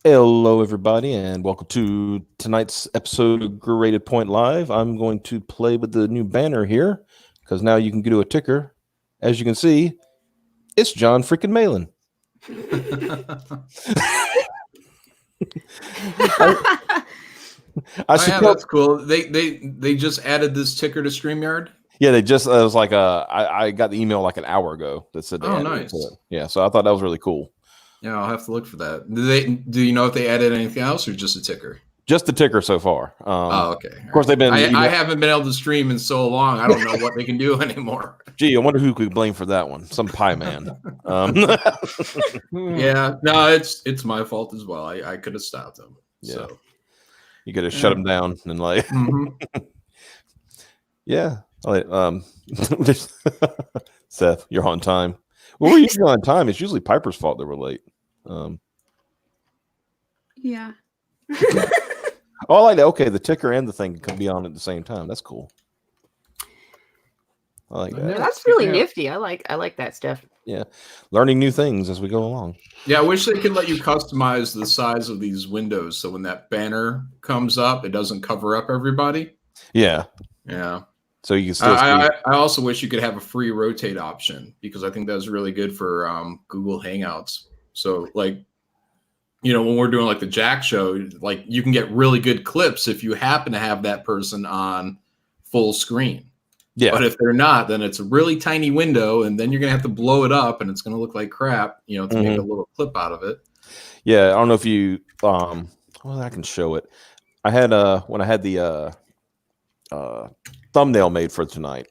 Hello, everybody, and welcome to tonight's episode of Graded Point Live. I'm going to play with the new banner here because now you can do a ticker. As you can see, it's Jon freaking Malin. That's cool. They just added this ticker to StreamYard. Yeah, they just it was like I got the email like an hour ago that said they added nice. it to it. Yeah, so I thought that was really cool. Yeah, I'll have to look for that. Do you know if they added anything else or just a ticker? Just the ticker so far. Okay. Of course, they've been. I haven't been able to stream in so long. I don't know what they can do anymore. Gee, I wonder who could blame for that one. Some pie man. Yeah, no, it's my fault as well. I could have stopped them. Yeah. So you could have shut him down and like. Yeah. Seth, you're on time. Well, we're usually on time. It's usually Piper's fault that we're late. Yeah. Oh, I like that. Okay, the ticker and the thing can be on at the same time. That's cool. I like that. That's really nifty. I like that stuff. Yeah, learning new things as we go along. Yeah, I wish they could let you customize the size of these windows so when that banner comes up, it doesn't cover up everybody. Yeah. Yeah. So you can still. I also wish you could have a free rotate option because I think that's really good for Google Hangouts. So like, when we're doing like the Jack show, like you can get really good clips if you happen to have that person on full screen. Yeah. But if they're not, then it's a really tiny window, and then you're gonna have to blow it up, and it's gonna look like crap, to make a little clip out of it. Yeah, I don't know if you. Well, I can show it. I had when I had the thumbnail made for tonight.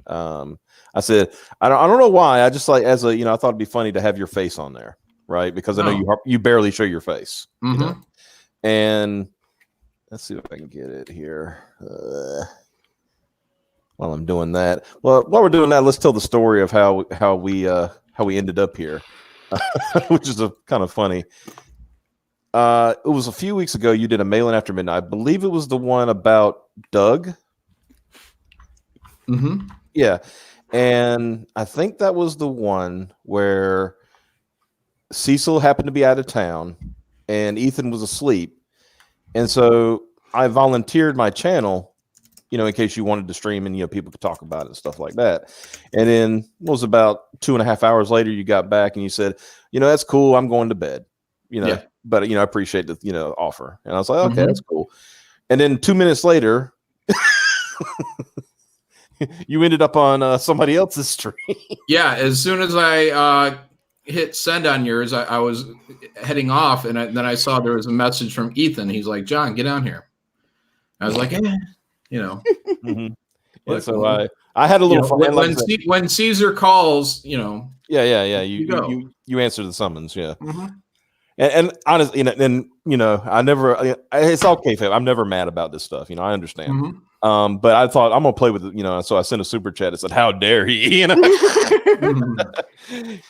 I said I don't know why. I just like I thought it'd be funny to have your face on there, right? Because I know you barely show your face. And let's see if I can get it here. While I'm doing that, while we're doing that, let's tell the story of how we ended up here, which is kind of funny. It was a few weeks ago. You did a Mail-In After Midnight. I believe it was the one about Doug. Yeah, and I think that was the one where Cecil happened to be out of town, and Ethan was asleep, and so I volunteered my channel. In case you wanted to stream and, people could talk about it and stuff like that. And then it was about 2.5 hours later, you got back and you said, that's cool. I'm going to bed, but, I appreciate the, offer. And I was like, okay, that's cool. And then 2 minutes later, you ended up on somebody else's stream. Yeah. As soon as I hit send on yours, I was heading off. And then I saw there was a message from Ethan. He's like, John, get down here. I was like, And so I had a little fun. When Caesar calls, Yeah. You answer the summons. Yeah. And honestly, I never. It's okay. I'm never mad about this stuff. I understand. But I thought I'm gonna play with it. So I sent a super chat. It said, "How dare he?" And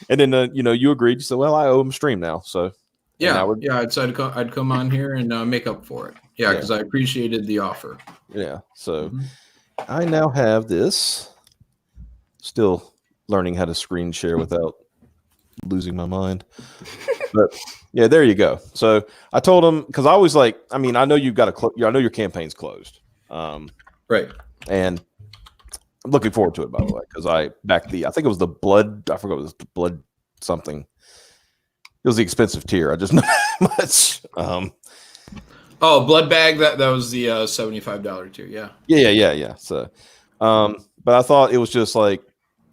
then you agreed. You said, "Well, I owe him a stream now." So I decided I'd come on here and make up for it. Yeah, because I appreciated the offer. Yeah. So I now have this. Still learning how to screen share without losing my mind. But yeah, there you go. So I told him because I was like, I know you've got I know your campaign's closed. Right. And I'm looking forward to it, by the way, because I think it was the blood. I forgot it was the blood something. It was the expensive tier. I just know much. Blood bag. That was the $75 tier. Yeah. Yeah. So, but I thought it was just like,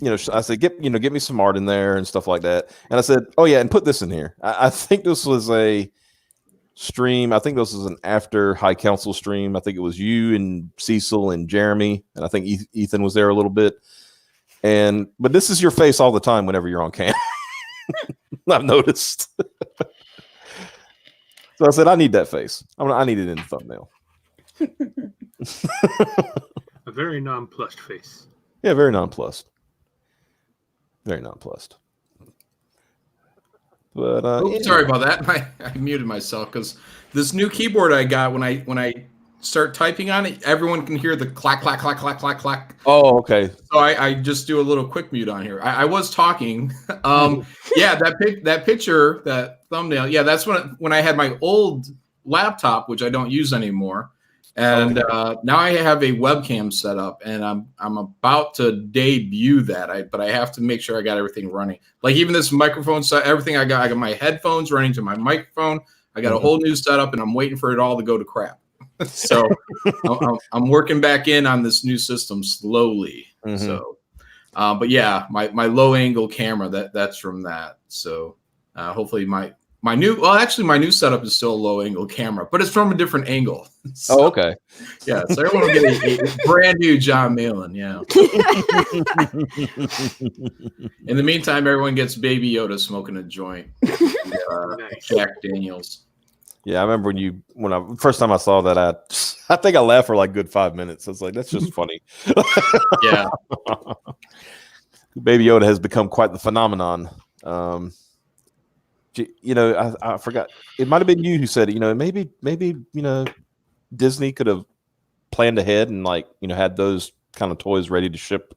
I said, get me some art in there and stuff like that. And I said, oh yeah, and put this in here. I think this was a stream. I think this was an after High Council stream. I think it was you and Cecil and Jeremy, and I think Ethan was there a little bit. But this is your face all the time whenever you're on cam. I've noticed. So I said, I need that face. I need it in the thumbnail. A very nonplussed face. Yeah, very nonplussed. Very nonplussed. But sorry about that. I muted myself because this new keyboard I got when I start typing on it, everyone can hear the clack, clack, clack, clack, clack, clack. Oh, okay. So I just do a little quick mute on here. I was talking. Yeah, that picture, that thumbnail. Yeah, that's when I had my old laptop, which I don't use anymore. And now I have a webcam set up, and I'm about to debut that. But I have to make sure I got everything running. Like even this microphone set, everything I got my headphones running to my microphone. I got a whole new setup, and I'm waiting for it all to go to crap. So I'm working back in on this new system slowly. So, but yeah, my low angle camera that's from that. So hopefully my new setup is still a low angle camera, but it's from a different angle. So, okay. Yeah, so everyone will get a brand new Jon Malin. Yeah. In the meantime, everyone gets Baby Yoda smoking a joint. Jack Daniels. Yeah, I remember when I first time I saw that, I think I laughed for like good 5 minutes. I was like, that's just funny. Yeah. Baby Yoda has become quite the phenomenon. I forgot. It might have been you who said it. Maybe Disney could have planned ahead and had those kind of toys ready to ship.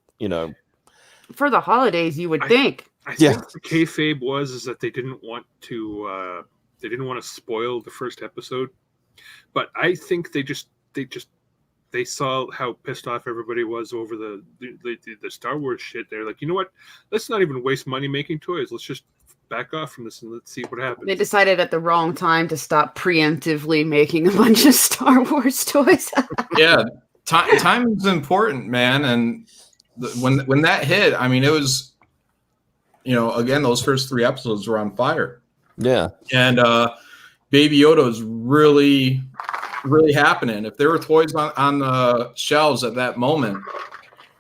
For the holidays, you would think. I think the kayfabe is that they didn't want to. They didn't want to spoil the first episode, but I think they saw how pissed off everybody was over the Star Wars shit. They're like, you know what? Let's not even waste money making toys. Let's just back off from this and let's see what happens. They decided at the wrong time to stop preemptively making a bunch of Star Wars toys. Yeah, time is important, man. And when that hit, I mean, it was, again, those first 3 episodes were on fire. Yeah. And Baby Yoda is really, really happening. If there were toys on the shelves at that moment,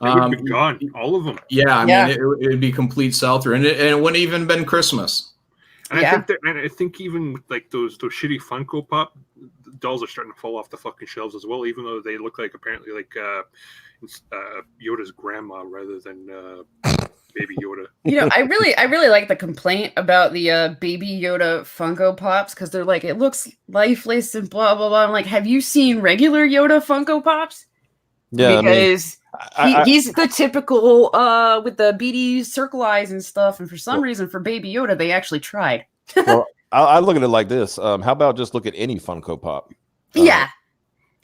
they would be gone, all of them. Yeah, I mean, it would be complete sell-through, and it wouldn't even been Christmas. And I think even like those shitty Funko Pop dolls are starting to fall off the fucking shelves as well, even though they look like apparently like Yoda's grandma rather than Baby Yoda. I really like the complaint about the Baby Yoda Funko Pops because they're like, it looks lifeless and blah blah blah. I'm like, have you seen regular Yoda Funko Pops? Yeah, because he's the typical with the beady circle eyes and stuff. And for some reason, for Baby Yoda, they actually tried. Well, I look at it like this. How about just look at any Funko Pop? Yeah,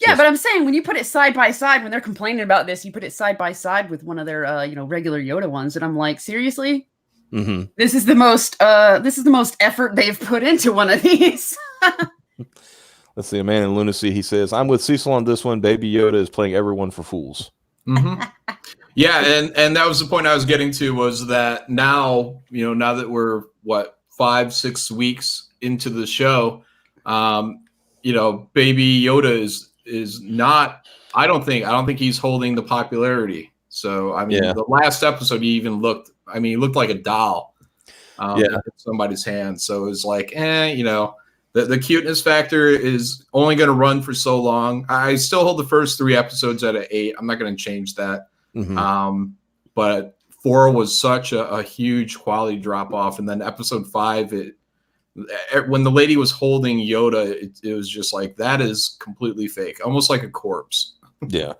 but I'm saying when you put it side by side, when they're complaining about this, you put it side by side with one of their, regular Yoda ones, and I'm like, seriously, this is the most effort they've put into one of these. Let's see, a man in lunacy. He says, "I'm with Cecil on this one. Baby Yoda is playing everyone for fools." Yeah, and that was the point I was getting to, was that now that we're 5-6 weeks into the show, Baby Yoda is not. I don't think he's holding the popularity. So I mean, the last episode he even looked. I mean, he looked like a doll. In somebody's hand. So it's like, the cuteness factor is only going to run for so long. I still hold the first 3 episodes at an 8. I'm not going to change that. But 4 was such a huge quality drop off, and then episode 5, when the lady was holding Yoda, it was just like, that is completely fake, almost like a corpse. Yeah,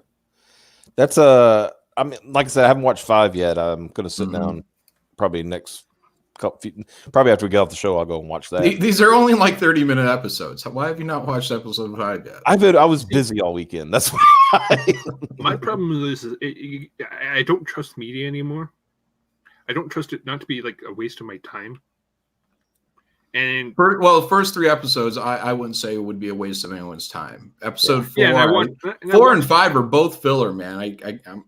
that's I mean, like I said, I haven't watched 5 yet. I'm going to sit down probably probably after we get off the show. I'll go and watch that. These are only like 30-minute episodes. Why have you not watched episode 5 yet? I was busy all weekend. That's why. My problem with this is I don't trust media anymore. I don't trust it not to be like a waste of my time. And the first 3 episodes, I wouldn't say it would be a waste of anyone's time. Episode 4, and 4 and 5 are both filler, man.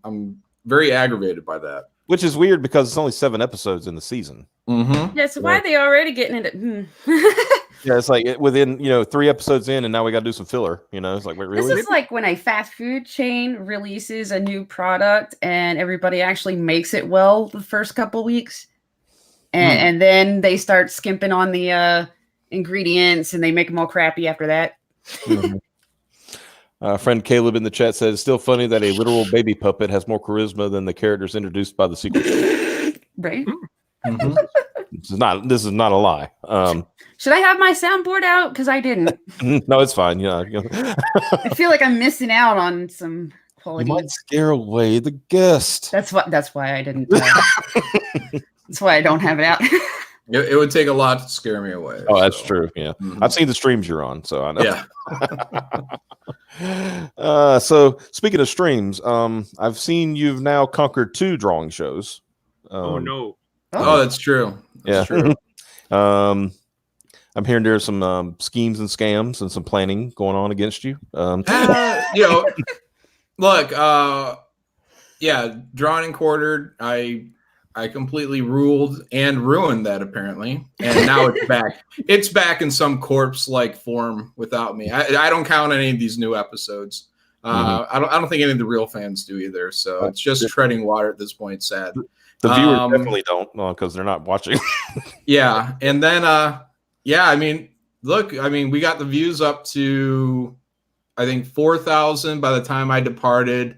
I'm very aggravated by that. Which is weird because it's only 7 episodes in the season. Yeah, so why are they already getting into? Yeah, it's like within 3 episodes in, and now we got to do some filler. It's like, wait, really? This is like when a fast food chain releases a new product and everybody actually makes it well the first couple weeks. And then they start skimping on the ingredients and they make them all crappy after that. Friend Caleb in the chat says, it's still funny that a literal baby puppet has more charisma than the characters introduced by the sequel. Right. This is not a lie. Should I have my soundboard out? Because I didn't. No, it's fine. Yeah. I feel like I'm missing out on some You quality. might scare away the guest. That's why I didn't. That's why I don't have it out. It would take a lot to scare me away. Oh, that's true. Yeah. Mhm. I've seen the streams you're on, so I know. Yeah. So speaking of streams, I've seen you've now conquered 2 drawing shows. Oh no. Oh, that's true. That's Yeah. true. I'm hearing there's some schemes and scams and some planning going on against you. Look, yeah, drawn and quartered. I completely ruled and ruined that apparently, and now it's back. It's back in some corpse-like form without me. I don't count any of these new episodes. I don't think any of the real fans do either. So it's just treading water at this point. Sad. The viewers definitely don't, because they're not watching. Yeah, and then I mean, look, I mean, we got the views up to I think 4,000 by the time I departed.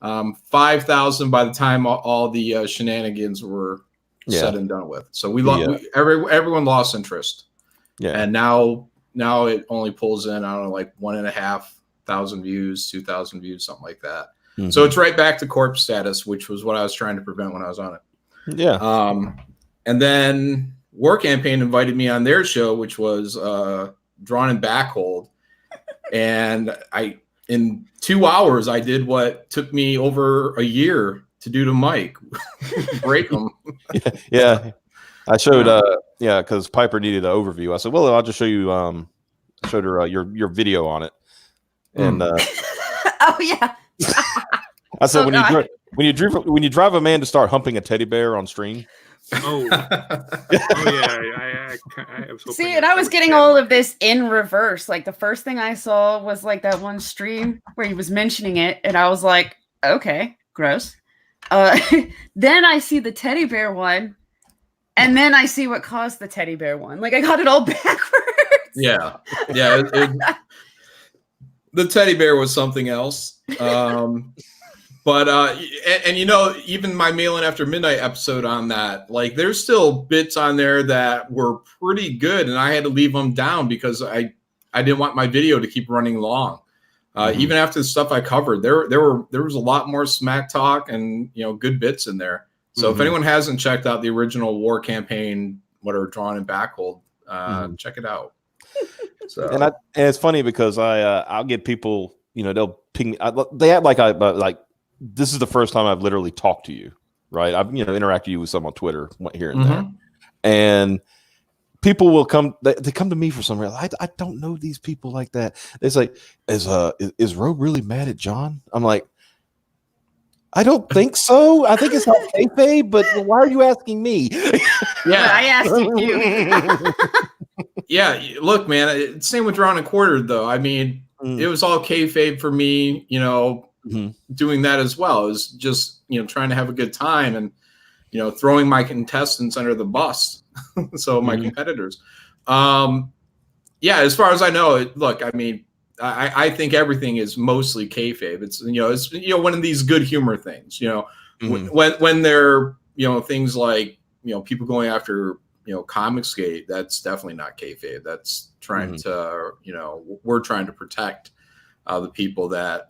5,000 by the time all the shenanigans were said and done with. So we lost. Everyone lost interest. Yeah, and now it only pulls in, I don't know, like 1,500 views, 2,000 views, something like that. Mm-hmm. So it's right back to corpse status, which was what I was trying to prevent when I was on it. Yeah. And then War Campaign invited me on their show, which was Drawn and Backhold, and in 2 hours, I did what took me over a year to do to Mike, break him. Yeah. I showed, because Piper needed an overview. I said, well, I'll just show you, showed her your video on it. And, oh, yeah. I said, when you drive a man to start humping a teddy bear on stream. Oh, yeah. I was hoping. See, and I was getting all of this in reverse. Like the first thing I saw was like that one stream where he was mentioning it, and I was like, okay, gross. Then I see the teddy bear one, and then I see what caused the teddy bear one. Like I got it all backwards. Yeah. The teddy bear was something else. But and you know, even my Malin After Midnight episode on that, like there's still bits on there that were pretty good, and I had to leave them down because I didn't want my video to keep running long. Even after the stuff I covered, there was a lot more smack talk and good bits in there. So if anyone hasn't checked out the original War Campaign, whatever, Drawn and Backhold, check it out. So and it's funny because I'll get people, they'll ping me. They act like this is the first time I've literally talked to you, right? I've interacted with you with some on Twitter here and there, and people will come. They come to me for some reason. I don't know these people like that. They say, "Is Ro really mad at John?" I'm like, I don't think so. I think it's all kayfabe, but why are you asking me? Yeah, I asked you. Yeah, look, man. Same with Drawn and Quartered, though. I mean, it was all kayfabe for me. Doing that as well is just trying to have a good time and throwing my contestants under the bus. So my competitors. As far as I know, look, I mean, I think everything is mostly kayfabe. It's one of these good humor things. When they're things like people going after Comicsgate, that's definitely not kayfabe. That's trying to we're trying to protect the people that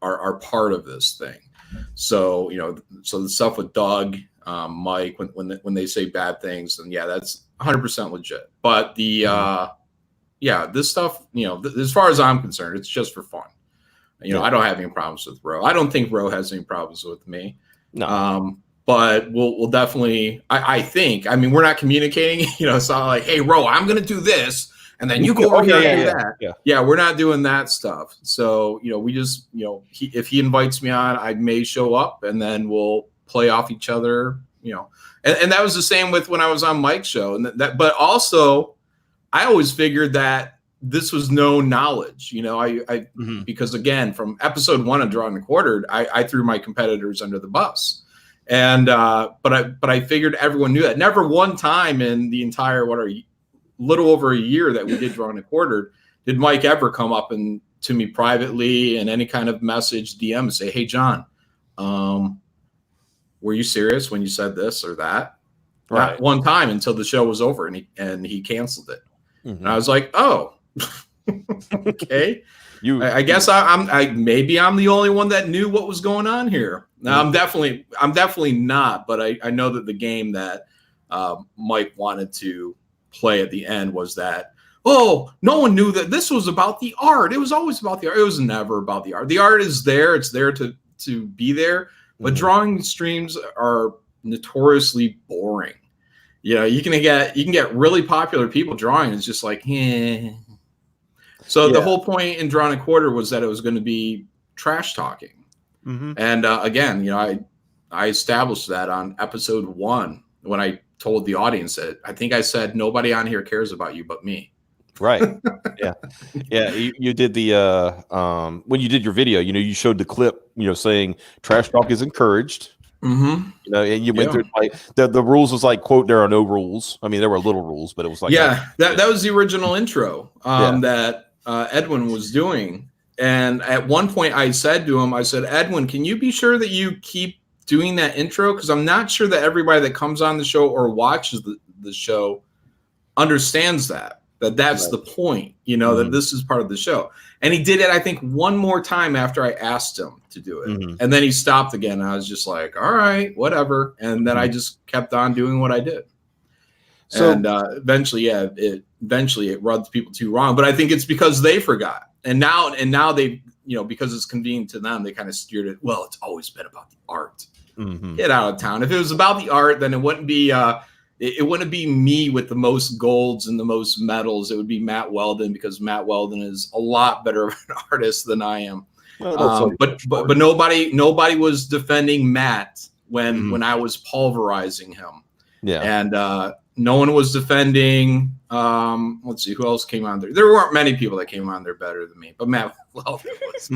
are part of this thing. So so the stuff with Doug, Mike, when they say bad things, then that's 100% legit. But the this stuff, as far as I'm concerned, it's just for fun. I don't have any problems with Ro. I don't think Ro has any problems with me. No. But we'll definitely. I think. I mean, we're not communicating. It's not like, hey, Ro, I'm going to do this, and then you go over here and do that. Yeah, we're not doing that stuff. So we just if he invites me on, I may show up, and then we'll play off each other. And that was the same with when I was on Mike's show, and that. But also, I always figured that this was known knowledge. Because again, from episode 1 of Drawn and Quartered, I threw my competitors under the bus. And but I figured everyone knew that. Never one time in the entire little over a year that we did Drawn and Quartered did Mike ever come up to me privately in any kind of message, DM, and say, "Hey, John, were you serious when you said this or that?" Right. Not one time until the show was over and he canceled it. Mm-hmm. And I was like, oh, okay. I guess maybe I'm the only one that knew what was going on here. Now, I'm definitely not, but I know that the game that Mike wanted to play at the end was that, oh, no one knew that this was about the art. It was always about the art. It was never about the art. The art is there. It's there to be there. But drawing streams are notoriously boring. You can get really popular people drawing. It's just like, eh. So the whole point in Drawn and Quartered was that it was going to be trash talking. Mm-hmm. And again, I established that on episode 1 when I told the audience that I think I said nobody on here cares about you but me. Right. Yeah. Yeah. You did the when you did your video, you showed the clip, saying trash talk is encouraged. Mm-hmm. And you went through like the rules was like, quote, there are no rules. I mean, there were little rules, but it was like, that was the original intro that Edwin was doing. And at one point I said to him, Edwin, can you be sure that you keep doing that intro? Because I'm not sure that everybody that comes on the show or watches the show understands that's the point, that this is part of the show. And he did it, I think, one more time after I asked him to do it. Mm-hmm. And then he stopped again. And I was just like, all right, whatever. And then I just kept on doing what I did. So, and eventually it rubs people too wrong. But I think it's because they forgot. And now they, because it's convenient to them, they kind of steered it. Well, it's always been about the art. Mm-hmm. Get out of town. If it was about the art, then it wouldn't be it wouldn't be me with the most golds and the most medals. It would be Matt Weldon, because Matt Weldon is a lot better of an artist than I am. Well, but nobody was defending Matt when I was pulverizing him. Yeah. And no one was defending. Let's see who else came on there. There weren't many people that came on there better than me, but Matt Weldon was.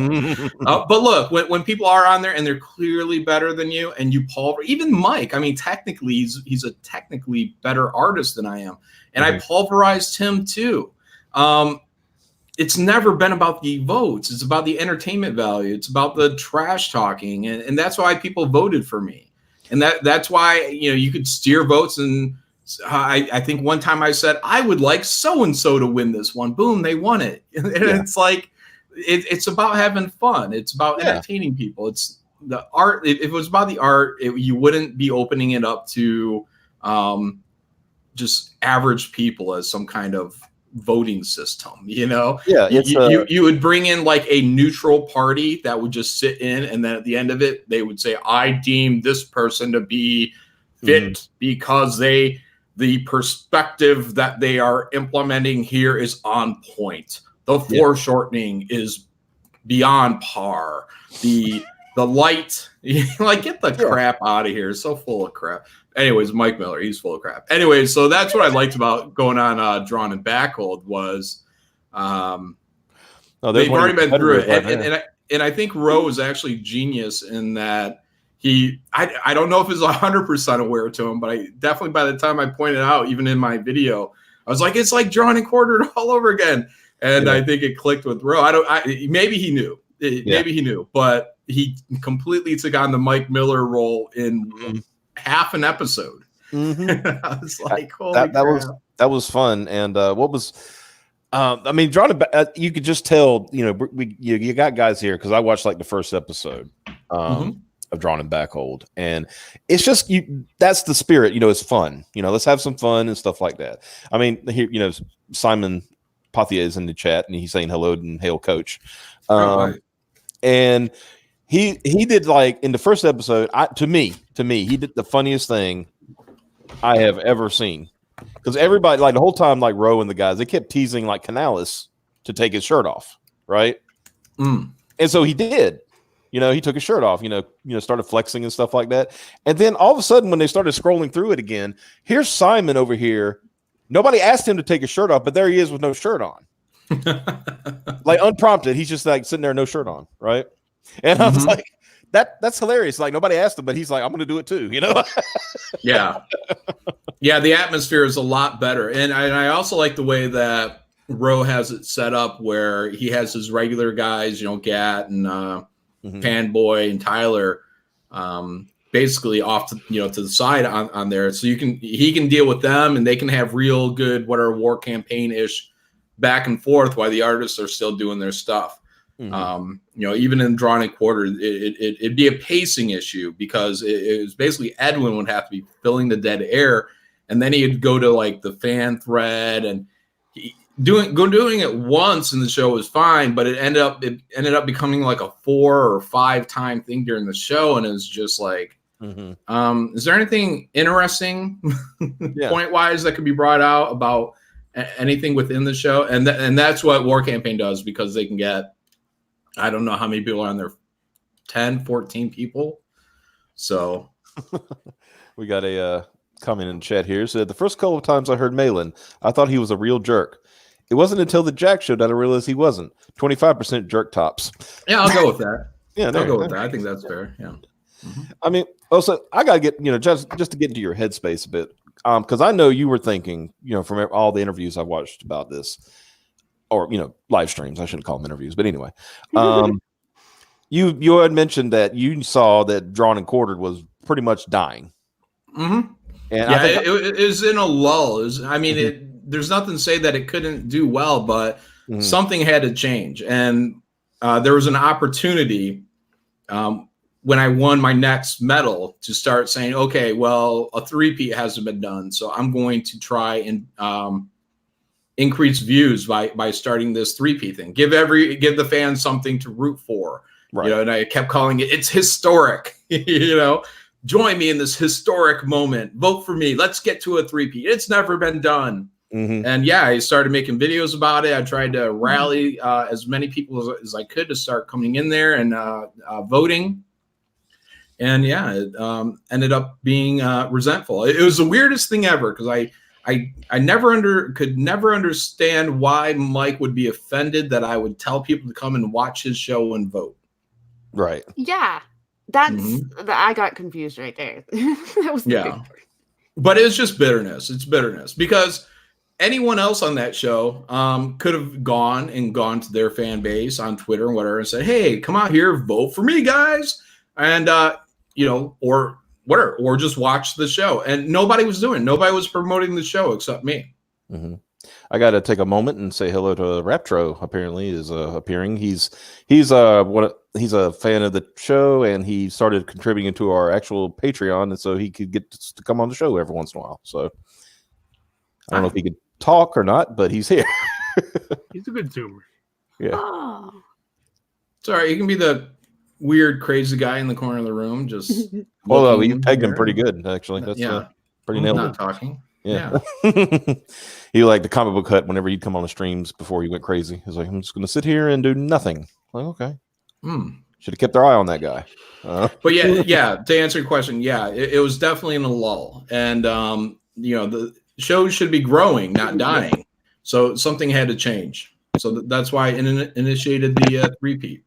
But look, when people are on there and they're clearly better than you, and you pulverize, even Mike. I mean, technically, he's a technically better artist than I am, and I pulverized him too. It's never been about the votes. It's about the entertainment value. It's about the trash talking, and that's why people voted for me, and that's why you could steer votes. And I think one time I said I would like so and so to win this one. Boom, they won it. And it's like it's about having fun. It's about entertaining people. It's the art. If it was about the art, you wouldn't be opening it up to just average people as some kind of voting system. You would bring in like a neutral party that would just sit in, and then at the end of it they would say, I deem this person to be fit because the perspective that they are implementing here is on point. The foreshortening is beyond par. The light, like, get the crap out of here. It's so full of crap. Anyways, Mike Miller, he's full of crap. Anyways, so that's what I liked about going on Drawn and Backhold was they've already been through it. And I think Roe was actually genius in that I don't know if it's 100% aware to him, but I definitely, by the time I pointed out, even in my video, I was like, it's like Drawn and Quartered all over again. And I think it clicked with Roe. Maybe he knew. Maybe he knew, but he completely took on the Mike Miller role in half an episode. I was like, holy crap. That was fun. And what was I mean, Drawn and you could just tell, you got guys here, because I watched like the first episode of Drawn and Backhold, and it's just that's the spirit. It's fun. Let's have some fun and stuff like that. I mean, here, Simon Pothier is in the chat, and he's saying hello and hail, coach. And he did, like, in the first episode, to me, he did the funniest thing I have ever seen, because everybody, like, the whole time, like Roe and the guys, they kept teasing like Canales to take his shirt off, right? And so he did. He took his shirt off, started flexing and stuff like that. And then all of a sudden, when they started scrolling through it again, here's Simon over here. Nobody asked him to take his shirt off, but there he is with no shirt on. Like, unprompted. He's just like sitting there, no shirt on, right? And I was like, that's hilarious. Like, nobody asked him, but he's like, I'm going to do it too, Yeah. Yeah, the atmosphere is a lot better. And I also like the way that Roe has it set up, where he has his regular guys, Gat and Fanboy and Tyler. basically off to to the side on there, so he can deal with them, and they can have real good whatever war campaign ish back and forth while the artists are still doing their stuff. Even in Drawn and Quartered, it'd be a pacing issue because it was basically Edwin would have to be filling the dead air, and then he'd go to like the fan thread, and doing it once in the show was fine, but it ended up becoming like a 4 or 5 time thing during the show, and it was just like, is there anything interesting point wise that could be brought out about anything within the show? And that's what War Campaign does, because they can get, I don't know how many people are on there, 10, 14 people. So we got a comment in chat here. Said the first couple of times I heard Malin, I thought he was a real jerk. It wasn't until the Jack show that I realized he wasn't. 25% jerk tops. Yeah, I'll go with that. Yeah, I'll go with that. I think that's fair. Yeah. I mean, also I gotta get just to get into your headspace a bit, because I know you were thinking, from all the interviews I've watched about this, or live streams. I shouldn't call them interviews, but anyway, you had mentioned that you saw that Drawn and Quartered was pretty much dying. And yeah, it was in a lull. There's nothing to say that it couldn't do well, but something had to change, and there was an opportunity when I won my next medal to start saying, okay, well, a 3-peat hasn't been done, so I'm going to try and increase views by starting this 3-peat thing. Give the fans something to root for. Right. And I kept calling it's historic. Join me in this historic moment. Vote for me. Let's get to a 3-peat. It's never been done. And yeah, I started making videos about it. I tried to rally as many people as I could to start coming in there and voting. And yeah, it ended up being resentful. It was the weirdest thing ever, because I could never understand why Mike would be offended that I would tell people to come and watch his show and vote. Right. Yeah, that's I got confused right there. That was the big part. But it's just bitterness. It's bitterness because anyone else on that show could have gone to their fan base on Twitter and whatever and said, "Hey, come out here, vote for me, guys," and or whatever, or just watch the show. And nobody was promoting the show except me. I got to take a moment and say hello to Raptro. Apparently, is appearing. He's a fan of the show, and he started contributing to our actual Patreon, and so he could get to come on the show every once in a while. So I don't know if he could talk or not, but he's here. He's a good Zoomer. Yeah. Oh. It's all right. You can be the weird, crazy guy in the corner of the room. Just well, you pegged him pretty good, actually. That's pretty nailed. Not talking. Yeah. He like the comic book hut whenever he'd come on the streams before he went crazy. He's like, I'm just going to sit here and do nothing. I'm like, okay. Should have kept their eye on that guy. But yeah. To answer your question, it was definitely in a lull, and the show should be growing, not dying. So something had to change. So that's why I initiated the 3-peat.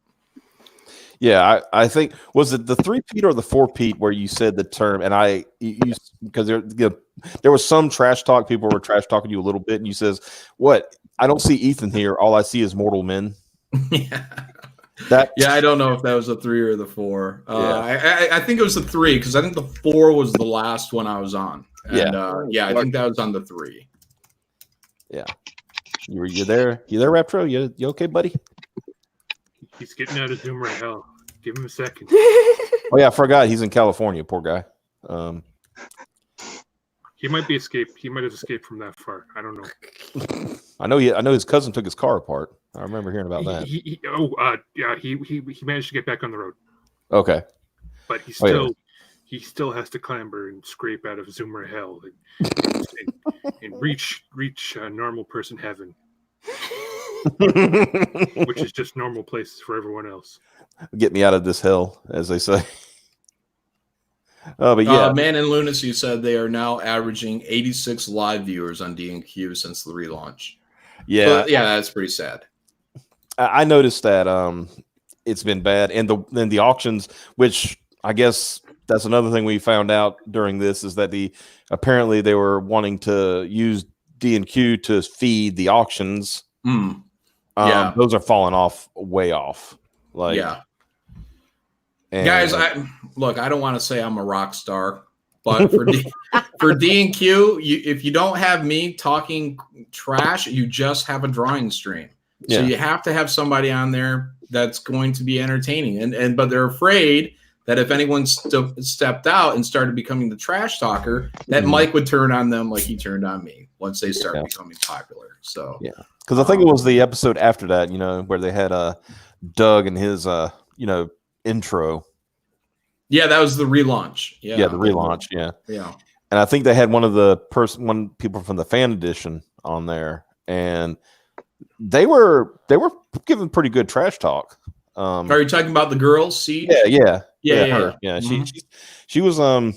Yeah, I think, was it the 3-peat or the 4-peat where you said the term, and because there was some trash talk. People were trash talking you a little bit, and you says, "What? I don't see Ethan here. All I see is mortal men." I don't know if that was the 3 or the 4. I think it was the 3, because I think the 4 was the last one I was on. And, I think that was on the 3. Yeah, you there? You there, Raptro? You okay, buddy? He's getting out of Zoom right now. Give him a second. Oh yeah, I forgot he's in California. Poor guy. He might be escaped. He might have escaped from that far. I don't know. I know his cousin took his car apart. I remember hearing about that. He managed to get back on the road. Okay. But he still has to clamber and scrape out of Zoomer hell and reach normal person heaven. Which is just normal places for everyone else. Get me out of this hell, as they say. But yeah, Man in Lunacy said they are now averaging 86 live viewers on D&Q since the relaunch. Yeah, that's pretty sad. I noticed that it's been bad, and the auctions, which I guess that's another thing we found out during this, is that apparently they were wanting to use D&Q to feed the auctions. Those are falling way off. And Guys, I don't want to say I'm a rock star, but for for D&Q, if you don't have me talking trash, you just have a drawing stream. So you have to have somebody on there that's going to be entertaining. But they're afraid that if anyone stepped out and started becoming the trash talker, that Mike would turn on them like he turned on me once they start becoming popular. So because I think it was the episode after that, where they had Doug and his intro. Yeah, that was the relaunch. Yeah, the relaunch. Yeah. And I think they had one people from the fan edition on there, and they were giving pretty good trash talk. Are you talking about the girls? Siege? Yeah. Mm-hmm. She was doing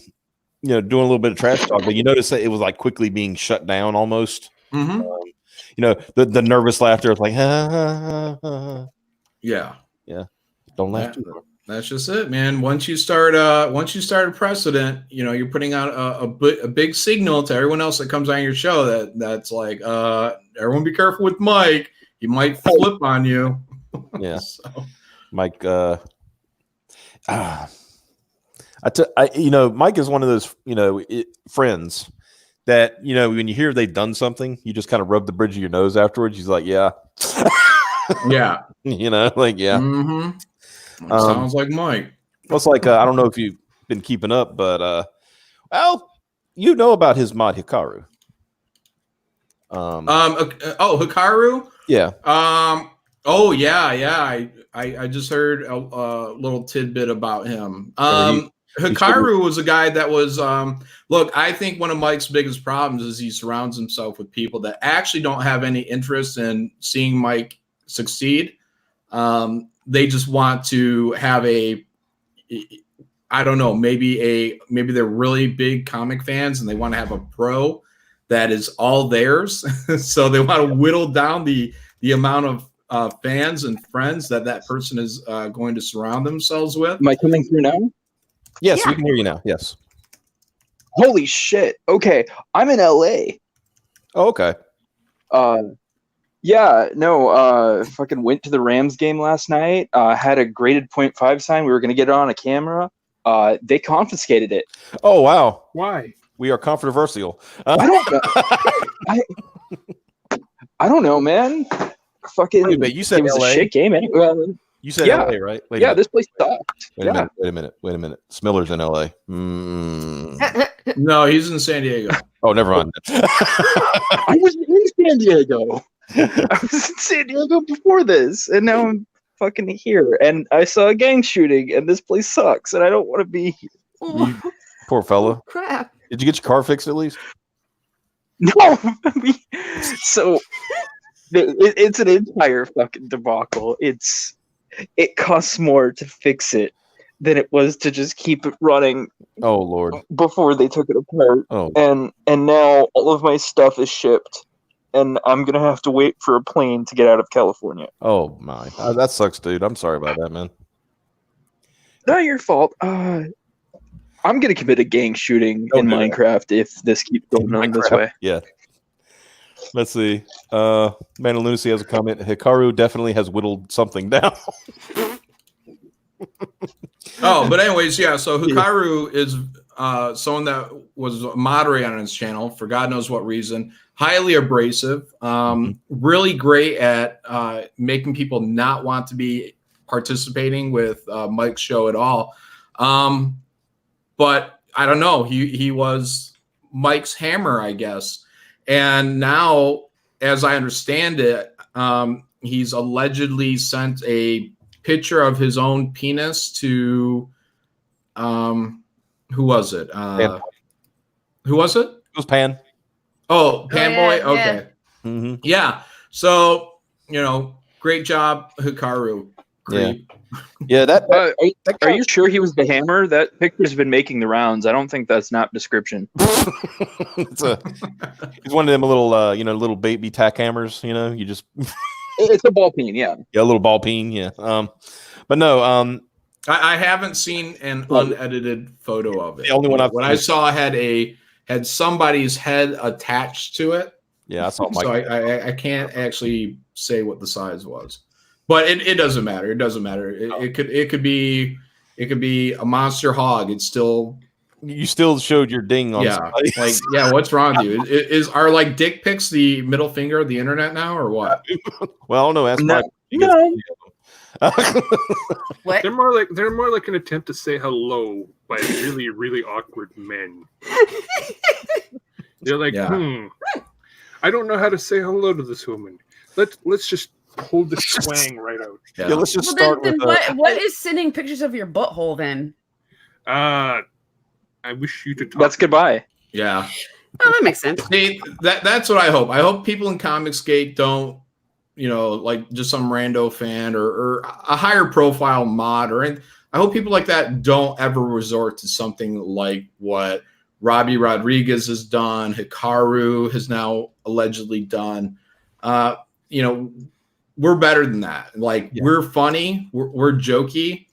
a little bit of trash talk, but you notice that it was like quickly being shut down almost. Mm-hmm. The nervous laughter was like, yeah. Don't laugh too hard. That's just it, man. Once you start a precedent, you're putting out a big signal to everyone else that comes on your show that's like, everyone be careful with Mike. He might flip on you. Yeah. So. Mike, Mike is one of those, friends that, when you hear they've done something, you just kind of rub the bridge of your nose afterwards. He's like, yeah. Yeah. Mm-hmm. Sounds like Mike. It's like, I don't know if you've been keeping up, but, about his mod Hikaru. Hikaru? Yeah. Oh yeah. I just heard a little tidbit about him. Hikaru was a guy that was look, I think one of Mike's biggest problems is he surrounds himself with people that actually don't have any interest in seeing Mike succeed. They just want to have maybe they're really big comic fans and they want to have a pro that is all theirs. So they want to whittle down the amount of fans and friends that person is going to surround themselves with. Am I coming through now? Yes, we can hear you now. Yes. Holy shit. Okay. I'm in LA. Oh, okay. Fucking went to the Rams game last night. Had a graded 0.5 sign. We were going to get it on a camera. They confiscated it. Oh, wow. Why? We are controversial. I don't know. I don't know, man. Fucking. Wait, you said it was LA? a shit game anyway. You said LA, right? This place sucked. Wait a minute. Smiller's in LA. No, he's in San Diego. Oh, never mind. I was in San Diego. I was in San Diego before this, and now I'm fucking here. And I saw a gang shooting, and this place sucks, and I don't want to be here. Poor fella. Oh, crap. Did you get your car fixed at least? No. So it's an entire fucking debacle. It costs more to fix it than it was to just keep it running. Oh Lord! Before they took it apart. Oh. And now all of my stuff is shipped, and I'm gonna have to wait for a plane to get out of California. Oh my, that sucks, dude. I'm sorry about that, man. Not your fault. I'm gonna commit a gang shooting in Minecraft if this keeps going on this way. Yeah. Let's see. Man of Lunacy has a comment. Hikaru definitely has whittled something down. But anyways, yeah. So Hikaru is someone that was moderating on his channel for God knows what reason. Highly abrasive. Really great at making people not want to be participating with Mike's show at all. But I don't know. He was Mike's hammer, I guess. And now, as I understand it, he's allegedly sent a picture of his own penis to who was it? Who was it? It was Pan. Oh, Panboy. Yeah, okay. yeah. Mm-hmm. Yeah. So great job, Hikaru. Great. Yeah. Are you sure he was the hammer? That picture's been making the rounds. I don't think that's not description. It's one of them little, little baby tack hammers. You just. It's a ball peen, yeah. Yeah, a little ball peen, yeah. But no. I haven't seen an unedited photo of it. The only one I saw had somebody's head attached to it. Yeah, I saw. So I can't actually say what the size was. But it doesn't matter. It doesn't matter. It could be It could be a monster hog. It's still. You still showed your ding on. Yeah, somebody. like yeah. What's wrong with you? Are like dick pics the middle finger of the internet now, or what? Well, I don't know. That's No. What? They're more like an attempt to say hello by really, really awkward men. They're like, I don't know how to say hello to this woman. Let's just hold the twang right out. Yeah, let's just Well, start then with. what is sending pictures of your butthole then? I wish you to talk. That's goodbye. Yeah. Oh, that makes sense. See, that's what I hope. I hope people in Comicsgate don't, like just some rando fan or a higher profile mod I hope people like that don't ever resort to something like what Robbie Rodriguez has done, Hikaru has now allegedly done. We're better than that. Like we're funny, we're jokey.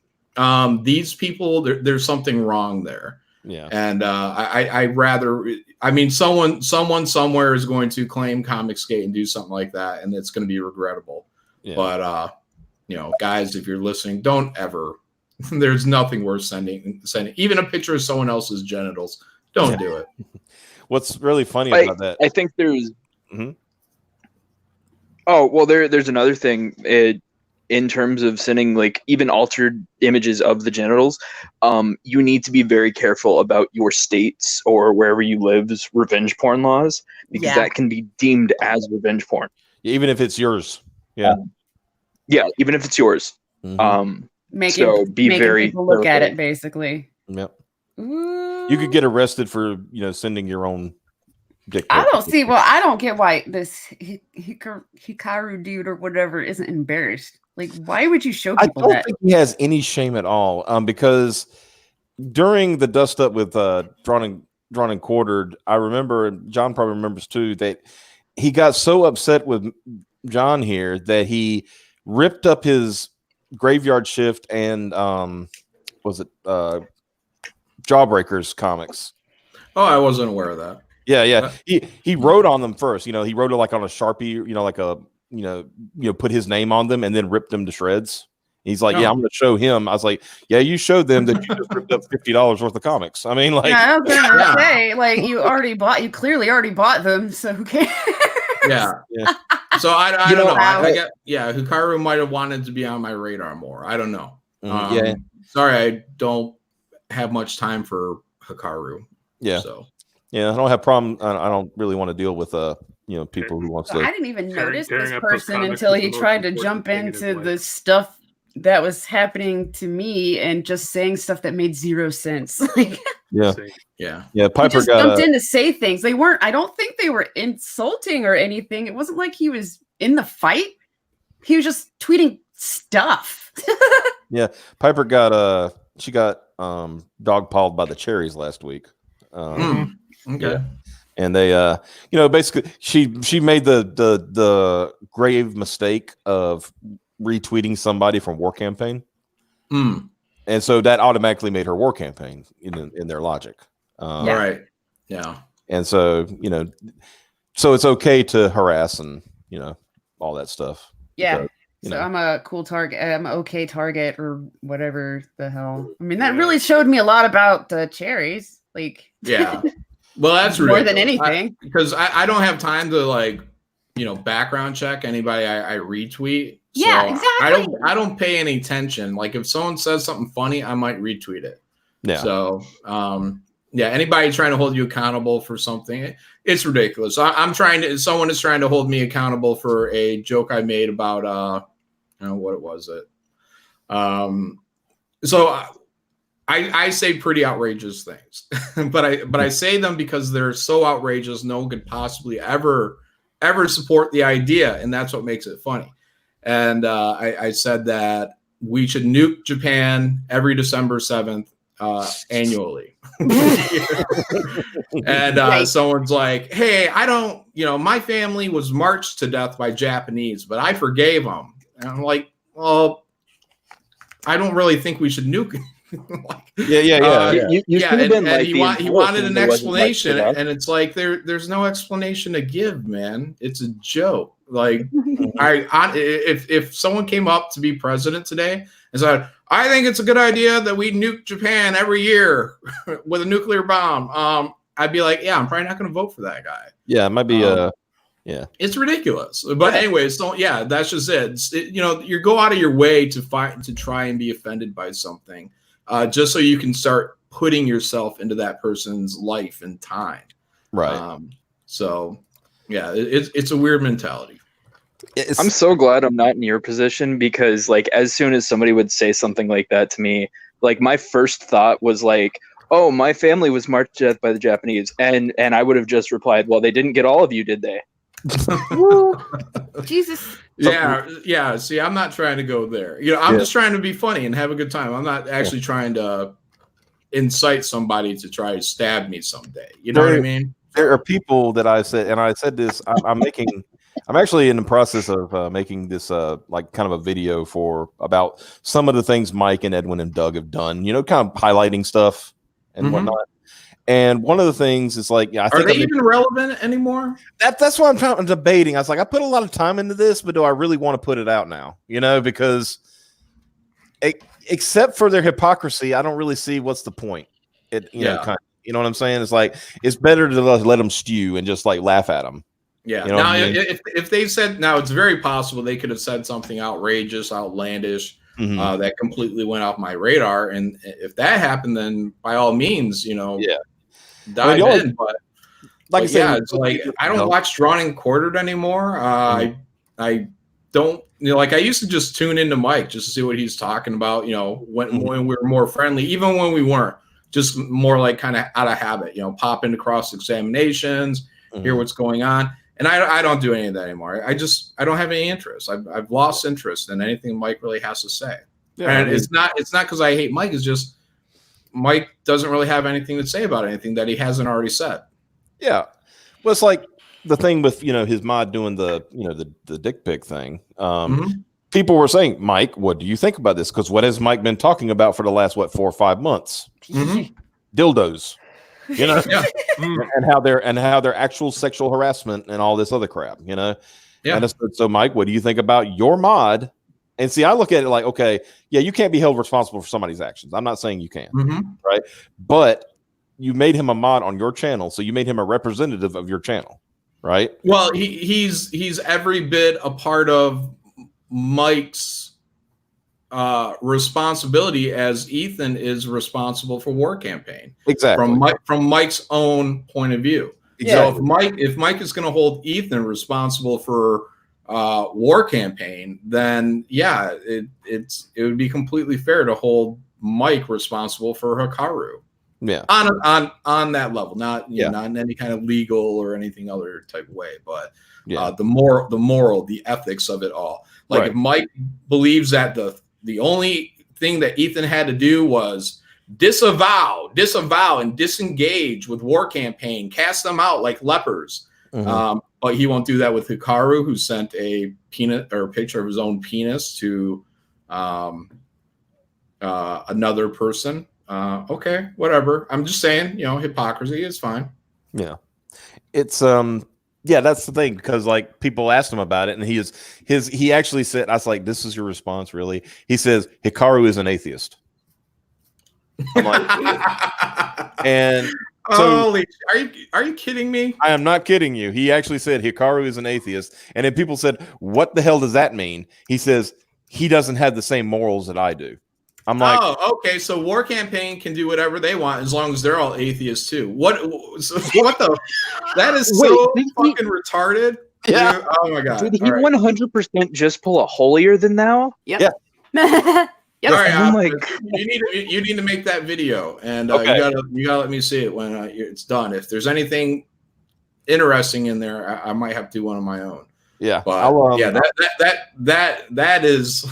These people, there's something wrong there. Yeah. And I rather, someone somewhere is going to claim Comicsgate and do something like that, and it's going to be regrettable. Yeah. But guys, if you're listening, don't ever. There's nothing worth sending even a picture of someone else's genitals. Don't do it. What's really funny about that? I think there's. Mm-hmm. Oh well, there's another thing. In terms of sending like even altered images of the genitals, you need to be very careful about your state's or wherever you live's revenge porn laws, because that can be deemed as revenge porn. Even if it's yours. Yeah. Even if it's yours. Making very people look at it, basically. Yep. Ooh. You could get arrested for, sending your own dick pic. I don't get why this Hikaru dude or whatever isn't embarrassed. Like, why would you show people that? I don't think he has any shame at all. Because during the dust up with Drawn and Quartered, I remember, John probably remembers too, that he got so upset with John here that he ripped up his Graveyard Shift and Jawbreakers comics. Oh, I wasn't aware of that. Yeah. He wrote on them first. He wrote it like on a Sharpie, like a put his name on them and then ripped them to shreds. He's like, yeah, I'm going to show him. I was like, yeah, you showed them that you just ripped up $50 worth of comics. I mean, like, I was gonna say, like, you clearly already bought them, so who cares? Yeah. So I don't know. I get, Hikaru might have wanted to be on my radar more. I don't know. Sorry, I don't have much time for Hikaru. Yeah. So yeah, I don't have problem. I don't really want to deal with people who wants to. I didn't even notice this person until he tried to jump into the stuff that was happening to me and just saying stuff that made zero sense. Yeah. Piper he just jumped in to say things. They weren't. I don't think they were insulting or anything. It wasn't like he was in the fight. He was just tweeting stuff. Yeah, Piper got she got dogpiled by the cherries last week. Okay. Yeah. And they basically she made the grave mistake of retweeting somebody from War Campaign. And so that automatically made her War Campaign in their logic. Right. Yeah. And so, so it's okay to harass and, all that stuff. Yeah. So I'm a cool target. I'm an okay target or whatever the hell. I mean, that really showed me a lot about the cherries. Like, yeah. Well, that's more than anything. Because I don't have time to background check anybody I retweet. Yeah, exactly. I don't pay any attention. Like if someone says something funny, I might retweet it. Yeah. So anybody trying to hold you accountable for something, it's ridiculous. Someone is trying to hold me accountable for a joke I made about what was it? So I say pretty outrageous things, but I say them because they're so outrageous no one could possibly ever support the idea, and that's what makes it funny. And I said that we should nuke Japan every December 7th annually. And someone's like, hey, I don't, my family was marched to death by Japanese, but I forgave them. And I'm like, well, I don't really think we should nuke him. He wanted an explanation, and it's like there's no explanation to give, man. It's a joke. Like if someone came up to be president today and said, I think it's a good idea that we nuke Japan every year with a nuclear bomb. I'd be like, yeah, I'm probably not going to vote for that guy. Yeah, it might be. Yeah, it's ridiculous. But anyways, so yeah, that's just it. You go out of your way to try and be offended by something, just so you can start putting yourself into that person's life and time. Right. So yeah, it's a weird mentality. I'm so glad I'm not in your position, because like as soon as somebody would say something like that to me, like my first thought was like, oh, my family was marched to death by the Japanese, and I would have just replied, well, they didn't get all of you, did they? Jesus. Yeah. See, I'm not trying to go there. I'm just trying to be funny and have a good time. I'm not actually trying to incite somebody to try to stab me someday. You know what I mean? There are people that I said this. I'm actually in the process of making this like kind of a video about some of the things Mike and Edwin and Doug have done. Kind of highlighting stuff and whatnot. And one of the things is like, I think are they even relevant anymore? That's what I'm debating. I was like, I put a lot of time into this, but do I really want to put it out now? Because except for their hypocrisy, I don't really see what's the point. You know what I'm saying? It's like, it's better to let them stew and just like laugh at them. Yeah. Now, if they said, now it's very possible they could have said something outrageous, outlandish, that completely went off my radar. And if that happened, then by all means, dive in. But like I said, it's like I don't watch Drawn and Quartered anymore. I don't, like I used to just tune into Mike just to see what he's talking about. When we were more friendly, even when we weren't, just more like kind of out of habit. Pop into cross examinations, hear what's going on. And I don't do any of that anymore. I don't have any interest. I've lost interest in anything Mike really has to say. Yeah, and it's not because I hate Mike. It's just Mike doesn't really have anything to say about anything that he hasn't already said. Yeah. Well, it's like the thing with, his mod doing the dick pic thing. People were saying, Mike, what do you think about this? Because what has Mike been talking about for the last, 4 or 5 months? Dildos. And how they're actual sexual harassment and all this other crap, And so Mike, what do you think about your mod? And see, I look at it like, okay, yeah, you can't be held responsible for somebody's actions. I'm not saying you can, right? But you made him a mod on your channel, so you made him a representative of your channel, right? Well, he's every bit a part of Mike's responsibility as Ethan is responsible for War Campaign. Exactly. From Mike's own point of view. Exactly. So if Mike is going to hold Ethan responsible for War Campaign, then yeah, it would be completely fair to hold Mike responsible for Hikaru. Yeah. On that level, not not in any kind of legal or anything other type of way, but the moral, the ethics of it all. Like if Mike believes that the only thing that Ethan had to do was disavow and disengage with War Campaign, cast them out like lepers. But he won't do that with Hikaru, who sent a penis or a picture of his own penis to another person. Okay, whatever. I'm just saying, hypocrisy is fine. Yeah. It's that's the thing, because like people asked him about it, and he actually said, I was like, this is your response, really? He says Hikaru is an atheist. I'm like, and so, holy, are you kidding me? I am not kidding you. He actually said Hikaru is an atheist, and then people said, what the hell does that mean? He says he doesn't have the same morals that I do. I'm like, oh, okay. So War Campaign can do whatever they want as long as they're all atheists too. What the? That is so fucking retarded. Yeah. Oh my god. Did he 100% just pull a holier than thou? Yep. Yeah. Yep. All right, Oh my you need to make that video, and okay. you gotta let me see it when it's done. If there's anything interesting in there, I might have to do one of my own. Yeah. But that is.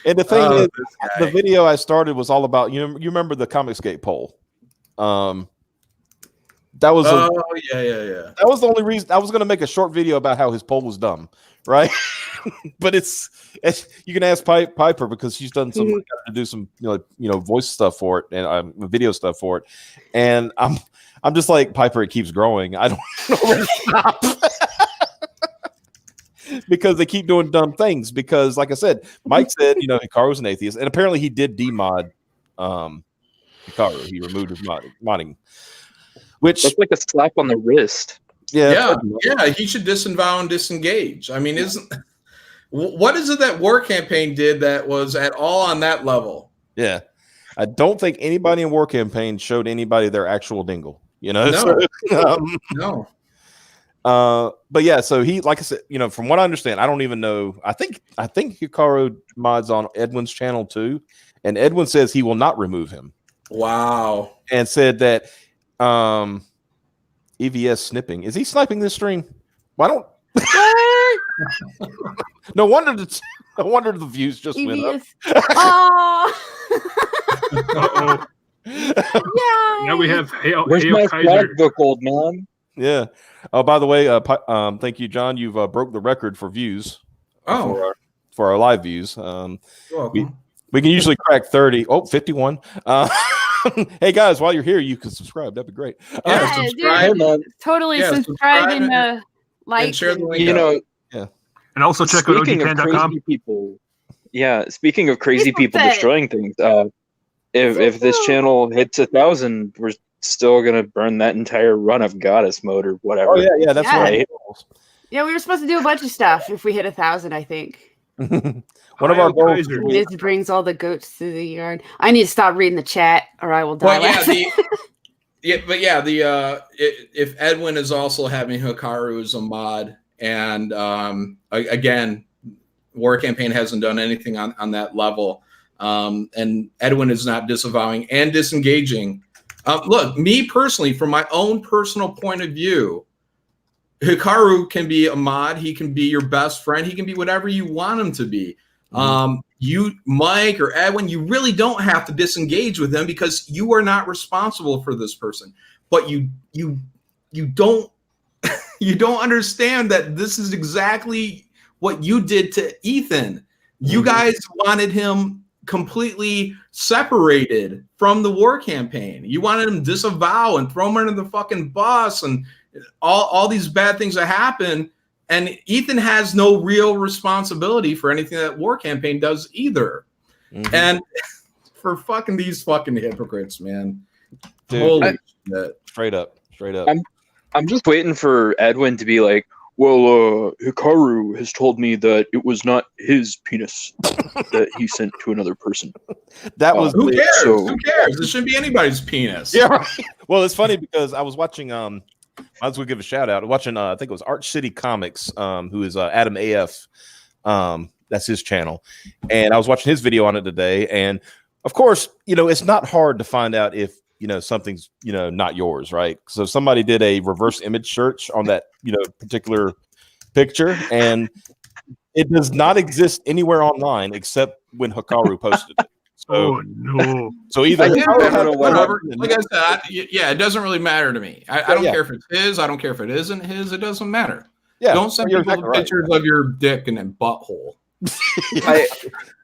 And the thing is, the video I started was all about, you remember the Comicsgate poll. That was yeah. That was the only reason I was going to make a short video about how his poll was dumb, right? But it's you can ask Piper, because she's done some to do some voice stuff for it and video stuff for it, and I'm just like, Piper, it keeps growing. I don't know where to stop. because they keep doing dumb things. Because, like I said, Mike said, Hikaru's an atheist, and apparently he did demod Hikaru. He removed his modding, which That's like a slap on the wrist. Yeah. He should disavow and disengage. I mean, what is it that War Campaign did that was at all on that level? Yeah, I don't think anybody in War Campaign showed anybody their actual dingle. No. So, No. But yeah, so he, like I said, from what I understand, I don't even know. I think Hikaru mods on Edwin's channel too, and Edwin says he will not remove him. Wow. And said that EVS snipping. Is he sniping this stream? Why don't? No wonder the views just went up. Uh-oh. Yeah. Now we have Where's Hail my Kaiser. flag book, old man? Yeah. Oh, by the way, thank you, John. You've broke the record for views. For our live views. You're welcome. We can usually crack 30. Oh, 51. Hey guys, while you're here, you can subscribe. That'd be great. Yeah, subscribe. Dude, totally subscribe and like and share the link. And also check out Speaking of ogpan.com. crazy people, speaking of crazy people said it. destroying things, if this channel hits 1,000, we're still gonna burn that entire run of Goddess mode or whatever. Oh yeah, that's right. Yeah, we were supposed to do a bunch of stuff if we hit 1,000, I think. One of our goals. This brings all the goats to the yard. I need to stop reading the chat, or I will die. If Edwin is also having Hikaru as a mod, and again, War Campaign hasn't done anything on that level, and Edwin is not disavowing and disengaging. Look, me personally, from my own personal point of view, Hikaru can be a mod. He can be your best friend. He can be whatever you want him to be. You, Mike or Edwin, you really don't have to disengage with them because you are not responsible for this person. But you don't you don't understand that this is exactly what you did to Ethan. You guys wanted him completely separated from the War Campaign. You wanted him disavow and throw him under the fucking bus and all these bad things that happen. And Ethan has no real responsibility for anything that War Campaign does either. And for fucking these fucking hypocrites, man. Dude, Holy shit. Straight up. I'm just waiting for Edwin to be like, well, Hikaru has told me that it was not his penis that he sent to another person. That was who cares? So- Who cares? It shouldn't be anybody's penis. Yeah, right. Well, it's funny because I was watching might as well give a shout out. Watching, I think it was Arch City Comics, who is Adam AF. That's his channel, and I was watching his video on it today. And of course, it's not hard to find out if something's not yours, right? So somebody did a reverse image search on that particular picture, and it does not exist anywhere online except when Hikaru posted it. So, Oh no! So either whatever. Like I said, it doesn't really matter to me. I don't care if it's his. I don't care if it isn't his. It doesn't matter. Yeah, don't send people exactly pictures of your dick and then butthole.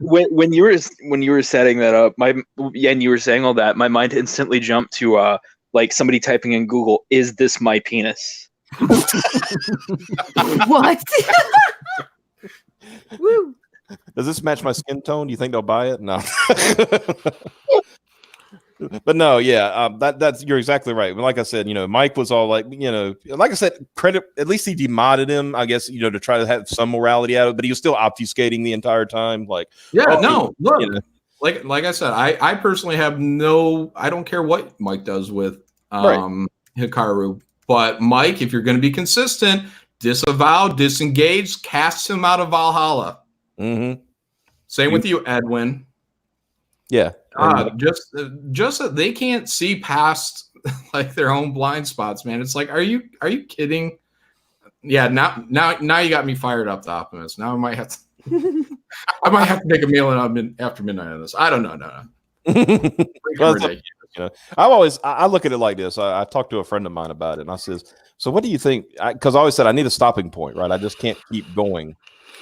When you were setting that up, and you were saying all that, my mind instantly jumped to like somebody typing in Google, "Is this my penis?" What? Woo. Does this match my skin tone? Do you think they'll buy it? No. But no, yeah, that's you're exactly right. But like I said, Mike was all like, like I said, credit. At least he demodded him, I guess, to try to have some morality out of it. But he was still obfuscating the entire time. Like, look, like I said, I personally have I don't care what Mike does with Hikaru. But Mike, if you're going to be consistent, disavow, disengage, cast him out of Valhalla. Same with you, Edwin. Yeah. Just that they can't see past like their own blind spots, man. It's like, are you kidding? Yeah, now you got me fired up, the Optimist. Now I might have to make a meal after midnight on this. I don't know. No. I look at it like this. I talked to a friend of mine about it, and I says, "So what do you think?" Because I always said I need a stopping point, right? I just can't keep going.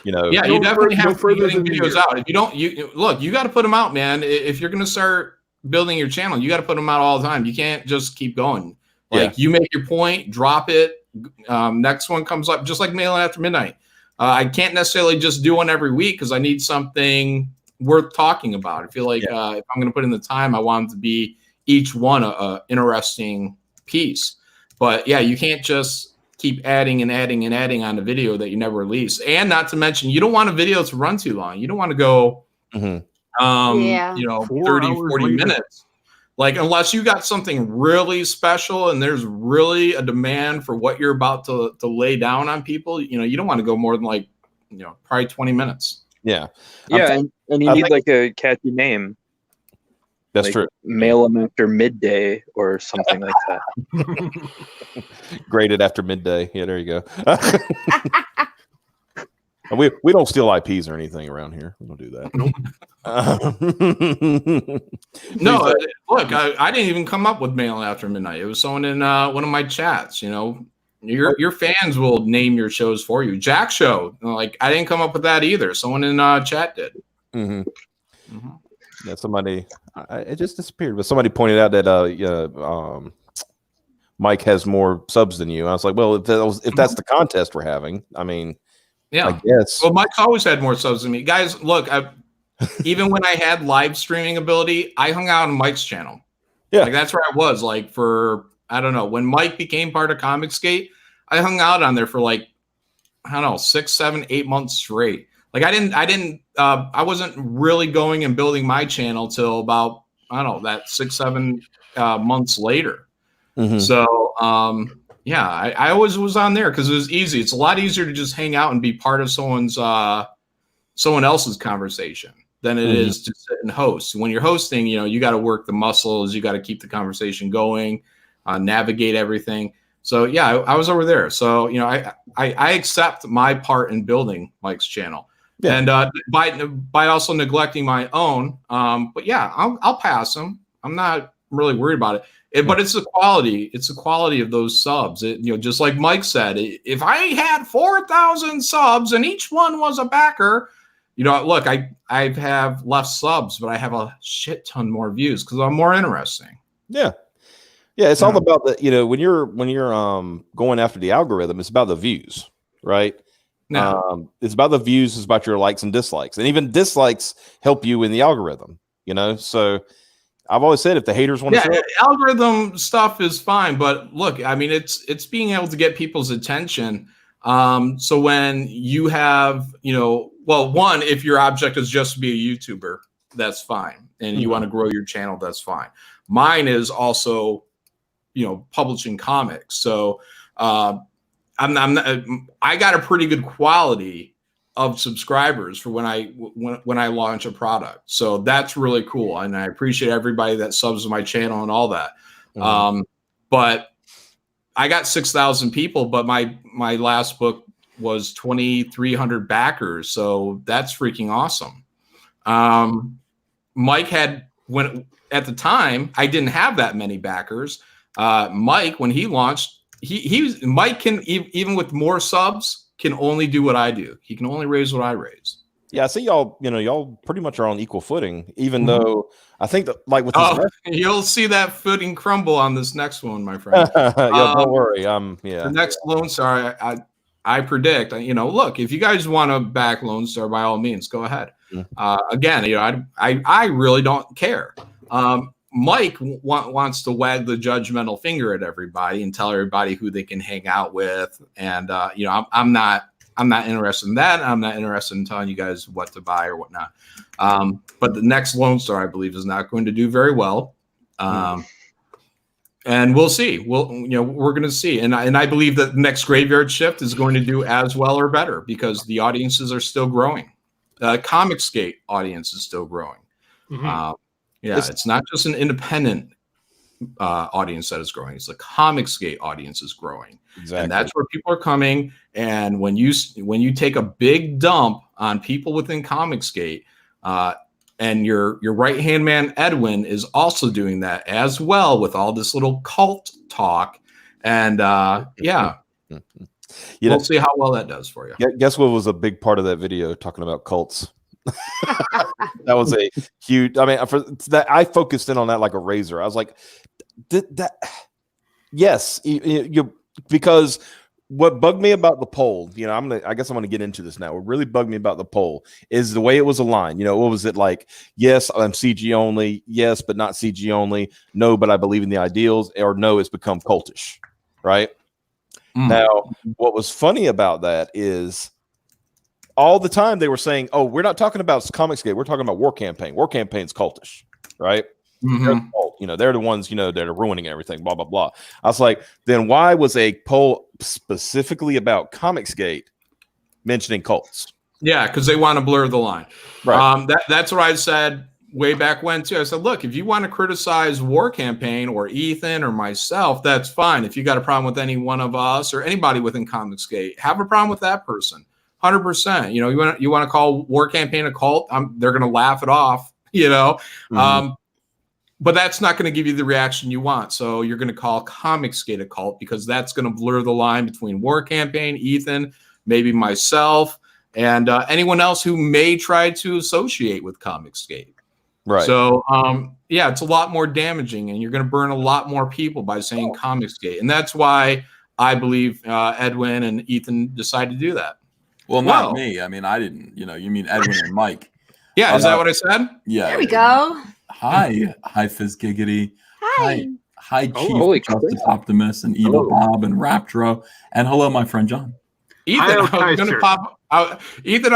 Yeah, you definitely have to be getting videos out. If you don't, you got to put them out, man. If you're going to start building your channel, you got to put them out all the time. You can't just keep going. Like you make your point, drop it. Next one comes up, just like Mail After Midnight. I can't necessarily just do one every week because I need something worth talking about. I feel like if I'm going to put in the time, I want it to be each one a interesting piece. But yeah, you can't just keep adding and adding and adding on a video that you never release. And not to mention, you don't want a video to run too long. You don't want to go, 30, 40 minutes. Like, unless you got something really special and there's really a demand for what you're about to lay down on people, you don't want to go more than like, probably 20 minutes. Yeah. Yeah. And you need like a catchy name. That's like true. Mail them after midday or something like that. Graded after midday. Yeah, there you go. We don't steal IPs or anything around here. We don't do that. No, look, I didn't even come up with Mail After Midnight. It was someone in one of my chats. Your fans will name your shows for you. Jack Show, like I didn't come up with that either. Someone in chat did. Mm-hmm. Mm-hmm. Yeah, somebody. It just disappeared, but somebody pointed out that Mike has more subs than you. I was like, well, if that's the contest we're having, I mean. Yeah, I guess. Well, Mike's always had more subs than me. Guys, look, even when I had live streaming ability, I hung out on Mike's channel. Yeah. Like that's where I was like for, I don't know, when Mike became part of Comicsgate, I hung out on there for like, I don't know, 6, 7, 8 months straight. Like I wasn't really going and building my channel till about, I don't know, that 6, 7 months later. Mm-hmm. So, yeah, I always was on there because it was easy. It's a lot easier to just hang out and be part of someone else's conversation than it is to sit and host. When you're hosting, you got to work the muscles, you got to keep the conversation going, navigate everything. So yeah, I was over there. So I accept my part in building Mike's channel, and by also neglecting my own. But yeah, I'll pass him. I'm not really worried about it. But it's the quality. It's the quality of those subs. Just like Mike said, if I had 4,000 subs and each one was a backer, look, I have less subs, but I have a shit ton more views because I'm more interesting. Yeah, yeah. It's all about the when you're going after the algorithm, it's about the views, right? No. It's about the views. It's about your likes and dislikes, and even dislikes help you in the algorithm. So. I've always said if the haters want to say algorithm stuff is fine, but look, I mean it's being able to get people's attention. So when you have, one, if your object is just to be a YouTuber, that's fine. And you want to grow your channel, that's fine. Mine is also, publishing comics. So I got a pretty good quality of subscribers for when I launch a product. So that's really cool. And I appreciate everybody that subs to my channel and all that. Mm-hmm. But I got 6,000 people, but my last book was 2,300 backers. So that's freaking awesome. Mike had, at the time, I didn't have that many backers. Mike, when he launched, Mike can, even with more subs, can only do what I do. He can only raise what I raise. Yeah, I see y'all, y'all pretty much are on equal footing, even though I think that like with you'll see that footing crumble on this next one, my friend. Don't worry. The next Lone Star, I predict, look, if you guys want to back Lone Star, by all means, go ahead. Again, I really don't care. Mike wants to wag the judgmental finger at everybody and tell everybody who they can hang out with. And, I'm not interested in that. I'm not interested in telling you guys what to buy or whatnot. But the next Lone Star, I believe, is not going to do very well. And we'll see. We're going to see. And I believe that the next Graveyard Shift is going to do as well or better because the audiences are still growing. Comicsgate audience is still growing. Mm-hmm. It's not just an independent audience that is growing. It's the Comicsgate audience is growing. Exactly. And that's where people are coming. And when you take a big dump on people within Comicsgate, and your right-hand man, Edwin, is also doing that as well with all this little cult talk. And we'll see how well that does for you. Guess what was a big part of that video talking about cults? That was a huge. I mean, for that, I focused in on that like a razor. I was like, that. Yes, you because what bugged me about the poll, I guess I'm gonna get into this now. What really bugged me about the poll is the way it was aligned. What was it like? Yes, I'm CG only. Yes, but not CG only. No, but I believe in the ideals. Or no, it's become cultish, right? Now, what was funny about that is all the time they were saying, "Oh, we're not talking about Comicsgate. We're talking about War Campaign. War Campaign's cultish, right?" They're the cult. They're the ones, that are ruining everything, blah, blah, blah. I was like, then why was a poll specifically about Comicsgate mentioning cults? Yeah, because they want to blur the line. Right. That's what I said way back when, too. I said, look, if you want to criticize War Campaign or Ethan or myself, that's fine. If you got a problem with any one of us or anybody within Comicsgate, have a problem with that person. 100%. You want to call War Campaign a cult, they're going to laugh it off, But that's not going to give you the reaction you want. So you're going to call Comicsgate a cult because that's going to blur the line between War Campaign, Ethan, maybe myself, and anyone else who may try to associate with Comicsgate. Right. So, it's a lot more damaging, and you're going to burn a lot more people by saying Comicsgate. And that's why I believe Edwin and Ethan decided to do that. Well, not me. I mean, I didn't. You mean Edwin and Mike. Yeah, is that what I said? Yeah. There we go. Hi, Fizz Giggity. Hi. Hi, Chief Justice Optimus and Eva Bob and Raptro. And hello, my friend John. Ethan, I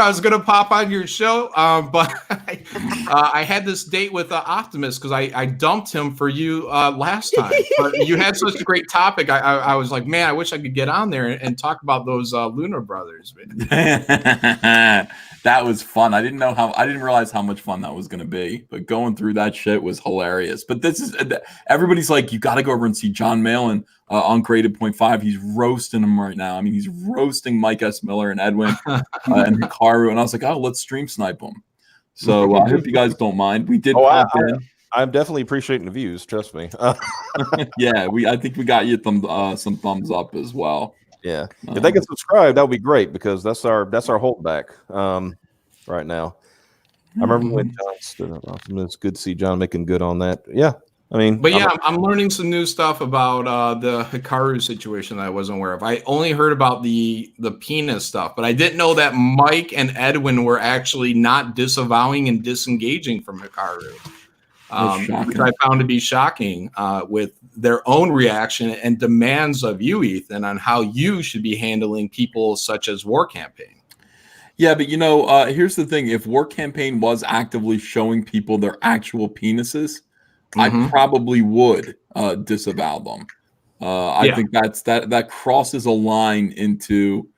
was gonna pop on your show, but I had this date with Optimus because I dumped him for you last time. But you had such a great topic. I was like, man, I wish I could get on there and talk about those Lunar Brothers. That was fun. I didn't realize how much fun that was going to be, but going through that shit was hilarious. But everybody's like, you got to go over and see Jon Malin on Creative Point 5. He's roasting him right now. I mean, he's roasting Mike S. Miller and Edwin and Hikaru. And I was like, oh, let's stream snipe them. So I hope you guys don't mind. We did pop in. I'm definitely appreciating the views. Trust me. Yeah, I think we got you some thumbs up as well. Yeah, if they can subscribe, that would be great because that's our holdback right now. I remember when John stood up. It's good to see John making good on that. Yeah, I mean, but yeah, I'm learning some new stuff about the Hikaru situation that I wasn't aware of. I only heard about the penis stuff, but I didn't know that Mike and Edwin were actually not disavowing and disengaging from Hikaru. Which I found to be shocking with their own reaction and demands of you, Ethan, on how you should be handling people such as War Campaign. Yeah, but here's the thing. If War Campaign was actively showing people their actual penises, I probably would disavow them. I think that crosses a line into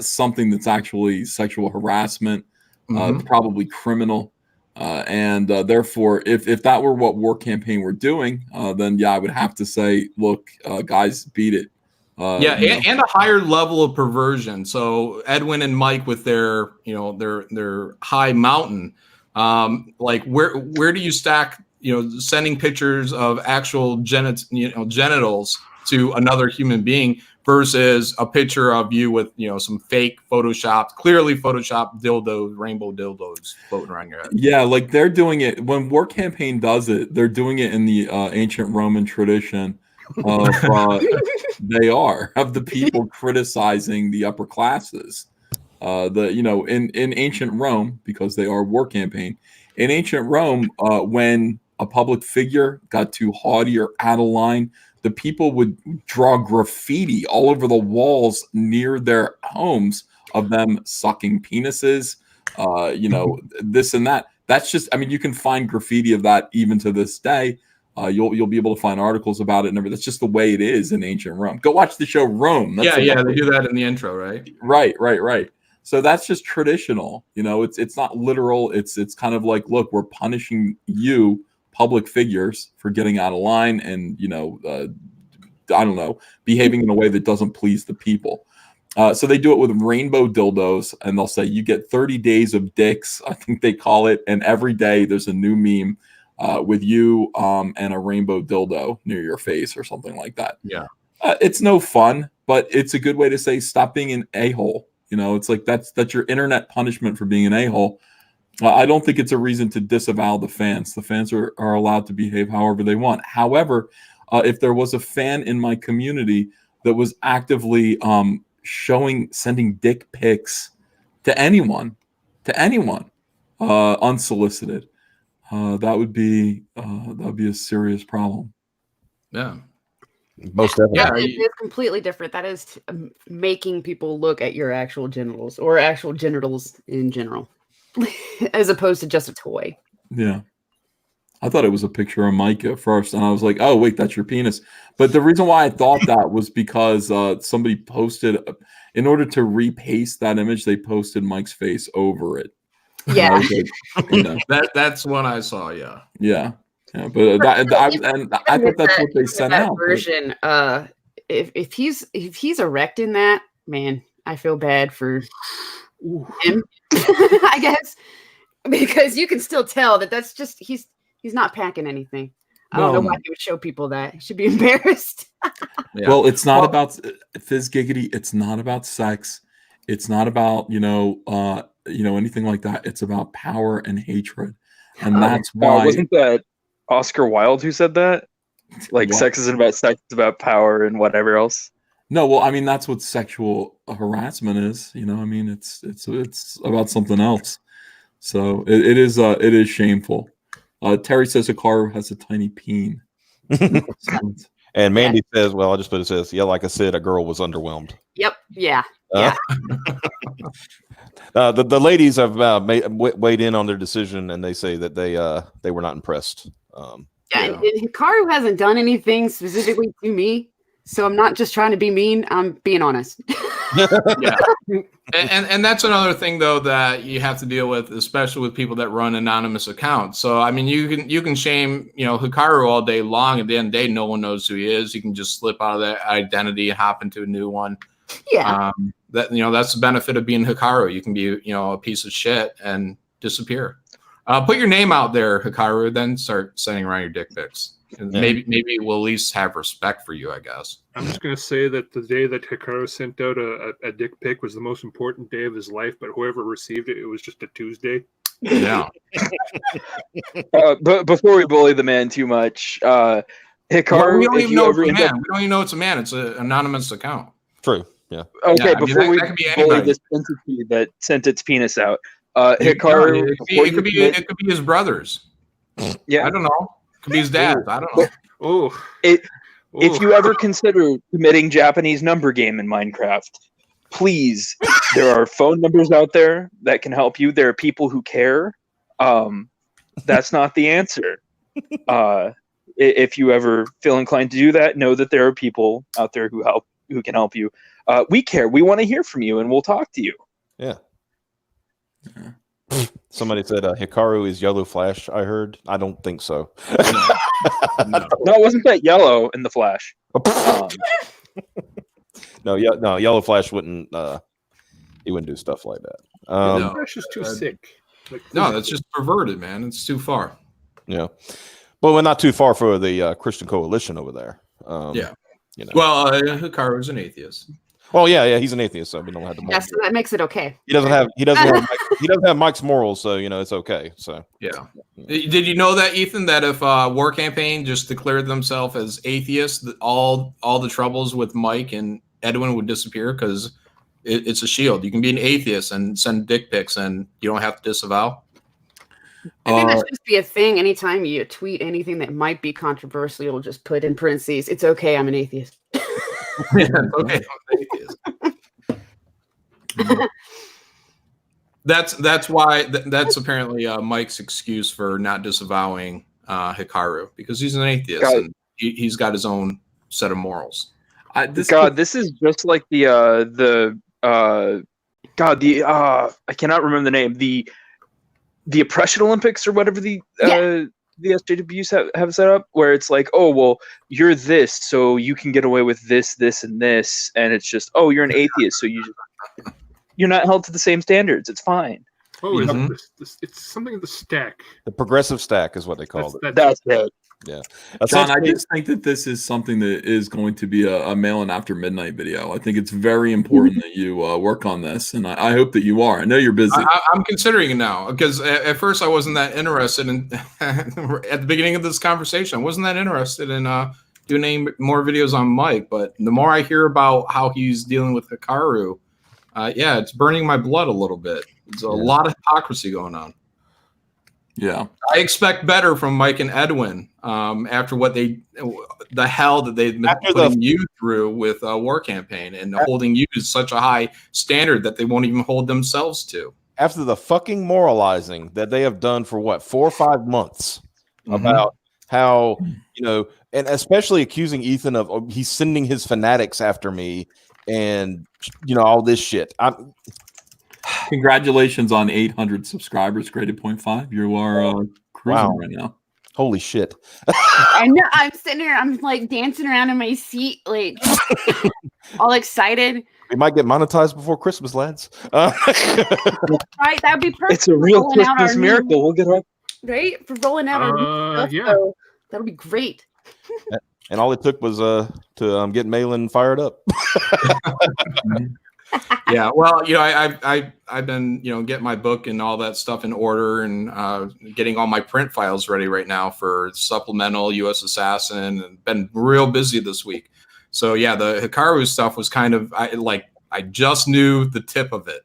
something that's actually sexual harassment, probably criminal. And therefore, if that were what War Campaign were doing, then I would have to say, look, guys, beat it. And a higher level of perversion. So Edwin and Mike with their high mountain, like where do you stack, sending pictures of actual genitals to another human being versus a picture of you with, some fake clearly photoshopped dildos, rainbow dildos floating around your head. Yeah, like they're doing it when War Campaign does it. They're doing it in the ancient Roman tradition of the people criticizing the upper classes. In ancient Rome, because they are War Campaign. In ancient Rome, when a public figure got too haughty or out of line, the people would draw graffiti all over the walls near their homes of them sucking penises, this and that. That's just, you can find graffiti of that even to this day. You'll be able to find articles about it and everything. That's just the way it is in ancient Rome. Go watch the show Rome. They do that in the intro, right? Right. So that's just traditional. It's not literal. It's kind of like, look, we're punishing you, public figures, for getting out of line and behaving in a way that doesn't please the people. So they do it with rainbow dildos, and they'll say you get 30 days of dicks, I think they call it, and every day there's a new meme with you and a rainbow dildo near your face or something like that. Yeah, it's no fun, but it's a good way to say stop being an a-hole. It's like that's your internet punishment for being an a-hole. I don't think it's a reason to disavow the fans. The fans are allowed to behave however they want. However, if there was a fan in my community that was actively sending dick pics to anyone, unsolicited, that would be a serious problem. Yeah. Most definitely. Yeah, It is completely different. That is making people look at your actual genitals or actual genitals in general, as opposed to just a toy. Yeah. I thought it was a picture of Mike at first, and I was like, oh, wait, that's your penis. But the reason why I thought that was because somebody posted, in order to repaste that image, they posted Mike's face over it. Yeah. That's one I saw, yeah. Yeah. Yeah, but I thought that's what they sent out. Version, if he's erecting that, man, I feel bad for him. I guess, because you can still tell that's just he's not packing anything. I don't know why he would show people that. He should be embarrassed. Yeah. Well, it's not about Fizz Giggity. It's not about sex. It's not about anything like that. It's about power and hatred, and that's why. Wasn't that Oscar Wilde who said that? Like, What? sex isn't about sex, it's about power and whatever else. No, well, I mean, that's what sexual harassment is. I mean, it's about something else. So it is shameful. Terry says Hikaru has a tiny peen. And Mandy says, well, I'll just put it says, yeah, like I said, a girl was underwhelmed. Yep. Yeah. Yeah. The ladies have weighed in on their decision, and they say that they were not impressed. And Hikaru hasn't done anything specifically to me, so I'm not just trying to be mean. I'm being honest. Yeah, and that's another thing though that you have to deal with, especially with people that run anonymous accounts. So I mean, you can shame Hikaru all day long. At the end of the day, no one knows who he is. He can just slip out of that identity and hop into a new one. Yeah, that's the benefit of being Hikaru. You can be a piece of shit and disappear. Put your name out there, Hikaru, then start sending around your dick pics. And maybe we'll at least have respect for you, I guess. I'm just going to say that the day that Hikaru sent out a dick pic was the most important day of his life, but whoever received it, it was just a Tuesday. Yeah. But before we bully the man too much, Hikaru, we don't even know it's a man. We don't even know it's a man. It's an anonymous account. True. Yeah. Okay, yeah, before we bully this entity that sent its penis out, Hikaru, it could be his brothers. Yeah, I don't know. It could be his dad. I don't know. If you ever consider committing Japanese number game in Minecraft, please, there are phone numbers out there that can help you. There are people who care. That's not the answer. If you ever feel inclined to do that, know that there are people out there who can help you. We care. We want to hear from you, and we'll talk to you. Yeah. Somebody said Hikaru is Yellow Flash. I heard. I don't think so. No, it wasn't that yellow in the Flash. No, Yellow Flash wouldn't. He wouldn't do stuff like that. The Flash is too sick. No, that's just perverted, man. It's too far. Yeah, but we're not too far for the Christian Coalition over there. Yeah. Well, Hikaru is an atheist. Well, yeah, he's an atheist, so we don't have to. Yeah, so that makes it okay. He doesn't have Mike's morals, so it's okay. So yeah. Did you know that, Ethan? That if War Campaign just declared themselves as atheists, that all the troubles with Mike and Edwin would disappear because it's a shield. You can be an atheist and send dick pics, and you don't have to disavow. I think that should just be a thing. Anytime you tweet anything that might be controversial, you'll just put in parentheses, "It's okay, I'm an atheist." Yeah, okay. That's why that's apparently Mike's excuse for not disavowing Hikaru, because he's an atheist and he's got his own set of morals. This is just like I cannot remember the name, the Oppression Olympics or whatever the SJWs have set up, where it's like, oh, well, you're this, so you can get away with this, this, and this, and it's just, oh, you're an atheist, so you're not held to the same standards. It's fine. Oh, it's something of the stack. The progressive stack is what they call it. That's it. Yeah, John, I just think that this is something that is going to be a Malin After Midnight video. I think it's very important that you work on this, and I hope that you are. I know you're busy. I'm considering it now, because at first I wasn't that interested in. At the beginning of this conversation, I wasn't that interested in doing any more videos on Mike, but the more I hear about how he's dealing with Hikaru, yeah, it's burning my blood a little bit. There's a lot of hypocrisy going on. Yeah, I expect better from Mike and Edwin after what the hell that they've been putting you through with War Campaign and holding you to such a high standard that they won't even hold themselves to. After the fucking moralizing that they have done for what 4 or 5 months about how, you know, and especially accusing Ethan of he's sending his fanatics after me and, you know, all this shit. Congratulations on 800 subscribers, graded 0.5. You are cruising right now. Holy shit. I know. I'm sitting here. I'm like dancing around in my seat, like all excited. We might get monetized before Christmas, lads. Right? That would be perfect. It's a real Christmas miracle. We'll get up. Right? For rolling out our new stuff, yeah. so that'll be great. And all it took was to get Malin fired up. Yeah, well, you know, I've been, you know, getting my book and all that stuff in order and getting all my print files ready right now for supplemental U.S. Assassin, and been real busy this week. So yeah, the Hikaru stuff was kind of I just knew the tip of it.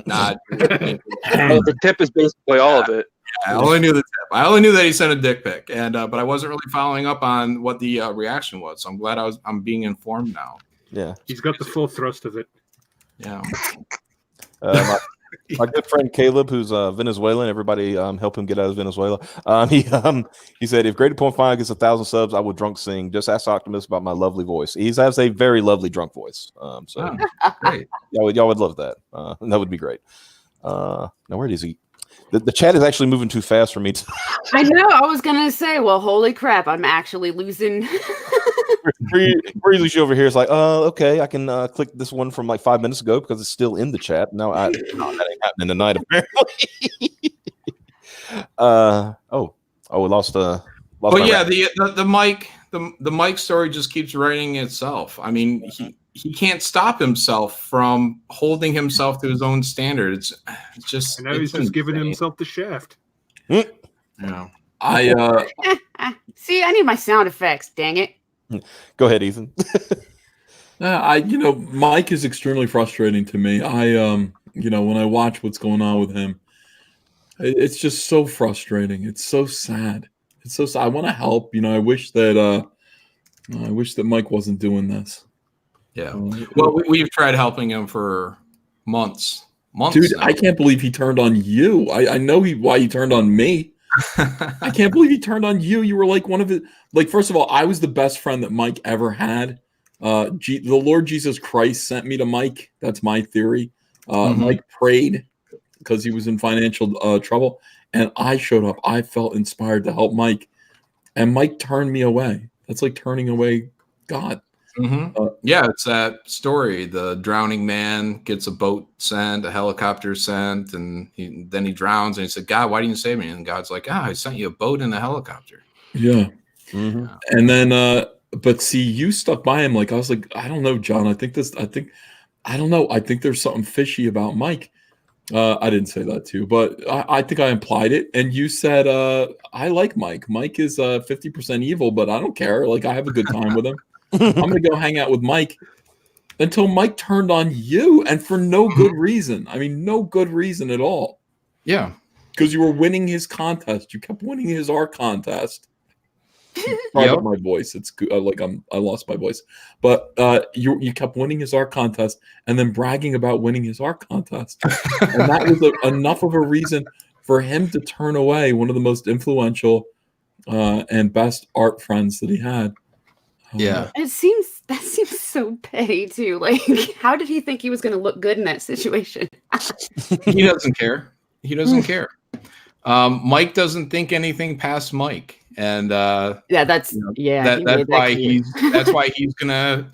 Not the tip is basically all of it. I only knew the tip. I only knew that he sent a dick pic, and but I wasn't really following up on what the reaction was. So I'm glad I'm being informed now. Yeah, he's got the full thrust of it. Yeah. My good friend Caleb, who's Venezuelan, everybody help him get out of Venezuela. He said, if Graded Point 5 gets 1,000 subs, I will drunk sing. Just ask Optimus about my lovely voice. He has a very lovely drunk voice. So great. y'all would love that. That would be great. Now where is he? The chat is actually moving too fast for me. I know. I was gonna say, well, holy crap, I'm actually losing. Breezy over here is like, okay, I can click this one from like 5 minutes ago because it's still in the chat. No, that ain't happening tonight, apparently. We lost. But yeah, the Mike story just keeps writing itself. I mean, he can't stop himself from holding himself to his own standards. It's just, and now he's just giving himself the shaft. Yeah. See, I need my sound effects. Dang it. Go ahead, Ethan. Mike is extremely frustrating to me. When I watch what's going on with him, it's just so frustrating. It's so sad. It's so sad. I want to help. I wish that Mike wasn't doing this. Yeah. Well, we've tried helping him for months. Dude, now. I can't believe he turned on you. I know why he turned on me. I can't believe he turned on you. You were like one of his. Like, first of all, I was the best friend that Mike ever had. The Lord Jesus Christ sent me to Mike. That's my theory. Mike prayed because he was in financial trouble, and I showed up. I felt inspired to help Mike, and Mike turned me away. That's like turning away God. Yeah, it's that story. The drowning man gets a boat sent, a helicopter sent, and then he drowns. And he said, God, why didn't you save me? And God's like, I sent you a boat and a helicopter. Yeah. And then, but see, you stuck by him. Like, I was like, I don't know, John. I think there's something fishy about Mike. I didn't say that too, but I think I implied it. And you said, I like Mike. Mike is 50% evil, but I don't care. Like, I have a good time with him. I'm going to go hang out with Mike until Mike turned on you, and for no good reason. I mean, no good reason at all. Yeah. Because you were winning his contest. You kept winning his art contest. Sorry about my voice. It's like I lost my voice. But you kept winning his art contest and then bragging about winning his art contest. And that was enough of a reason for him to turn away one of the most influential and best art friends that he had. Yeah. That seems so petty too. Like, how did he think he was going to look good in that situation? He doesn't care. Mike doesn't think anything past Mike, and that's why he's gonna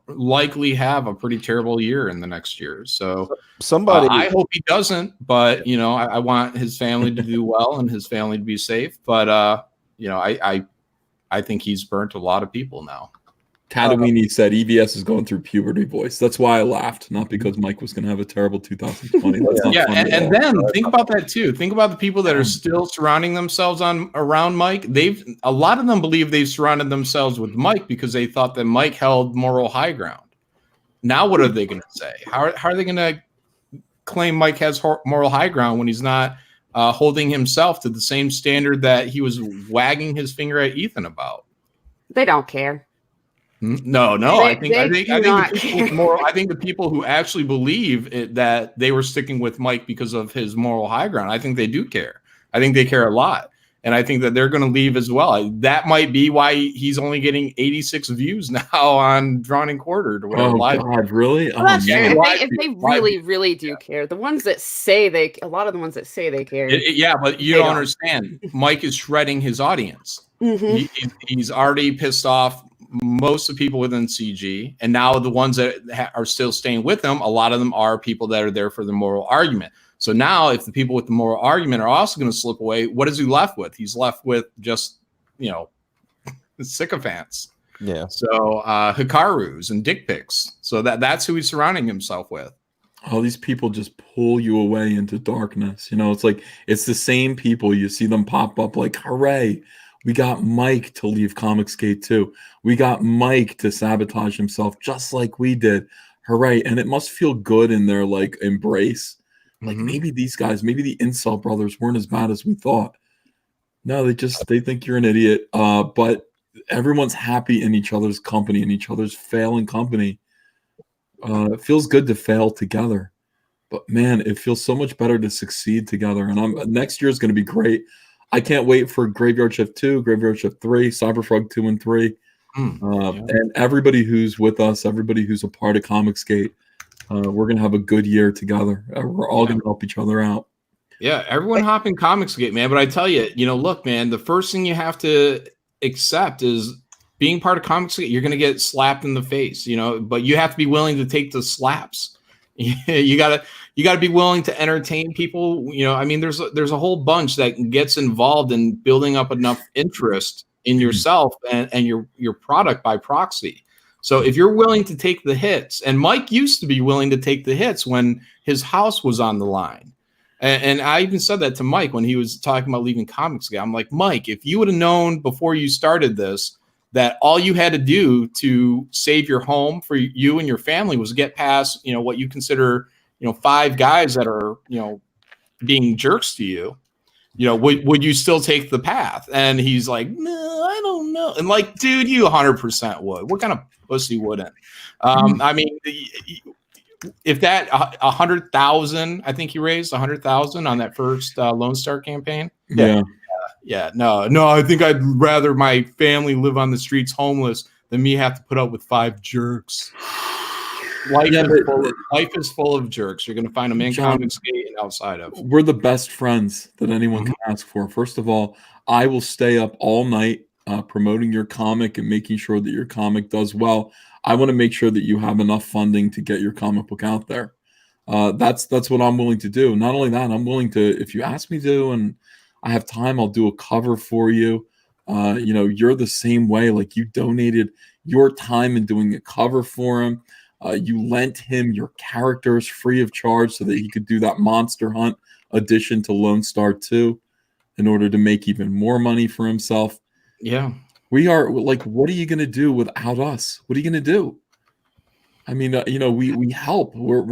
likely have a pretty terrible year in the next year. So I hope he doesn't, but I want his family to do well and his family to be safe. But I think he's burnt a lot of people now. Katawini said EVS is going through puberty voice. That's why I laughed, not because Mike was going to have a terrible 2020. That's not Yeah, funny at and all. then think about that too. Think about the people that are still surrounding themselves around Mike. A lot of them believe they've surrounded themselves with Mike because they thought that Mike held moral high ground. Now, what are they going to say? How are they going to claim Mike has moral high ground when he's not holding himself to the same standard that he was wagging his finger at Ethan about? They don't care. No. I think the people who actually believe that they were sticking with Mike because of his moral high ground, I think they do care. I think they care a lot, and I think that they're going to leave as well. That might be why he's only getting 86 views now on Drawn and Quartered or whatever. God, really? Well, that's true. If they really do care, the ones that say a lot of the ones that say they care. Yeah, but you don't understand. Mike is shredding his audience. Mm-hmm. He's already pissed off most of the people within CG, and now the ones that are still staying with him, a lot of them are people that are there for the moral argument. So now if the people with the moral argument are also going to slip away, what is he left with? He's left with just, sycophants. Yeah. So Hikarus and dick pics. So that's who he's surrounding himself with. All these people just pull you away into darkness. It's like, it's the same people. You see them pop up like, hooray. We got Mike to leave Comicsgate too. We got Mike to sabotage himself just like we did. Hooray. And it must feel good in their like embrace. Like maybe these guys, maybe the incel brothers weren't as bad as we thought. No, they think you're an idiot. But everyone's happy in each other's company, in each other's failing company. It feels good to fail together. But man, it feels so much better to succeed together. And next year is going to be great. I can't wait for Graveyard Shift 2, Graveyard Shift 3, Cyberfrog 2 and 3. And everybody who's with us, everybody who's a part of Comicsgate, we're going to have a good year together. We're all going to help each other out. Yeah, everyone hop in Comicsgate, man. But I tell you, look, man, the first thing you have to accept is being part of Comicsgate, you're going to get slapped in the face, but you have to be willing to take the slaps. You gotta be willing to entertain people. There's a whole bunch that gets involved in building up enough interest in yourself and your product by proxy. So if you're willing to take the hits, and Mike used to be willing to take the hits when his house was on the line. And I even said that to Mike when he was talking about leaving Comicsgate. I'm like, Mike, if you would have known before you started this that all you had to do to save your home for you and your family was get past, what you consider, 5 guys that are, being jerks to you, would you still take the path? And he's like, no, I don't know. And like, dude, you 100% would. What kind of pussy wouldn't? If that 100,000, I think he raised 100,000 on that first Lone Star campaign. Yeah. No, I think I'd rather my family live on the streets homeless than me have to put up with 5 jerks. Life is full of jerks. You're going to find them in Comicsgate and outside of. We're the best friends that anyone can ask for. First of all, I will stay up all night promoting your comic and making sure that your comic does well. I want to make sure that you have enough funding to get your comic book out there. That's what I'm willing to do. Not only that, I'm willing to, if you ask me to, and I have time, I'll do a cover for you. You're the same way. Like, you donated your time in doing a cover for him. You lent him your characters free of charge so that he could do that Monster Hunt addition to Lone Star 2 in order to make even more money for himself. Yeah. We are like, what are you going to do without us? What are you going to do? I mean, we help. We're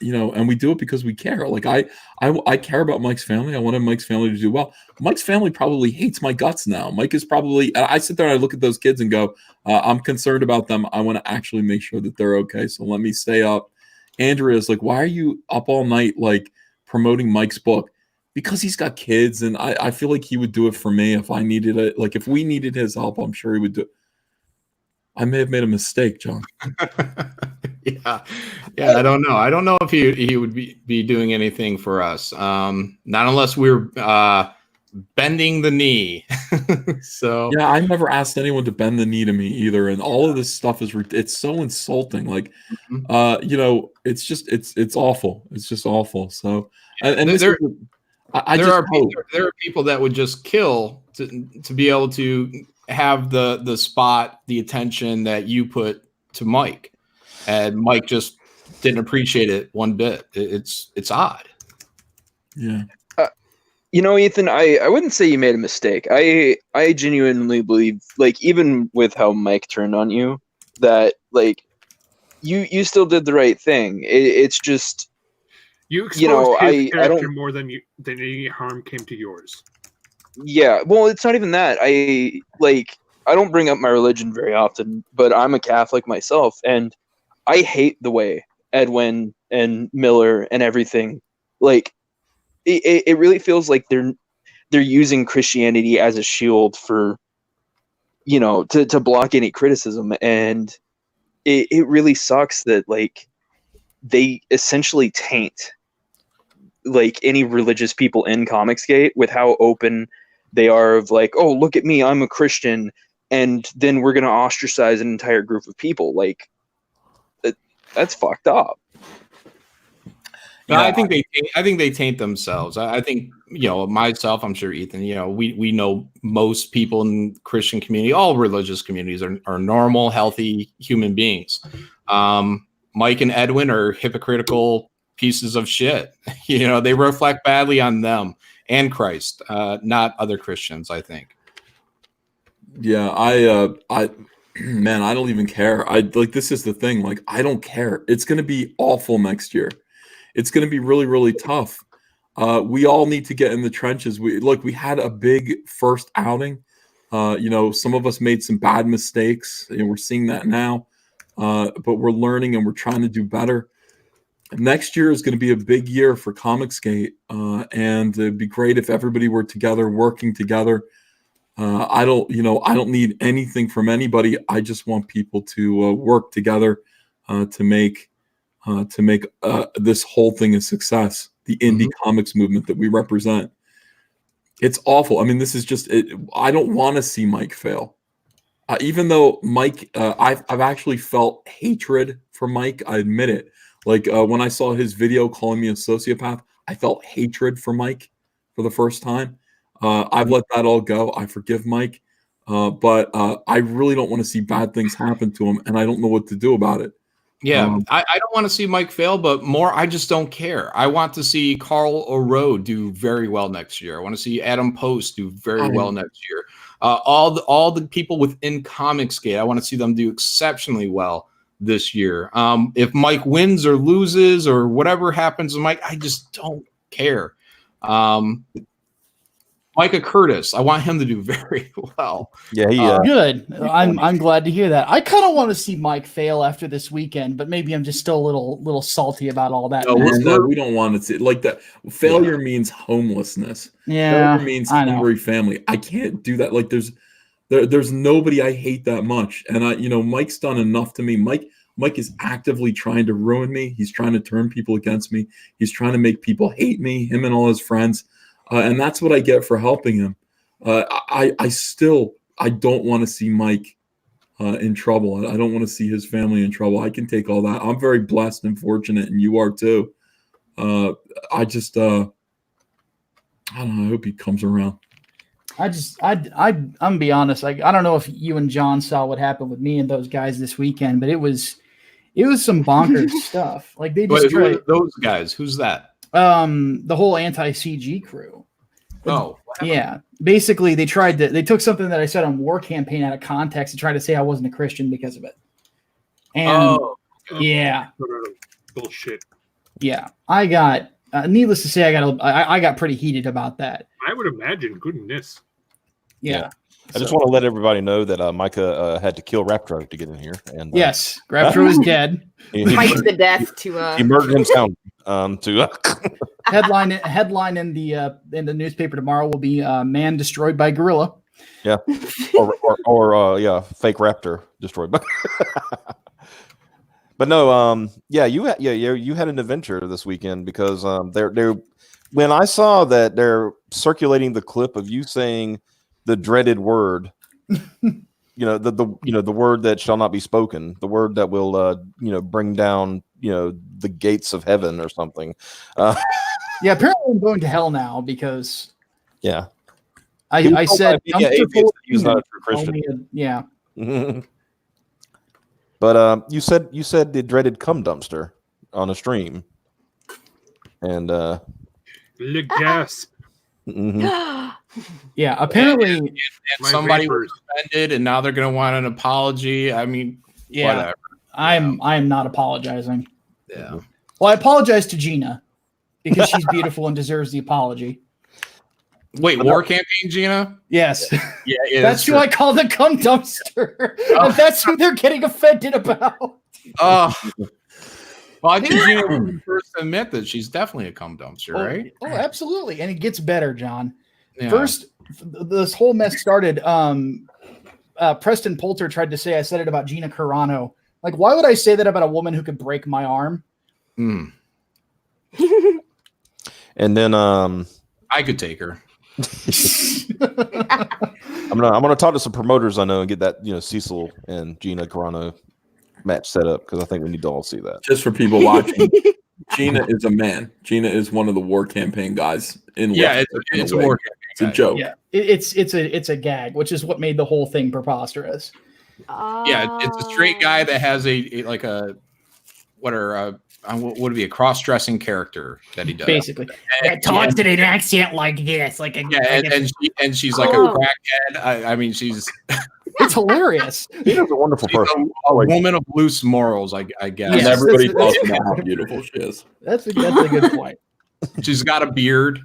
and we do it because we care. Like I care about Mike's family. I wanted Mike's family to do well. Mike's family probably hates my guts now. Mike is probably. I sit there and I look at those kids and go, I'm concerned about them. I want to actually make sure that they're okay. So let me stay up. Andrea's like, why are you up all night like promoting Mike's book? Because he's got kids, and I feel like he would do it for me if I needed it. Like if we needed his help, I'm sure he would do it. I may have made a mistake, John. Yeah. I don't know. I don't know if he would be doing anything for us. Not unless we're bending the knee. So yeah, I never asked anyone to bend the knee to me either. And all of this stuff it's so insulting. Like, it's just it's awful. It's just awful. So and there are people that would just kill to be able to have the spot, the attention that you put to Mike, and Mike just didn't appreciate it one bit. It's odd. Yeah. You know, Ethan, I wouldn't say you made a mistake. I genuinely believe, like, even with how Mike turned on you, that like you still did the right thing. It's just You exposed you know, his I character don't. more than any harm came to yours. Yeah, well, it's not even that. I don't bring up my religion very often, but I'm a Catholic myself, and I hate the way Edwin and Miller and everything, like, it really feels like they're using Christianity as a shield for, you know, to block any criticism, and it really sucks that like they essentially taint like any religious people in Comicsgate with how open they are of like, oh, look at me, I'm a Christian, and then we're gonna ostracize an entire group of people. Like, that's fucked up. Yeah. I think they taint themselves. I think, you know, myself, I'm sure Ethan, you know, we know most people in the Christian community, all religious communities are normal, healthy human beings. Mike and Edwin are hypocritical pieces of shit. You know, they reflect badly on them and Christ, not other Christians, I think. Yeah, I man, I don't even care. I like, this is the thing. Like, I don't care. It's going to be awful next year. It's going to be really, really tough. We all need to get in the trenches. We had a big first outing. You know, some of us made some bad mistakes, and we're seeing that now. But we're learning and we're trying to do better. Next year is going to be a big year for Comicsgate, and it'd be great if everybody were together, working together. I don't need anything from anybody. I just want people to work together to make this whole thing a success. The indie comics movement that we represent. It's awful. I mean, this is just it. I don't want to see Mike fail. Even though Mike, I've actually felt hatred for Mike. I admit it. Like when I saw his video calling me a sociopath, I felt hatred for Mike for the first time. I've let that all go. I forgive Mike, but I really don't want to see bad things happen to him, and I don't know what to do about it. Yeah, I don't want to see Mike fail, but more, I just don't care. I want to see Carl O'Rourke do very well next year. I want to see Adam Post do very well next year. All the people within Comicsgate, I want to see them do exceptionally well this year. If Mike wins or loses or whatever happens to Mike, I just don't care. Micah Curtis, I want him to do very well. Yeah, good. I'm glad to hear that. I kind of want to see Mike fail after this weekend, but maybe I'm just still a little salty about all that. No, we don't want to see like that. Failure means homelessness. Yeah, failure means hungry family. I can't do that. Like there's nobody I hate that much, and Mike's done enough to me. Mike is actively trying to ruin me. He's trying to turn people against me. He's trying to make people hate me. Him and all his friends. And that's what I get for helping him. I don't want to see Mike in trouble. I don't want to see his family in trouble. I can take all that. I'm very blessed and fortunate, and you are too. I don't know. I hope he comes around. I'm gonna be honest. Like, I don't know if you and John saw what happened with me and those guys this weekend, but it was some bonkers stuff. Like, they just tried. Those guys. Who's that? The whole anti-CG crew. Oh, yeah. Basically, they took something that I said on War Campaign out of context and tried to say I wasn't a Christian because of it. And yeah, bullshit. Yeah, I got. Needless to say, I got pretty heated about that. I would imagine. Goodness. Yeah. I just want to let everybody know that Micah had to kill Raptro to get in here. And yes, Raptro is dead. Fight to the death to. He murdered himself. To headline in the newspaper tomorrow will be man destroyed by gorilla. Yeah, or fake raptor destroyed by. But no, you had an adventure this weekend because they're when I saw that they're circulating the clip of you saying the dreaded word, the word that shall not be spoken, the word that will bring down the gates of heaven or something. Yeah, apparently I'm going to hell now because I said he was not a true Christian. Yeah. But you said the dreaded cum dumpster on a stream, and Le gasp. Yeah, apparently, and My somebody vapors. was offended, and now they're going to want an apology. I mean, yeah, whatever. I'm not apologizing. Yeah. Well, I apologize to Gina because she's beautiful and deserves the apology. Wait, war campaign, Gina? Yes, Yeah, that's who I call the cum dumpster, and that's who they're getting offended about. Oh. Well, I think Gina was the first to admit that she's definitely a cum dumpster, right? Oh, absolutely, and it gets better, John. Yeah. First, this whole mess started. Preston Poulter tried to say I said it about Gina Carano. Like, why would I say that about a woman who could break my arm? Mm. and then I could take her. I'm gonna talk to some promoters I know and get that Cecil and Gina Carano match set up because I think we need to all see that. Just for people watching, Gina is a man. Gina is one of the war campaign guys in. Yeah, it's a war campaign. It's a joke. Yeah, it's a gag, which is what made the whole thing preposterous. Yeah, it's a straight guy that has what would be a cross-dressing character that he does. Basically, talks in an accent like this, like a and she's like a crackhead. I mean, she's it's hilarious. Gina's a wonderful person. a woman of loose morals, I guess. Yes, And everybody that's- talks about how beautiful she is. That's a good point. She's got a beard.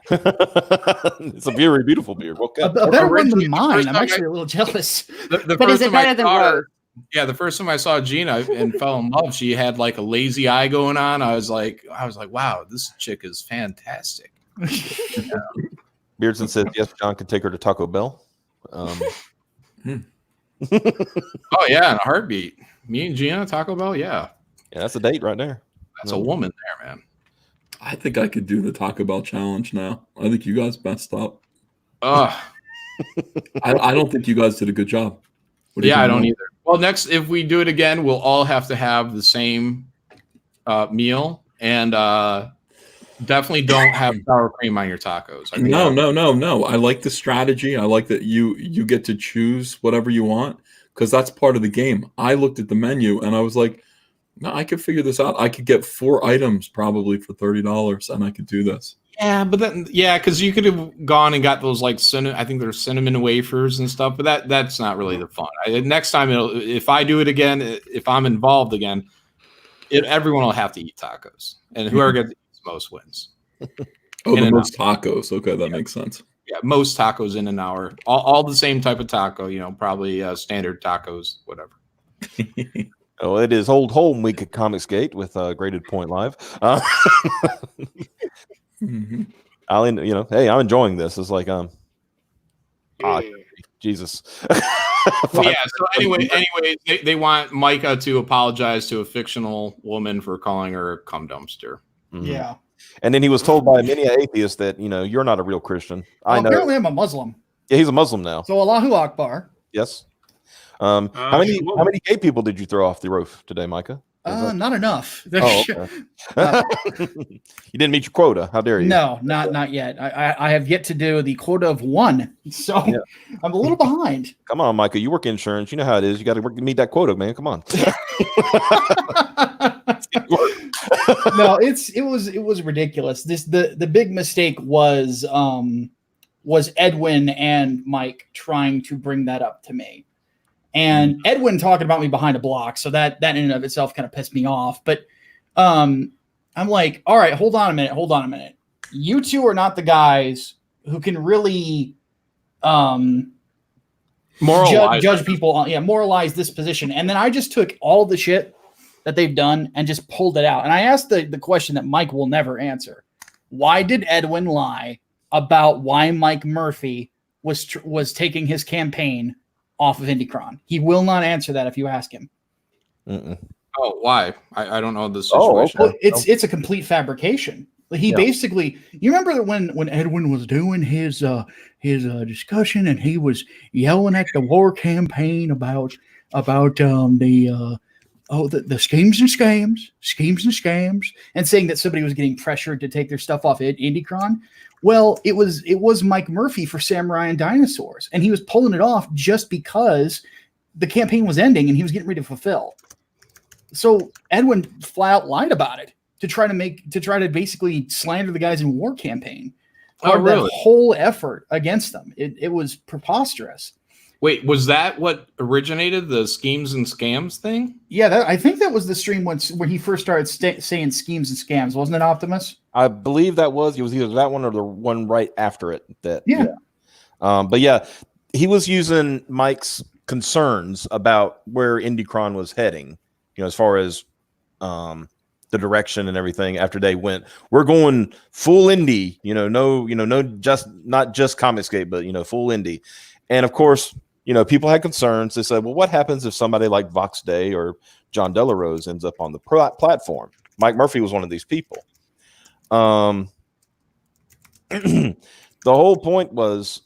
It's a very beautiful beard. What A kind? better one than Originally, mine. first I'm time actually a little jealous. The But first is it time I better than saw her- Rose? Yeah, the first time I saw Gina and fell in love, she had like a lazy eye going on. I was like, wow, this chick is fantastic. Beardson says yes. John can take her to Taco Bell. Oh yeah, in a heartbeat. Me and Gina, Taco Bell, yeah. Yeah, that's a date right there. That's a woman there, man. I think I could do the Taco Bell challenge now. I think you guys messed up. Ugh. I don't think you guys did a good job. What do you Yeah, I think, don't Mel? either. Well, next, if we do it again, we'll all have to have the same meal, and definitely don't have sour cream on your tacos. I think No. I like the strategy. I like that you get to choose whatever you want because that's part of the game. I looked at the menu and I was like, no, I could figure this out. I could get 4 items probably for $30 and I could do this. Yeah, but then because you could have gone and got those like I think there's cinnamon wafers and stuff, but that's not really the fun. Next time, if I do it again, if I'm involved again, everyone will have to eat tacos, and whoever gets the most wins. Oh, the most tacos. Okay, that makes sense. Yeah, most tacos in an hour, all the same type of taco. Probably standard tacos, whatever. Oh, it is Old Home Week at Comicsgate with Graded Point Live. Hey, I'm enjoying this. It's like Jesus. Well, yeah. So anyway, they want Micah to apologize to a fictional woman for calling her a cum dumpster. Mhm. Yeah. And then he was told by many atheists that you're not a real Christian. I know. Apparently, I'm a Muslim. Yeah, he's a Muslim now. So Allahu Akbar. Yes. How many gay people did you throw off the roof today, Micah? Not enough. Oh, okay. You didn't meet your quota. How dare you? No, not yet. I have yet to do the quota of 1, so Yeah. I'm a little behind. Come on, Micah. You work insurance. You know how it is. You got to meet that quota, man. Come on. No, it was ridiculous. The big mistake was Edwin and Mike trying to bring that up to me. And Edwin talking about me behind a block, so that in and of itself kind of pissed me off. But I'm like, all right, hold on a minute. You two are not the guys who can really judge people. Moralize this position. And then I just took all the shit that they've done and just pulled it out. And I asked the question that Mike will never answer: why did Edwin lie about why Mike Murphy was taking his campaign off of IndieKrong? He will not answer that if you ask him. Mm-mm. Oh, why? I don't know the situation. Okay. It's a complete fabrication. He basically, you remember that when Edwin was doing his discussion and he was yelling at the war campaign about the oh, the schemes and scams, and saying that somebody was getting pressured to take their stuff off IndieKrong. Well, it was Mike Murphy for Samurai and Dinosaurs, and he was pulling it off just because the campaign was ending and he was getting ready to fulfill. So Edwin flat out lied about it to try to basically slander the guys in War Campaign. Oh, really? That whole effort against them. It was preposterous. Wait, was that what originated the schemes and scams thing? Yeah, I think that was the stream when he first started saying schemes and scams, wasn't it, Optimus? I believe it was either that one or the one right after it. Yeah. But yeah, he was using Mike's concerns about where IndieKrong was heading, as far as the direction and everything. After they went, we're going full indie, not just Comicsgate, but full indie. And of course, people had concerns. They said, well, what happens if somebody like Vox Day or John Delarose ends up on the platform? Mike Murphy was one of these people. The whole point was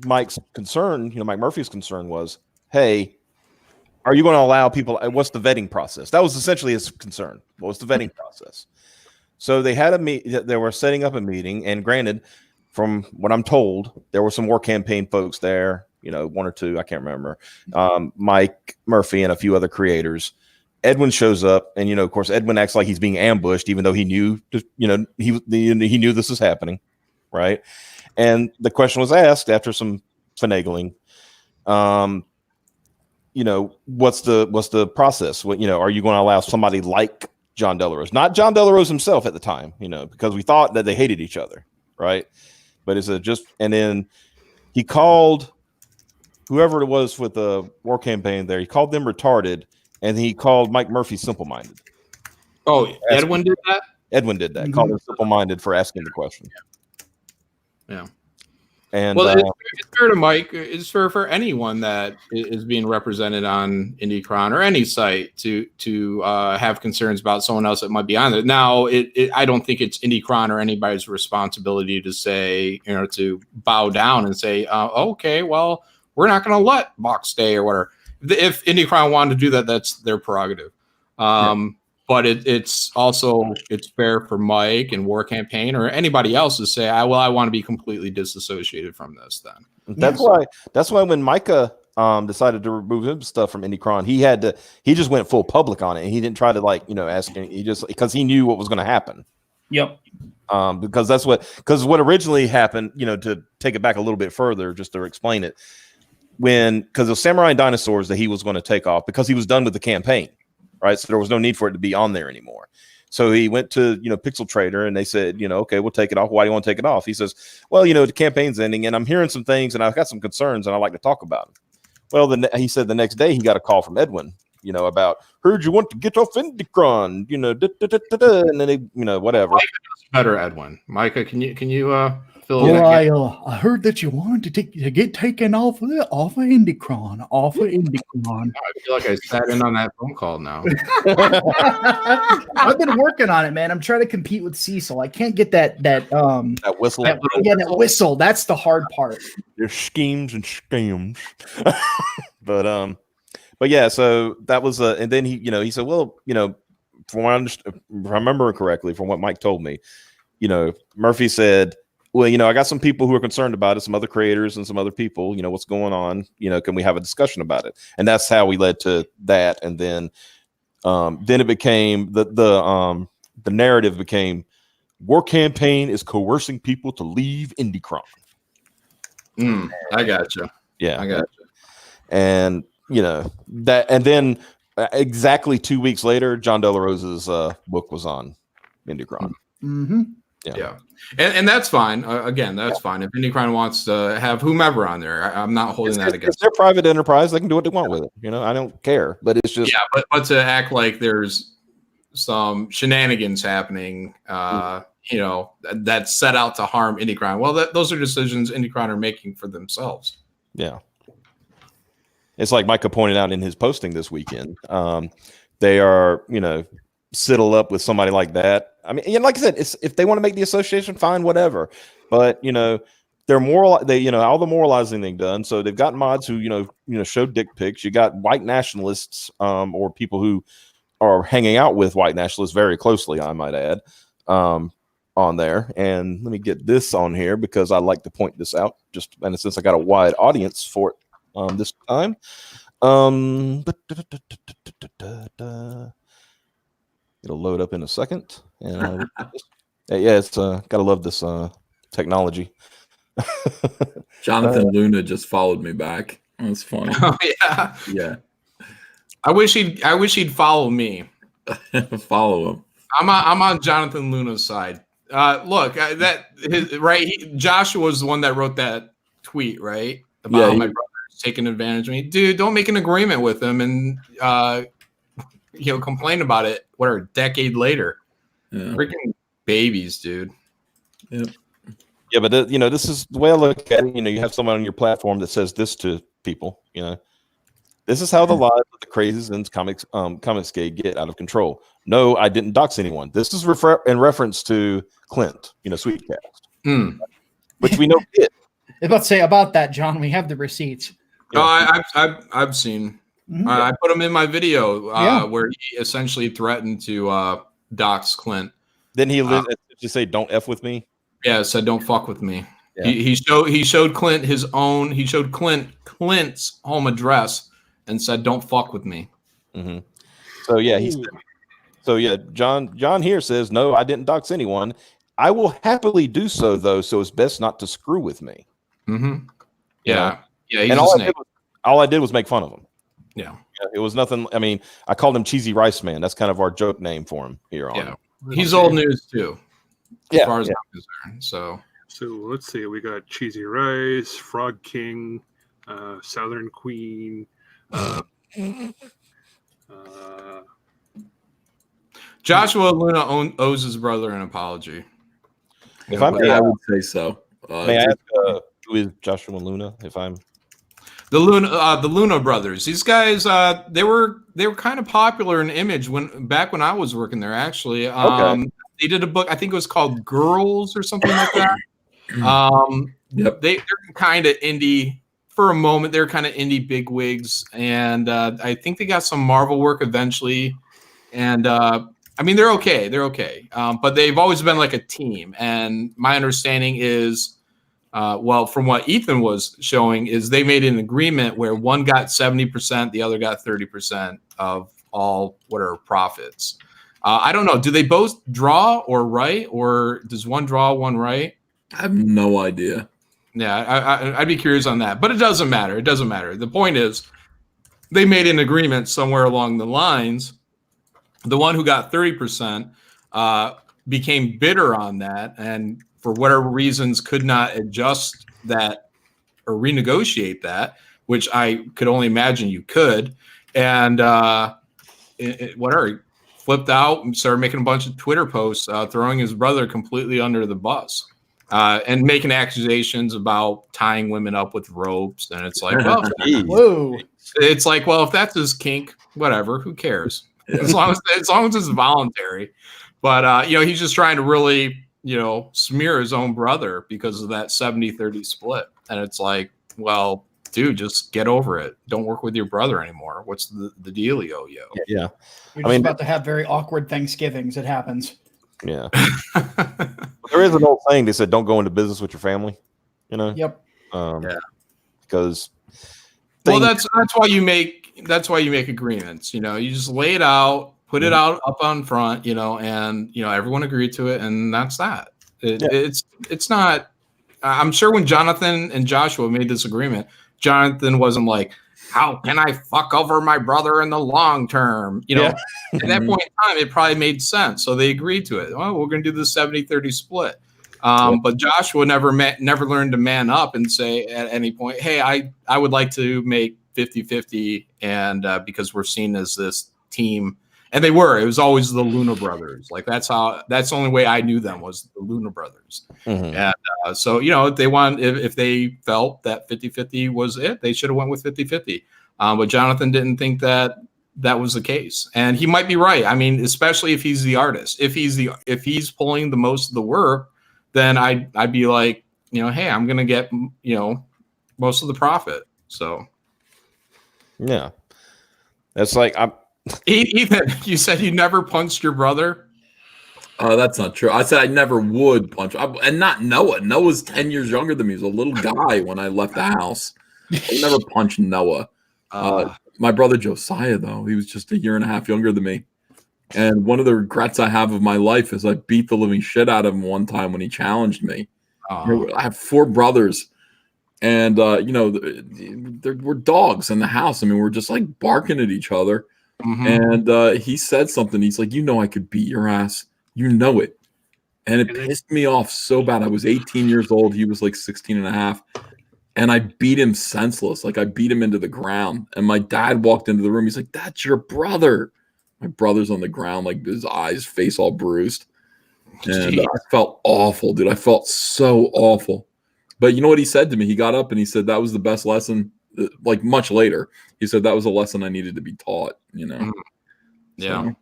Mike's concern, Mike Murphy's concern was, hey, are you going to allow people? What's the vetting process? That was essentially his concern. What was the vetting process? So they had they were setting up a meeting, and granted, from what I'm told, there were some War Campaign folks there, one or two, I can't remember. Mike Murphy and a few other creators. Edwin shows up, and of course, Edwin acts like he's being ambushed, even though he knew, he knew this was happening, right? And the question was asked after some finagling. What's the process? What, are you going to allow somebody like John Delarose, not John Delarose himself at the time, because we thought that they hated each other, right? But it's and then he called whoever it was with the War Campaign there. He called them retarded, and he called Mike Murphy simple-minded. Oh, Edwin did that? Edwin did that. Mm-hmm. Called him simple-minded for asking the question. Yeah. And well, it's fair to Mike. It's fair for anyone that is being represented on IndieKrong or any site to have concerns about someone else that might be on there. Now, I don't think it's IndieKrong or anybody's responsibility to say, to bow down and say, okay, well, we're not going to let Box stay or whatever. If IndieKrong wanted to do that, that's their prerogative. But it's fair for Mike and War Campaign or anybody else to say, I want to be completely disassociated from this. Then that's why when Micah decided to remove his stuff from IndieKrong, he just went full public on it, and he didn't try to ask. He just, because he knew what was going to happen. Yep. Because what originally happened, to take it back a little bit further, just to explain it, because of Samurai and Dinosaurs that he was going to take off because he was done with the campaign. Right. So there was no need for it to be on there anymore. So he went to, Pixel Trader, and they said, okay, we'll take it off. Why do you want to take it off? He says, well, the campaign's ending, and I'm hearing some things, and I've got some concerns, and I'd like to talk about them. Well, he said the next day he got a call from Edwin, about, heard you want to get off IndieKrong, and then they, whatever. Micah does better, Edwin. Micah, can you fill in that? I heard that you wanted to get taken off of IndieKrong, I feel like I sat in on that phone call now. I've been working on it, man. I'm trying to compete with Cecil. I can't get that whistle. That whistle. That's the hard part. There's schemes and scams. But yeah, so that was and then he said, well, from what if I remember correctly, from what Mike told me, Murphy said, well, I got some people who are concerned about it, some other creators and some other people, what's going on, can we have a discussion about it? And that's how we led to that. And then it became the narrative became War Campaign is coercing people to leave IndieKrong. I gotcha. Yeah. I gotcha. And that, and then exactly 2 weeks later, John Delarose's book was on IndieKrong. Mm-hmm. Yeah. And that's fine. Again, that's fine. If IndieKrong wants to have whomever on there, I'm not holding that against. It's their private enterprise. They can do what they want with it. I don't care. But it's just but to act like there's some shenanigans happening, that's set out to harm IndieKrong. Well, those are decisions IndieKrong are making for themselves. Yeah. It's like Micah pointed out in his posting this weekend. They are, settle up with somebody like that. I mean, like I said, if they want to make the association, fine, whatever. But they're moral. All the moralizing they've done. So they've got mods who show dick pics. You got white nationalists or people who are hanging out with white nationalists very closely, I might add, on there. And let me get this on here because I like to point this out. And since I got a wide audience for it this time, it'll load up in a second. And yeah, it's gotta love this technology. Jonathan Luna just followed me back. That's funny. Oh yeah, Yeah. I wish he'd follow me. Follow him. I'm on Jonathan Luna's side. Look, Joshua was the one that wrote that tweet, right? About how my brother's taking advantage of me. Dude, don't make an agreement with him and complain about it. A decade later? Yeah. Freaking babies, dude. Yep. Yeah, but this is the way I look at it. You have someone on your platform that says this to people. This is how the lives of the crazies in Comicsgate get out of control. No, I didn't dox anyone. This is in reference to Clint, Sweetcast, which we know did. I was about to say about that, John. We have the receipts. I've seen. Mhm. I put him in my video where he essentially threatened to dox Clint. Then he just say, "Don't f with me." Yeah, said, "Don't fuck with me." Yeah. He showed Clint his own. He showed Clint's home address and said, "Don't fuck with me." Mm-hmm. So yeah, John here says, "No, I didn't dox anyone. I will happily do so though. So it's best not to screw with me." Mm-hmm. Yeah, yeah. He's and a snake. all I did was make fun of him. Yeah, it was nothing. I mean, I called him Cheesy Rice Man. That's kind of our joke name for him here on. Yeah, he's old news too, as far as I'm concerned. So let's see. We got Cheesy Rice, Frog King, Southern Queen. Joshua Luna owes his brother an apology. I would say so. May I ask who is Joshua Luna? If I'm the Luna brothers. These guys, they were kind of popular in Image back when I was working there. Actually, they did a book. I think it was called Girls or something like that. Yep. They're kind of indie for a moment. They're kind of indie bigwigs, and I think they got some Marvel work eventually. And I mean, they're okay. They're okay, but they've always been like a team. And my understanding is, from what Ethan was showing, is they made an agreement where one got 70%, the other got 30% of all profits. I don't know. Do they both draw or write, or does one draw, one write? I have no idea. Yeah, I'd be curious on that, but it doesn't matter. It doesn't matter. The point is, they made an agreement somewhere along the lines. The one who got 30% became bitter on that, and for whatever reasons could not adjust that or renegotiate that, which I could only imagine you could. And flipped out and started making a bunch of Twitter posts, throwing his brother completely under the bus. And making accusations about tying women up with ropes, and it's like, well, whoa! It's like, well, if that's his kink, whatever, who cares? As long as it's voluntary. But he's just trying to really, smear his own brother because of that 70-30 split, and it's like, well, dude, just get over it. Don't work with your brother anymore. What's the dealio, yo? Yeah, You're just about to have very awkward Thanksgivings. It happens. Yeah. There is an old saying. They said, "Don't go into business with your family." Yep. Because that's why you make agreements. You just lay it out, put it out up on front. And everyone agreed to it, and that's that. It's not. I'm sure when Jonathan and Joshua made this agreement, Jonathan wasn't like, "How can I fuck over my brother in the long term?" At that point in time, it probably made sense. So they agreed to it. Well, we're going to do the 70-30 split. But Joshua never learned to man up and say at any point, "Hey, I would like to make 50-50." And because we're seen as this team, and it was always the Luna brothers. Like that's the only way I knew them was the Luna brothers. Mm-hmm. And so, if they felt that 50-50 was it, they should have went with 50-50. But Jonathan didn't think that was the case, and he might be right. I mean, especially if he's the artist, if he's pulling the most of the work, then I'd be like, hey, I'm gonna get most of the profit. So yeah, that's like Ethan, you said you never punched your brother. That's not true. I said I never would punch, and not Noah. Noah's 10 years younger than me. He was a little guy when I left the house. I never punched Noah. My brother Josiah, though, he was just a year and a half younger than me. And one of the regrets I have of my life is I beat the living shit out of him one time when he challenged me. I have 4 brothers, and there were dogs in the house. I mean, we're just like barking at each other. And he said something. He's like, I could beat your ass. You know it. And it pissed me off so bad. I was 18 years old. He was like 16 and a half. And I beat him senseless. Like I beat him into the ground. And my dad walked into the room. He's like, that's your brother. My brother's on the ground, like his face all bruised. And I felt awful, dude. I felt so awful. But you know what he said to me? He got up and he said, that was the best lesson. Like much later, he said, that was a lesson I needed to be taught, Yeah. So,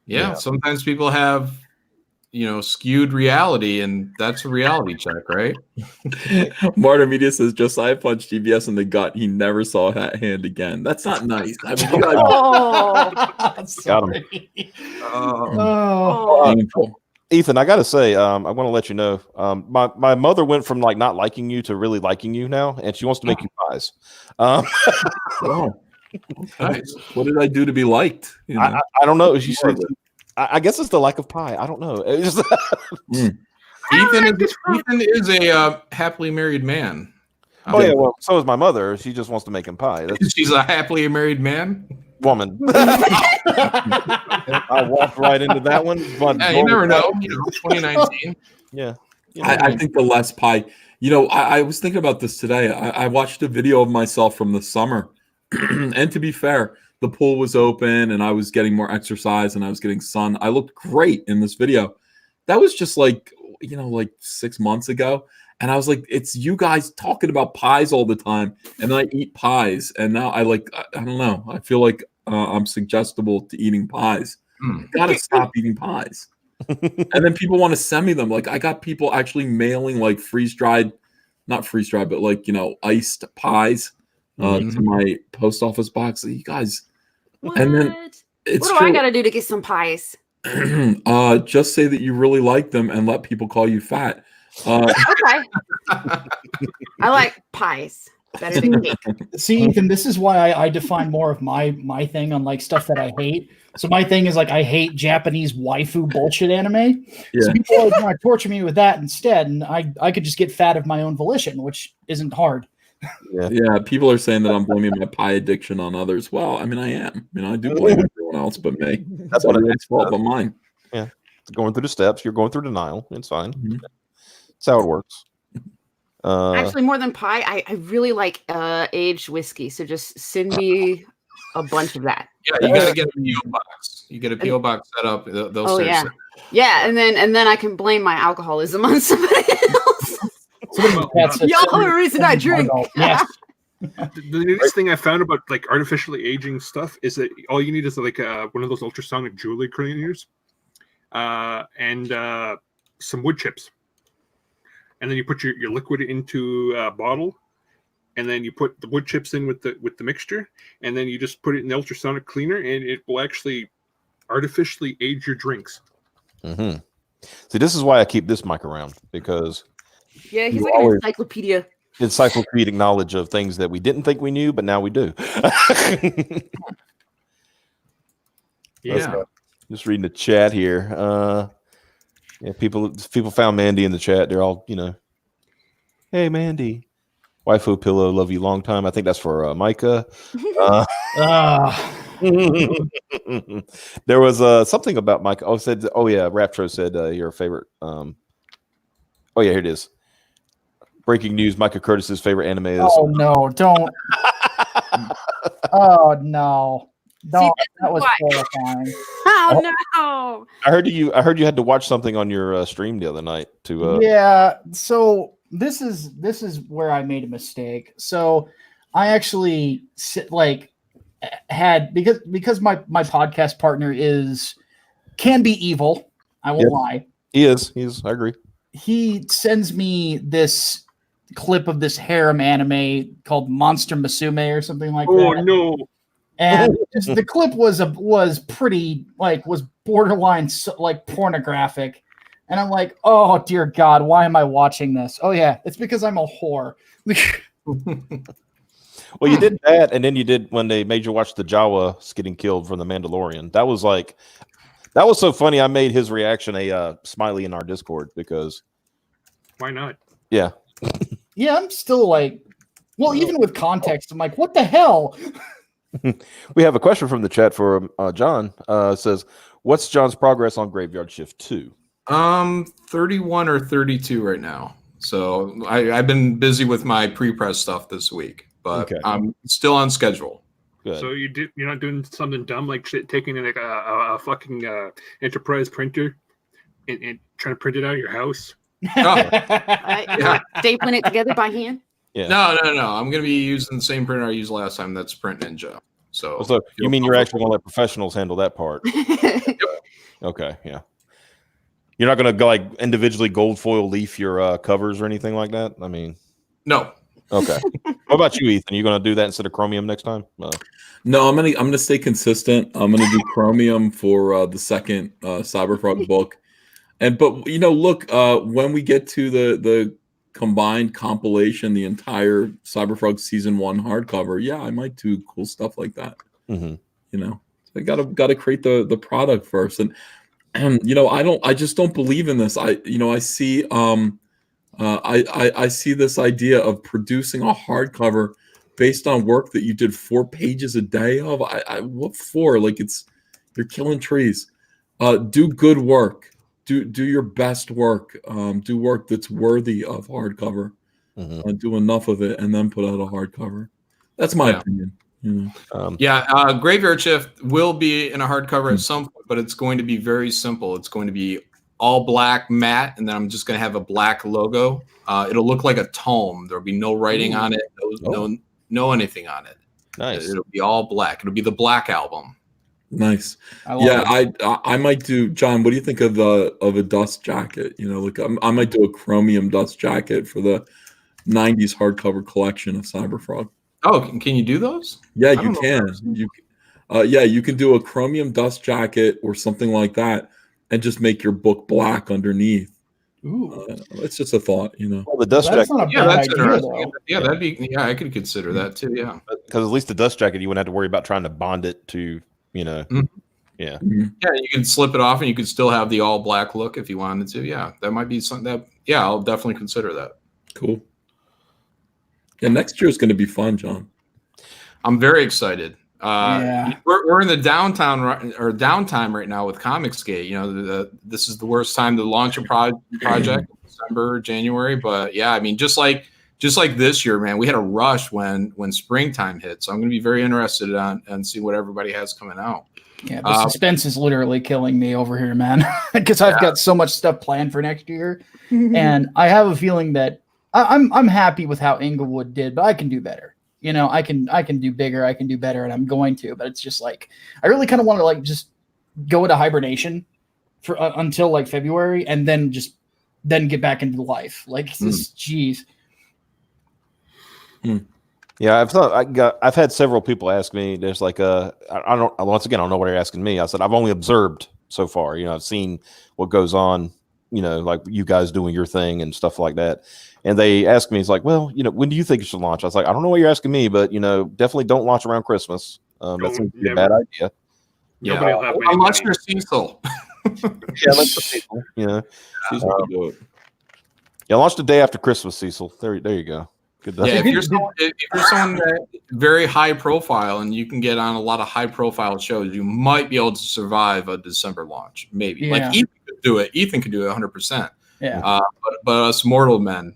Yeah. Sometimes people have, skewed reality, and that's a reality check, right? Marta Media says Josiah punched GBS in the gut. He never saw that hand again. That's not nice. I mean, got him. Painful. Ethan, I gotta say, I want to let you know, my mother went from like not liking you to really liking you now, and she wants to make you pies. Wow. Nice. What did I do to be liked? I don't know. She said, I guess it's the lack of pie. I don't know. It's just Ethan is a happily married man. yeah, well, so is my mother. She just wants to make him pie. She's a happily married man. Woman. I walked right into that one. But you never know. 2019. Yeah. I think the less pie. I was thinking about this today. I watched a video of myself from the summer, and to be fair, the pool was open and I was getting more exercise and I was getting sun. I looked great in this video. That was just like 6 months ago. And I was like, it's you guys talking about pies all the time. And I eat pies. And now I don't know. I feel like I'm suggestible to eating pies. Gotta stop eating pies. And then people want to send me them. Like I got people actually mailing like not freeze dried, but iced pies to my post office box. You guys. What? And then what do I got to do to get some pies? Just say that you really like them and let people call you fat. Okay. I like pies better than cake. See, Ethan, this is why I define more of my thing on like stuff that I hate. So my thing is like I hate Japanese waifu bullshit anime. Yeah. So people always want to torture me with that instead, and I could just get fat of my own volition, which isn't hard. Yeah, people are saying that I'm blaming my pie addiction on others. Well, I mean, I am. I do blame everyone else but me. That's what it's fault but mine. Yeah, going through the steps. You're going through denial. It's fine. That's how it works. Actually, more than pie, I really like aged whiskey. So just send me a bunch of that. Yeah, you gotta get a PO box. You get a PO box set up. Yeah, and then I can blame my alcoholism on somebody else. Y'all are the reason I drink. Yes. The neatest thing I found about like artificially aging stuff is that all you need is like one of those ultrasonic jewelry cleaners, and some wood chips, and then you put your liquid into a bottle, and then you put the wood chips in with the mixture, and then you just put it in the ultrasonic cleaner, and it will actually artificially age your drinks. See, this is why I keep this mic around, because yeah, he's like an encyclopedic knowledge of things that we didn't think we knew, but now we do. Yeah. Just reading the chat here. Yeah, people found Mandy in the chat. They're all, hey Mandy, waifu pillow, love you long time. I think that's for Micah. There was something about Micah. Raptro said your favorite. Oh yeah, here it is. Breaking news: Micah Curtis's favorite anime is. Oh no! Don't. Oh no! Don't. That was horrifying. Oh no! I heard you had to watch something on your stream the other night to. Yeah. So this is where I made a mistake. So I actually had because my podcast partner can be evil. I won't lie. He is. I agree. He sends me this clip of this harem anime called Monster Musume or something like that. Oh no! and just, the clip was pretty was borderline pornographic, and I'm like, oh dear God, why am I watching this? Oh yeah, it's because I'm a whore. Well, you did that, and then you did when they made you watch the Jawas getting killed from the Mandalorian. That was so funny. I made his reaction a smiley in our Discord because why not? Yeah. Yeah, I'm still even with context, I'm like, what the hell? We have a question from the chat for John. Says, what's John's progress on Graveyard Shift 2? 31 or 32 right now. So I've been busy with my pre-press stuff this week, but I'm still on schedule. Good. So you're not doing something dumb like taking a fucking enterprise printer and trying to print it out of your house? Stapling it together by hand? Yeah. No. I'm going to be using the same printer I used last time. That's Print Ninja. So you mean you're actually going to let professionals handle that part? Okay. Yeah. You're not going to go individually gold foil leaf your covers or anything like that? I mean, no. Okay. What about you, Ethan? You going to do that instead of chromium next time? No, I'm gonna stay consistent. I'm gonna do chromium for the second Cyberpunk book, but look, when we get to the combined compilation, the entire Cyberpunk Season 1 hardcover, I might do cool stuff like that. Mm-hmm. So I gotta create the product first, and I just don't believe in this. I see I see this idea of producing a hardcover based on work that you did 4 pages a day of. What for? You're killing trees. Do good work. Do your best work. Do work that's worthy of hardcover. Mm-hmm. Do enough of it, and then put out a hardcover. That's my opinion. Graveyard Shift will be in a hardcover at some point, but it's going to be very simple. It's going to be all black matte, and then I'm just going to have a black logo. It'll look like a tome. There'll be no writing on it, no anything on it. Nice. It'll be all black. It'll be the Black Album. Nice. I might do. John, what do you think of a dust jacket? I might do a chromium dust jacket for the 90s hardcover collection of Cyberfrog. Oh, can you do those? Yeah, you can. You can do a chromium dust jacket or something like that, and just make your book black underneath. Ooh. It's just a thought, Well, the dust that's jacket. not a bad idea, though. That'd be. Yeah, I could consider that too. Yeah, because at least the dust jacket, you wouldn't have to worry about trying to bond it to, Yeah. Yeah, you can slip it off, and you could still have the all black look if you wanted to. Yeah, that might be something that. Yeah, I'll definitely consider that. Cool. Yeah, next year is going to be fun, John. I'm very excited. We're in the downtime right now with Comicsgate. This is the worst time to launch a project, December, January. But yeah, I mean, just like this year, man, we had a rush when springtime hit. So I'm going to be very interested and see what everybody has coming out. Yeah, the suspense is literally killing me over here, man, because I've got so much stuff planned for next year, and I have a feeling that I'm happy with how Inglewood did, but I can do better. I can do bigger, I can do better, and I'm going to. But it's just I really kind of want to just go into hibernation for until February, and then get back into life. Jeez. Yeah, I've had several people ask me. There's I don't know what you're asking me. I said I've only observed so far. I've seen what goes on. Like you guys doing your thing and stuff like that. And they asked me, it's well, when do you think it should launch? I was like, I don't know what you're asking me, but definitely don't launch around Christmas. That seems to be a bad idea. Yeah, unless you're Cecil. Yeah, let's Cecil. Cecil can do it. Yeah, launch the day after Christmas, Cecil. There you go. Good. Yeah, if you're someone that very high profile and you can get on a lot of high profile shows, you might be able to survive a December launch. Maybe Ethan could do it. Ethan could do it 100%. Yeah. But us mortal men.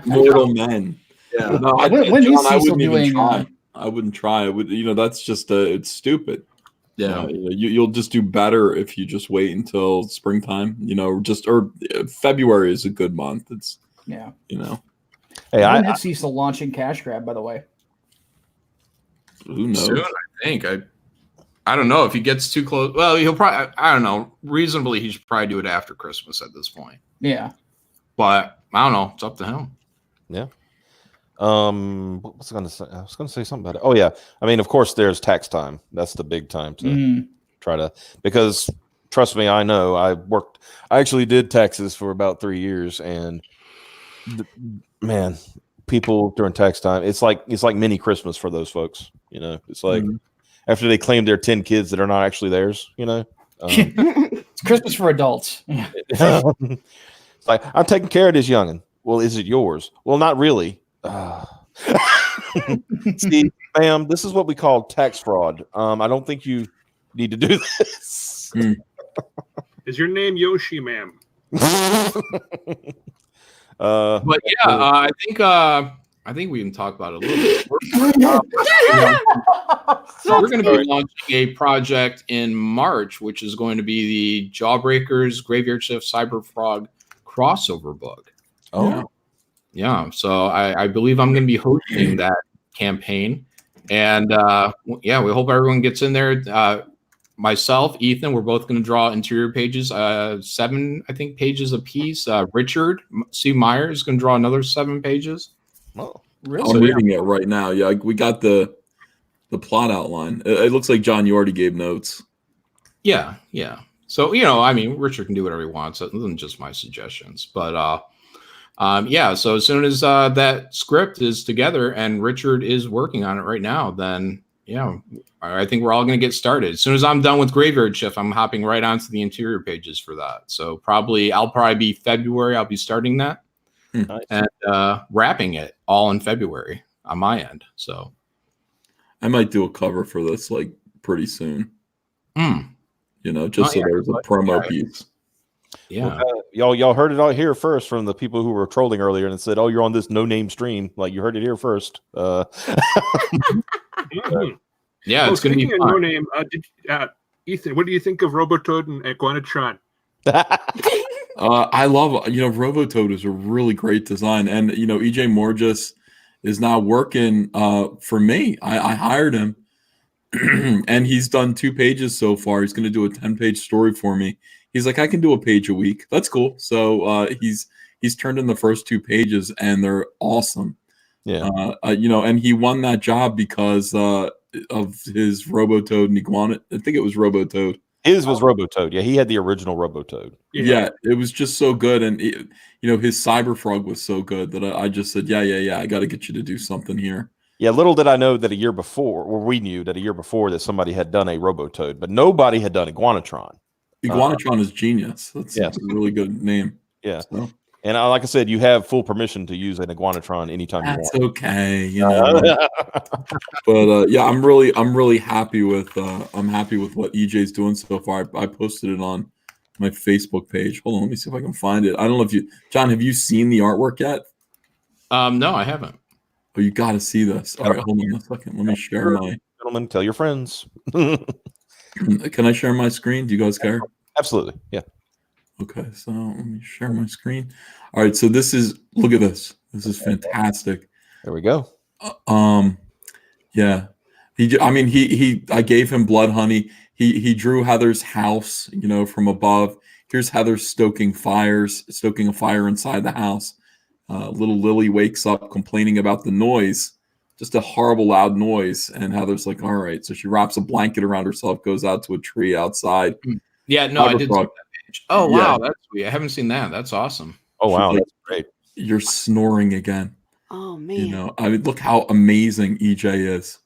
Mortal men. Yeah. No, I wouldn't even try. I wouldn't try. That's just it's stupid. Yeah. You'll just do better if you just wait until springtime. Or February is a good month. It's Hey, I hit Cecil launching Cash Grab, by the way. Who knows? Soon, I think. I don't know if he gets too close. Well, he'll probably. I don't know. Reasonably, he should probably do it after Christmas at this point. Yeah. But I don't know. It's up to him. Yeah. What was I going to say? I was going to say something about it. Oh yeah, I mean, of course, there's tax time. That's the big time to try to, because trust me, I know. I actually did taxes for about 3 years, and man, people during tax time, it's like mini Christmas for those folks. You know, it's like after they claim their 10 kids that are not actually theirs. You know, it's Christmas for adults. It's like, I'm taking care of this youngin'. Well, is it yours? Well, not really. See, ma'am, this is what we call tax fraud. I don't think you need to do this. Is your name Yoshi, ma'am? But yeah, I think we can talk about it a little bit. We're going to be launching a project in March, which is going to be the Jawbreakers Graveyard Shift Cyber Frog crossover book. Oh, yeah. So I believe I'm going to be hosting that campaign, and yeah, we hope everyone gets in there. Myself, Ethan, we're both going to draw interior pages, 7, I think, pages a piece. Richard C. Meyer is going to draw another 7 pages. Oh, really? I'm reading it right now. Yeah, we got the plot outline. It looks like, John, you already gave notes. Yeah. So, you know, I mean, Richard can do whatever he wants. Other than just my suggestions. But yeah, so as soon as that script is together and Richard is working on it right now, then yeah, I think we're all going to get started. As soon as I'm done with Graveyard Shift, I'm hopping right onto the interior pages for that. So I'll probably be February. I'll be starting that and wrapping it all in February on my end. So I might do a cover for this like pretty soon. You know, just so there's a promo piece. Yeah. Well, y'all heard it all here first from the people who were trolling earlier and said, "Oh, you're on this no-name stream." Like, you heard it here first. Yeah, it's going to be fun. No name. Ethan, what do you think of Robotoad and Iguanatron? I love, you know, Robotoad is a really great design, and you know, EJ Morges is now working for me. I hired him, and he's done 2 pages so far. He's going to do a 10-page story for me. He's like, I can do a page a week. That's cool. So he's turned in the first 2 pages, and they're awesome. Yeah. You know, and he won that job because of his Robotoad and Iguana. I think it was Robotoad. His was Robotoad. Yeah, he had the original Robotoad. Yeah, it was just so good, and you know, his Cyber Frog was so good that I just said, yeah, I got to get you to do something here. Yeah, little did I know that a year before, or we knew that a year before, that somebody had done a Robotoad, but nobody had done Iguanatron. Iguanatron is genius. That's a really good name. Yeah. So. And like I said, you have full permission to use an Iguanatron anytime you want. That's okay, you know. But yeah, I'm really happy with what EJ's doing so far. I posted it on my Facebook page. Hold on, let me see if I can find it. I don't know if John, have you seen the artwork yet? No, I haven't. Oh, you got to see this. All right, hold on a second. Let me share my. Gentlemen, tell your friends. Can I share my screen? Do you guys care? Absolutely. Yeah. Okay, so let me share my screen. All right, so look at this. This is fantastic. There we go. Yeah. I gave him blood honey. He drew Heather's house, you know, from above. Here's Heather stoking a fire inside the house. Little Lily wakes up complaining about the noise, just a horrible loud noise. And Heather's like, all right. So she wraps a blanket around herself, goes out to a tree outside. Yeah, no, I did see that page. Oh, wow, that's sweet. I haven't seen that. That's awesome. Oh, wow, that's great. You're snoring again. Oh, man. You know, I mean, look how amazing EJ is.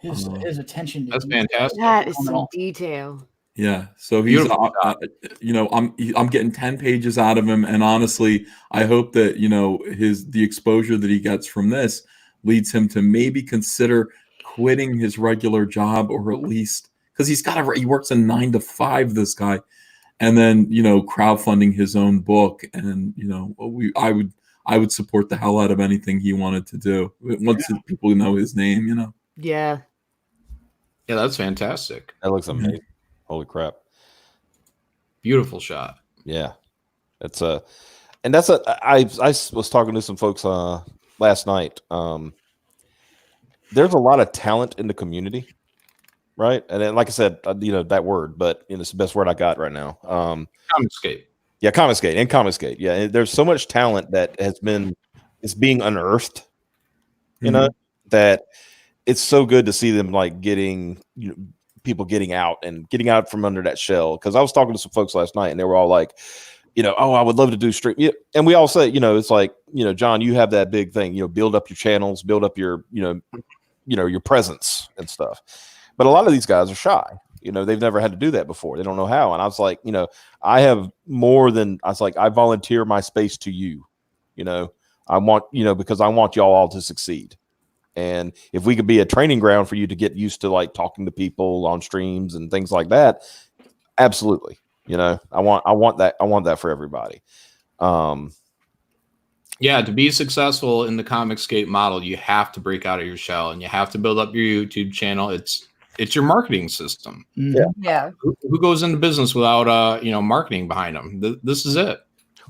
His attention. That's fantastic. That is some detail. Yeah, so he's, you know, I'm getting 10 pages out of him, and honestly, I hope that, you know, the exposure that he gets from this leads him to maybe consider quitting his regular job, or at least because he works a 9 to 5, this guy, and then, you know, crowdfunding his own book, and you know, I would support the hell out of anything he wanted to do once people know his name, you know. Yeah. Yeah, that's fantastic. That looks amazing. Holy crap. Beautiful shot. Yeah. I was talking to some folks last night. There's a lot of talent in the community, right? And then, like I said, you know, that word, but you know, it's the best word I got right now. Comicsgate. Yeah, Comicsgate. Yeah, there's so much talent that is being unearthed you know, that it's so good to see them like getting, people getting out from under that shell. Because I was talking to some folks last night and they were all like, oh, I would love to do stream. Yeah. And we all say, it's like, John, you have that big thing, build up your channels, build up your, your presence and stuff. But a lot of these guys are shy. They've never had to do that before. They don't know how. And I was like, I volunteer my space to you. I want, because I want y'all all to succeed. And if we could be a training ground for you to get used to like talking to people on streams and things like that, absolutely. I want that for everybody. Yeah, to be successful in the Comicsgate model, you have to break out of your shell and you have to build up your YouTube channel. It's your marketing system. Yeah. Who goes into business without marketing behind them? This is it.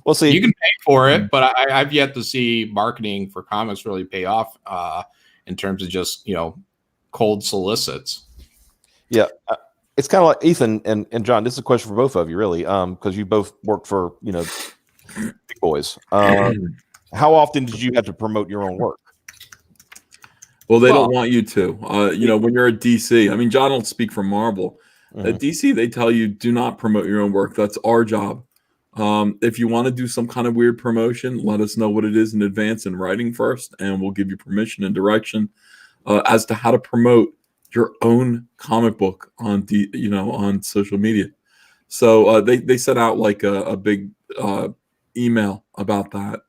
Well, see, you can pay for it, but I've yet to see marketing for comics really pay off in terms of just cold solicits. Yeah, it's kind of like Ethan and John. This is a question for both of you, really, because you both worked for big boys. How often did you have to promote your own work? Well, they don't want you to. When you're at DC, I mean, John will speak for Marvel. At DC, they tell you do not promote your own work. That's our job. If you want to do some kind of weird promotion, let us know what it is in advance in writing first, and we'll give you permission and direction as to how to promote your own comic book on on social media. So they set out like a big email about that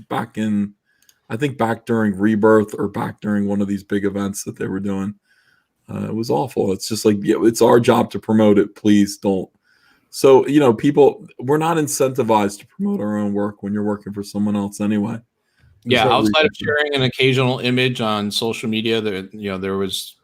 back during Rebirth or back during one of these big events that they were doing. It was awful. It's just like, it's our job to promote it. Please don't. So, people, we're not incentivized to promote our own work when you're working for someone else anyway. Yeah, outside of sharing an occasional image on social media, there was,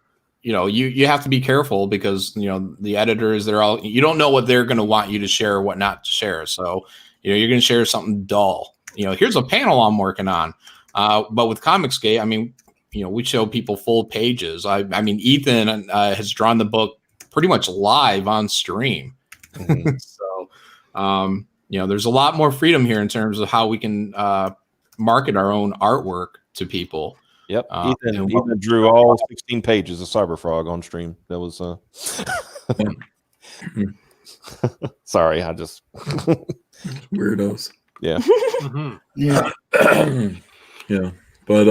you have to be careful because, the editors, you don't know what they're going to want you to share or what not to share. So, you're going to share something dull. Here's a panel I'm working on. But with Comicsgate, I mean, we show people full pages. I mean, Ethan has drawn the book pretty much live on stream. So, there's a lot more freedom here in terms of how we can market our own artwork to people. Yep. Ethan drew all 16 pages of Cyberfrog on stream. That was sorry, I just weirdos. Yeah. Yeah. Yeah. But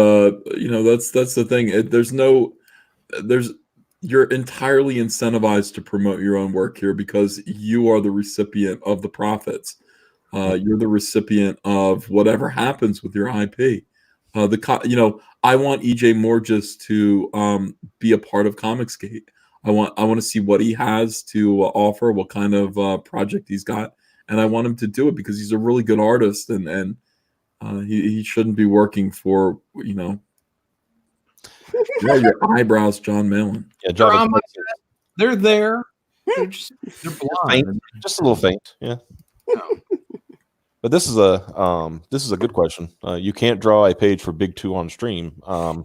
that's the thing. You're entirely incentivized to promote your own work here because you are the recipient of the profits. You're the recipient of whatever happens with your IP. I want EJ Morges to be a part of Comicsgate. I want to see what he has to offer, what kind of project he's got, and I want him to do it because he's a really good artist, and he shouldn't be working for your eyebrows, Jon Malin. Yeah, they're there. They're blind. Faint, just a little faint. Yeah. But this is a good question. You can't draw a page for Big Two on stream. I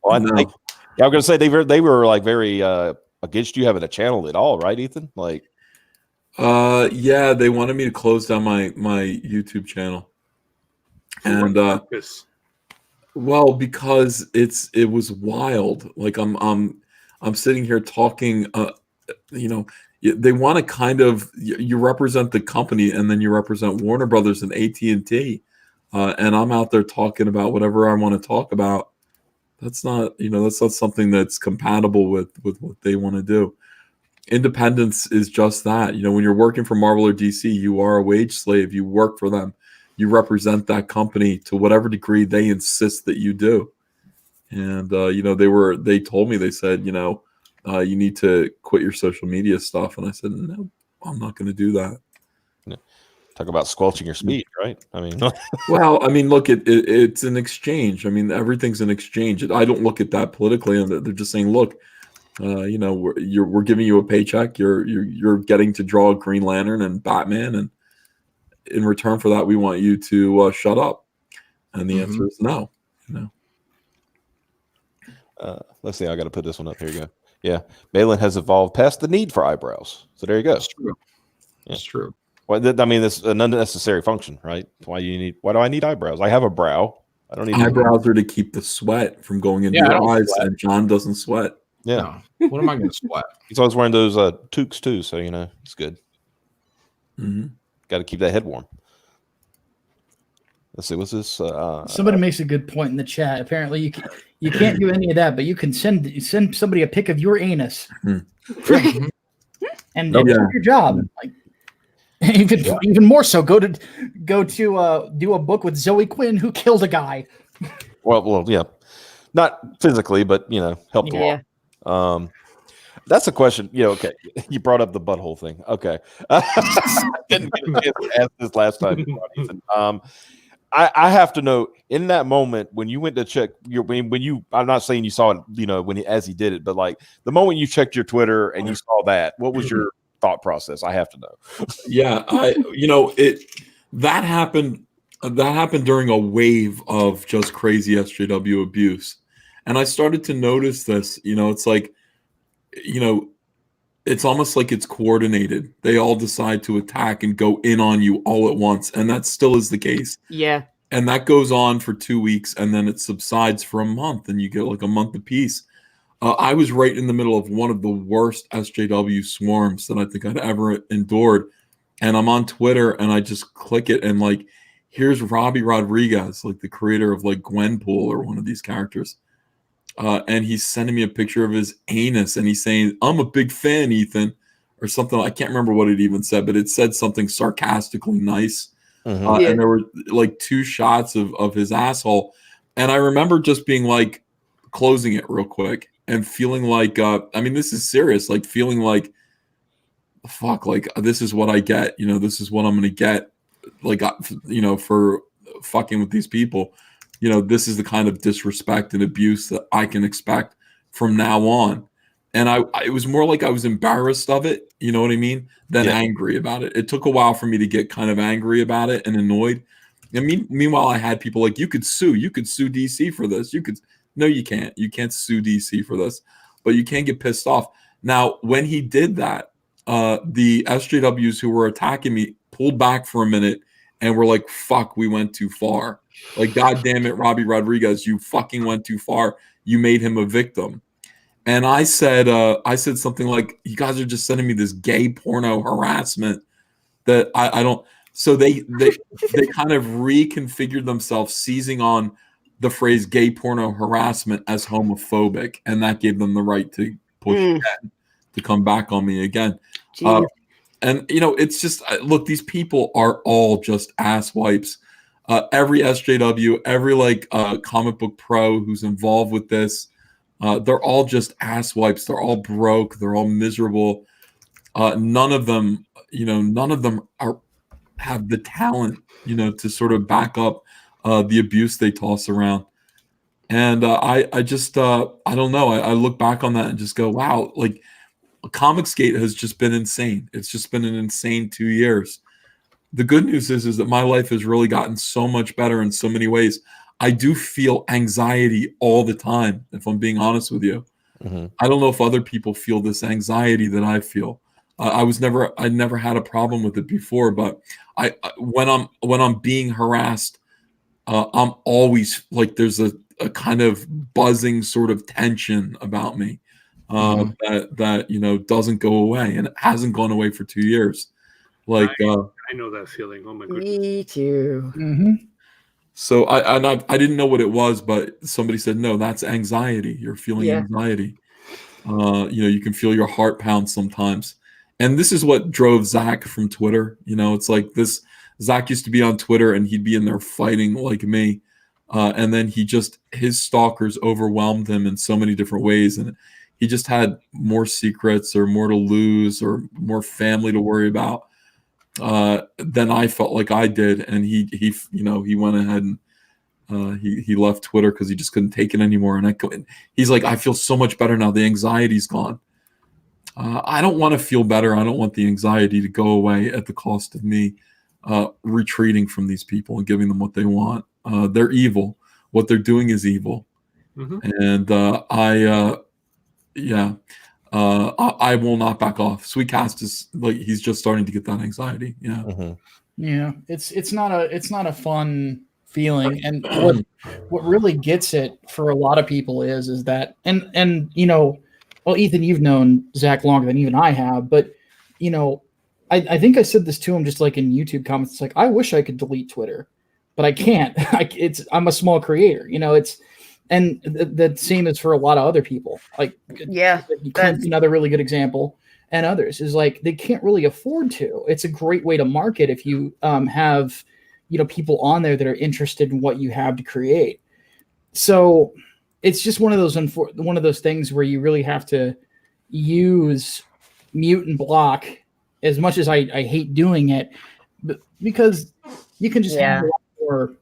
was gonna say they were like very against you having a channel at all, right, Ethan? Like, yeah, they wanted me to close down my YouTube channel, and well, because it was wild. Like I'm sitting here talking. They want to kind of you represent the company, and then you represent Warner Brothers and AT&T, and I'm out there talking about whatever I want to talk about. That's not something that's compatible with what they want to do. Independence is just that. When you're working for Marvel or DC, you are a wage slave. You work for them. You represent that company to whatever degree they insist that you do. And they told me, they said, you need to quit your social media stuff. And I said, no, I'm not going to do that. Talk about squelching your speech, right? I mean, well, I mean, look, it's an exchange. I mean, everything's an exchange. I don't look at that politically. And they're just saying, look, we're giving you a paycheck. You're getting to draw Green Lantern and Batman, and in return for that, we want you to shut up. And the answer is no. Let's see. I got to put this one up. Here you go. Yeah, Malin has evolved past the need for eyebrows. So there you go. That's true. That's true. Well, I mean, it's an unnecessary function, right? Why do I need eyebrows? I have a brow. I don't even. Eyebrows are to keep the sweat from going into Yeah, I your don't eyes, sweat. and John doesn't sweat. Yeah. No. What am I going to sweat? He's always wearing those toques too, so it's good. Mm-hmm. Got to keep that head warm. Let's see, what's this? Somebody makes a good point in the chat. Apparently, you can't do any of that, but you can send somebody a pic of your anus, Mhm. and Oh, do yeah. your job. Like, even more so, go to do a book with Zoe Quinn who killed a guy. Well, yeah, not physically, but helped Yeah. along. That's a question. Okay, you brought up the butthole thing. Okay, I didn't get a chance to ask this last time. Ethan. I have to know, in that moment when you went to check when you, I'm not saying you saw it, as he did it, but like the moment you checked your Twitter and you saw that, what was your thought process? I have to know. Yeah, that happened. That happened during a wave of just crazy SJW abuse, and I started to notice this. It's like, it's almost like it's coordinated. They all decide to attack and go in on you all at once, and that still is the case. Yeah. And that goes on for 2 weeks, and then it subsides for a month, and you get like a month apiece. I was right in the middle of one of the worst SJW swarms that I think I'd ever endured. And I'm on Twitter, and I just click it, and like, here's Robbie Rodriguez, like the creator of like Gwenpool or one of these characters. And he's sending me a picture of his anus, and he's saying, "I'm a big fan, Ethan," or something. I can't remember what it even said, but it said something sarcastically nice. Yeah. And there were like 2 shots of his asshole. And I remember just being like, closing it real quick and feeling like, this is serious, like feeling like, fuck, like this is what I get, this is what I'm going to get, like, for fucking with these people. This is the kind of disrespect and abuse that I can expect from now on. And it was more like I was embarrassed of it, you know what I mean, than angry about it. It took a while for me to get kind of angry about it and annoyed. And meanwhile, I had people like, you could sue DC for this. No, you can't. You can't sue DC for this, but you can get pissed off. Now, when he did that, the SJWs who were attacking me pulled back for a minute and were like, fuck, we went too far. Like, God damn it, Robbie Rodriguez, you fucking went too far. You made him a victim. And I said something like, you guys are just sending me this gay porno harassment that I don't. So they kind of reconfigured themselves, seizing on the phrase gay porno harassment as homophobic. And that gave them the right to push again, to come back on me again. And, it's just, look, these people are all just ass wipes. Every SJW, every comic book pro who's involved with this, they're all just ass wipes. They're all broke. They're all miserable. None of them have the talent, to sort of back up the abuse they toss around. And I just, I don't know. I look back on that and just go, wow, like, Comicsgate has just been insane. It's just been an insane 2 years. The good news is that my life has really gotten so much better in so many ways. I do feel anxiety all the time, if I'm being honest with you. Mm-hmm. I don't know if other people feel this anxiety that I feel. I never had a problem with it before, but when I'm being harassed, I'm always like, there's a kind of buzzing sort of tension about me. That doesn't go away, and it hasn't gone away for 2 years. Like, I know that feeling. Oh my goodness. Me too. Mm-hmm. So I didn't know what it was, but somebody said, no, that's anxiety. You're feeling anxiety. You can feel your heart pound sometimes. And this is what drove Zach from Twitter. It's like this. Zach used to be on Twitter, and he'd be in there fighting like me. And then his stalkers overwhelmed him in so many different ways. And he just had more secrets or more to lose or more family to worry about than I felt like I did. And he went ahead and he left Twitter because he just couldn't take it anymore. And he's like, I feel so much better now. The anxiety's gone. I don't want to feel better. I don't want the anxiety to go away at the cost of me retreating from these people and giving them what they want. They're evil. What they're doing is evil. Mm-hmm. And I will not back off. Sweetcast is like, he's just starting to get that anxiety. Yeah. Mm-hmm. Yeah. It's not a fun feeling. And what really gets it for a lot of people is that, and you know, well, Ethan, you've known Zach longer than even I have, but you know, I think I said this to him just like in YouTube comments. It's like, I wish I could delete Twitter, but I can't. I'm a small creator, you know. And the same is for a lot of other people. Like, yeah, Clint's another really good example, and others is like they can't really afford to. It's a great way to market if you have, you know, people on there that are interested in what you have to create. So it's just one of those things where you really have to use mute and block. As much as I hate doing it, because you can just have a lot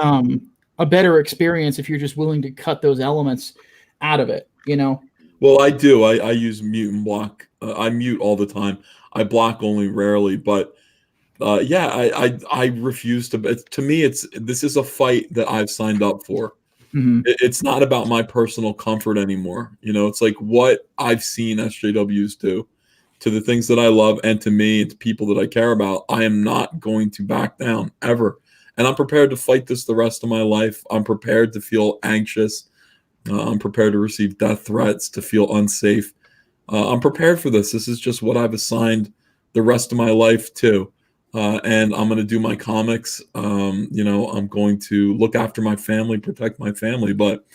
more, a better experience if you're just willing to cut those elements out of it, you know? Well, I do. I use mute and block. I mute all the time. I block only rarely, but I refuse to. To me, this is a fight that I've signed up for. Mm-hmm. It's not about my personal comfort anymore. You know, it's like what I've seen SJWs do to the things that I love, and to me, it's people that I care about. I am not going to back down ever. And I'm prepared to fight this the rest of my life. I'm prepared to feel anxious. I'm prepared to receive death threats, to feel unsafe. I'm prepared for this. This is just what I've assigned the rest of my life to. And I'm going to do my comics. You know, I'm going to look after my family, protect my family. But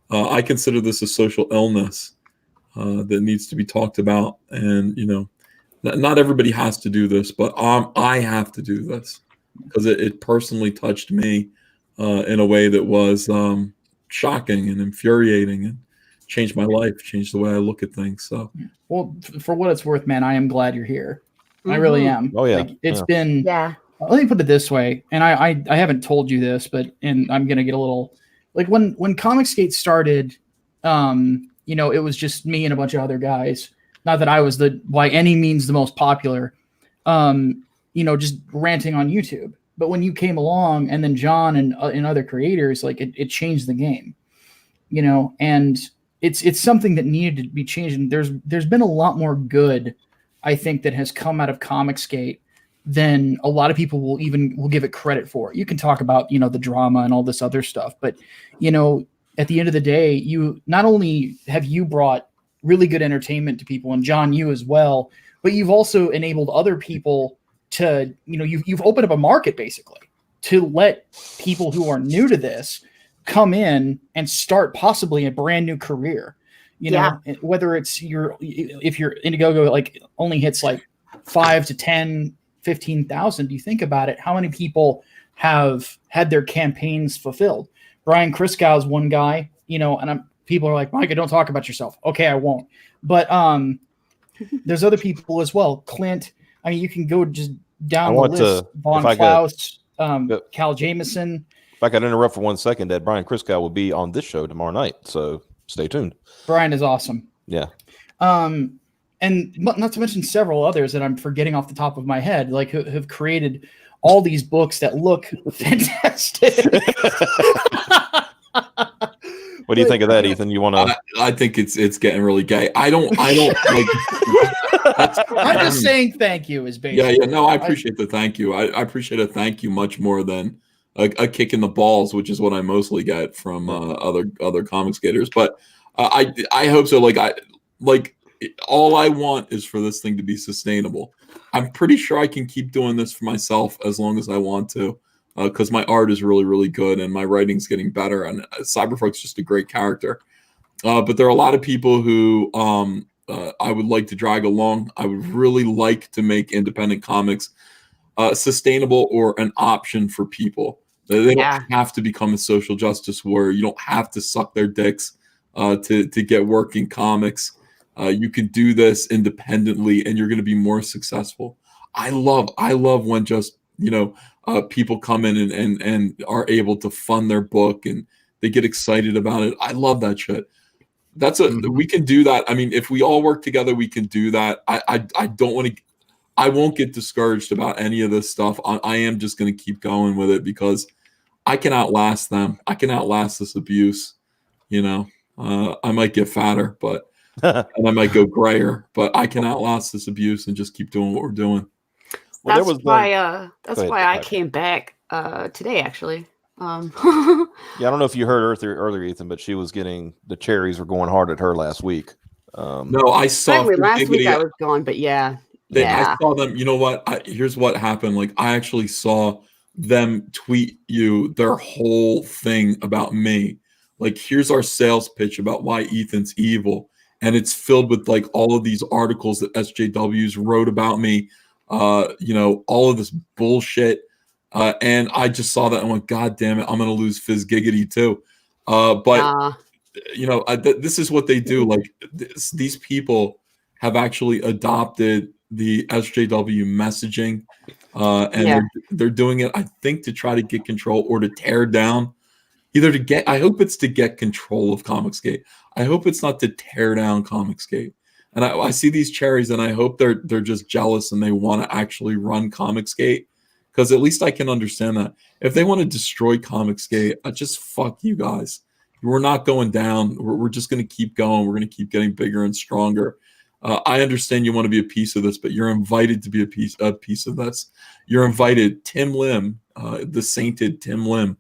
I consider this a social illness that needs to be talked about. And, you know, not everybody has to do this, but I have to do this because it personally touched me in a way that was shocking and infuriating, and changed my life, changed the way I look at things. So, well, for what it's worth, man, I am glad you're here. I really am. Oh yeah, like, it's been. Yeah. Let me put it this way, and I haven't told you this, but I'm gonna get a little like when Comicsgate started. You know, it was just me and a bunch of other guys. Not that I was by any means the most popular. You know, just ranting on YouTube. But when you came along, and then John and other creators, like it changed the game. You know, and it's something that needed to be changed. And there's been a lot more good, I think, that has come out of Comicsgate than a lot of people will give it credit for. You can talk about, you know, the drama and all this other stuff, but you know, at the end of the day, you not only have you brought really good entertainment to people, and John, you as well, but you've also enabled other people to, you know, you've opened up a market basically to let people who are new to this come in and start possibly a brand new career. You know, whether it's if your Indiegogo like only hits like 5 to 10, 15,000, do you think about it? How many people have had their campaigns fulfilled? Brian Kriskow is one guy, you know, and people are like, Micah, don't talk about yourself. Okay, I won't. But there's other people as well. Clint, I mean, you can go just down the list. Von Klaus, Cal Jameson. If I could interrupt for 1 second, that Brian Kriskow will be on this show tomorrow night, so stay tuned. Brian is awesome. Yeah. And not to mention several others that I'm forgetting off the top of my head, like who have created all these books that look fantastic. What do you think of that, Ethan? You want to? I think it's getting really gay. I don't like. I'm just saying thank you is basically. Yeah. No, I appreciate the thank you. I appreciate a thank you much more than a kick in the balls, which is what I mostly get from other comic skaters. But I hope so. Like all I want is for this thing to be sustainable. I'm pretty sure I can keep doing this for myself as long as I want to, because my art is really, really good and my writing's getting better. And Cyberfuck's just a great character. But there are a lot of people who I would like to drag along. I would really like to make independent comics sustainable or an option for people. They don't have to become a social justice warrior. You don't have to suck their dicks to get work in comics. You can do this independently and you're going to be more successful. I love when just, you know, people come in and are able to fund their book and they get excited about it. I love that shit. We can do that. I mean, if we all work together, we can do that. I won't get discouraged about any of this stuff. I am just going to keep going with it because I can outlast them. I can outlast this abuse. You know, I might get fatter, and I might go grayer, but I can outlast this abuse and just keep doing what we're doing. That's why I came back. today actually. Yeah, I don't know if you heard earlier, Ethan, but she was getting the cherries were going hard at her last week. No, I saw last week I was gone, but yeah. I saw them. You know what? Here's what happened. Like, I actually saw them tweet you their whole thing about me. Like, here's our sales pitch about why Ethan's evil. And it's filled with like all of these articles that SJWs wrote about me, all of this bullshit. And I just saw that and went, God damn it, I'm going to lose Fizz Giggity too. This is what they do. Like, these people have actually adopted the SJW messaging, and they're doing it, I think, to try to get control or to tear down. I hope it's to get control of Comicsgate. I hope it's not to tear down Comicsgate. And I see these cherries, and I hope they're just jealous and they want to actually run Comicsgate, because at least I can understand that. If they want to destroy Comicsgate, just fuck you guys. We're not going down. We're just going to keep going. We're going to keep getting bigger and stronger. I understand you want to be a piece of this, but you're invited to be a piece of this. You're invited. Tim Lim, the sainted Tim Lim,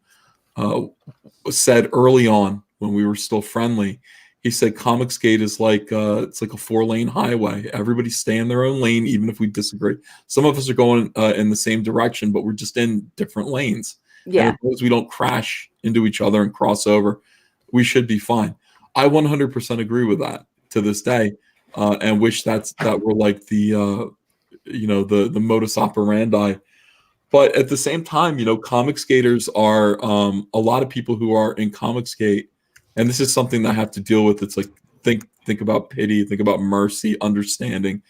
said early on when we were still friendly, he said Comicsgate is like it's like a 4-lane highway. Everybody stay in their own lane, even if we disagree. Some of us are going in the same direction, but we're just in different lanes. Yeah. And as long as we don't crash into each other and cross over, we should be fine. I 100% agree with that to this day, and wish that were like the modus operandi. But at the same time, Comicsgaters are a lot of people who are in Comicsgate, and this is something that I have to deal with. It's like think about pity, think about mercy, understanding.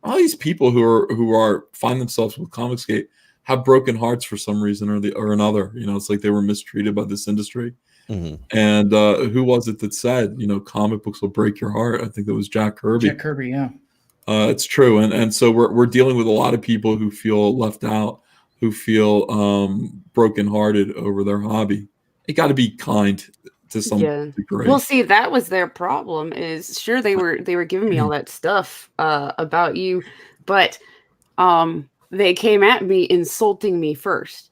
All these people who are find themselves with Comicsgate have broken hearts for some reason or another. It's like they were mistreated by this industry. Mm-hmm. And who was it that said, comic books will break your heart? I think that was Jack Kirby. Jack Kirby, yeah. It's true, and so we're dealing with a lot of people who feel left out, who feel brokenhearted over their hobby. You got to be kind to some degree. Well, see, that was their problem. Is sure they were giving me all that stuff about you, but they came at me insulting me first.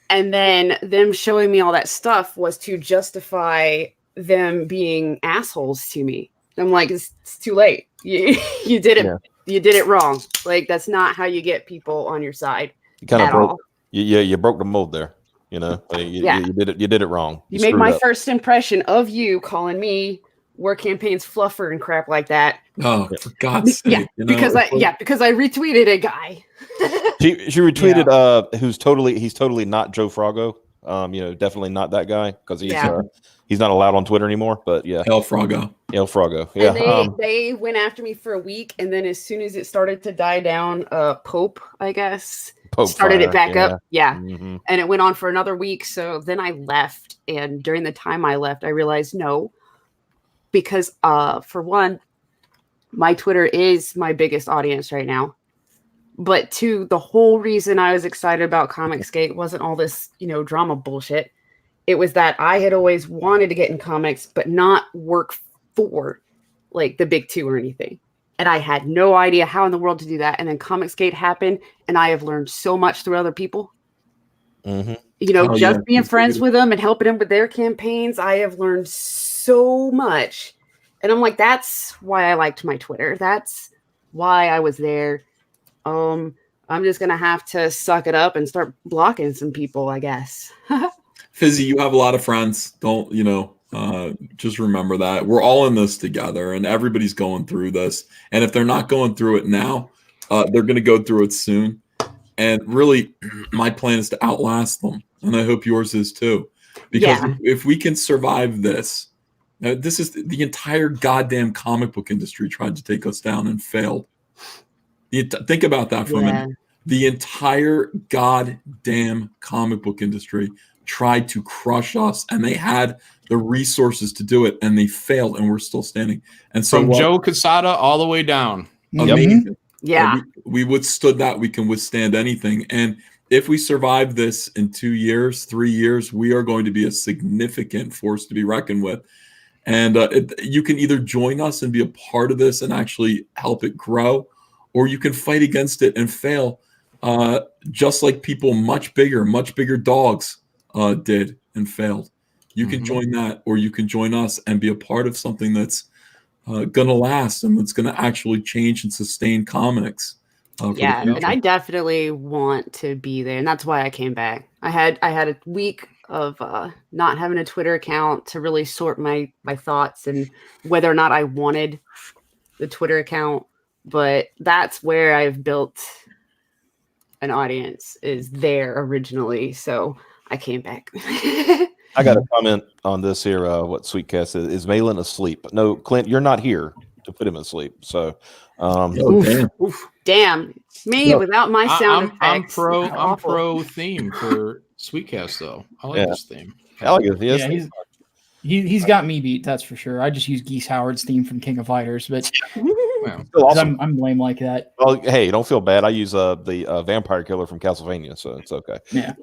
And then them showing me all that stuff was to justify them being assholes to me. I'm like, it's too late. You did it. Yeah. You did it wrong. Like, that's not how you get people on your side. You kind of broke. You broke the mold there. You did it wrong. You made my first impression of you calling me war campaigns fluffer and crap like that. Oh, for God's sake! Because I retweeted a guy. She retweeted he's totally not Joe Froggo. Definitely not that guy, because he's not allowed on Twitter anymore. But yeah, El Froggo. Yeah, and they went after me for a week, and then as soon as it started to die down, Pope, I guess, started it back up. Yeah, mm-hmm. And it went on for another week. So then I left, and during the time I left, I realized no, because for one, my Twitter is my biggest audience right now. But two, the whole reason I was excited about Comicsgate wasn't all this, drama bullshit. It was that I had always wanted to get in comics, but not work for like the big two or anything. And I had no idea how in the world to do that. And then Comicsgate happened, and I have learned so much through other people. Mm-hmm. Being friends with them and helping them with their campaigns, I have learned so much. And I'm like, that's why I liked my Twitter. That's why I was there. I'm just going to have to suck it up and start blocking some people, I guess. Fizzy, you have a lot of friends. Don't, just remember that. We're all in this together, and everybody's going through this. And if they're not going through it now, they're going to go through it soon. And really, my plan is to outlast them. And I hope yours is too. Because if we can survive this, this is the entire goddamn comic book industry tried to take us down and failed. Think about that for a minute. The entire goddamn comic book industry tried to crush us, and they had the resources to do it, and they failed, and we're still standing. And so from Joe Quesada all the way down. Amazing. Mm-hmm. Yeah. We withstood that. We can withstand anything. And if we survive this in 2 years, 3 years, we are going to be a significant force to be reckoned with. And you can either join us and be a part of this and actually help it grow, or you can fight against it and fail. just like people much bigger dogs did and failed. You can join that, or you can join us and be a part of something that's gonna last and that's gonna actually change and sustain comics. Yeah, and I definitely want to be there, and that's why I came back. I had a week of not having a Twitter account to really sort my thoughts and whether or not I wanted the Twitter account, but that's where I've built an audience, is there originally, so I came back. I got a comment on this here. What Sweetcast is Malin asleep? No, Clint, you're not here to put him asleep. So, damn me without my sound effects. I'm pro theme for Sweetcast though. I like this theme. I like it. Yeah, he's got me beat. That's for sure. I just use Geese Howard's theme from King of Fighters, but awesome. I'm lame like that. Well, hey, don't feel bad. I use the vampire killer from Castlevania, so it's okay. Yeah.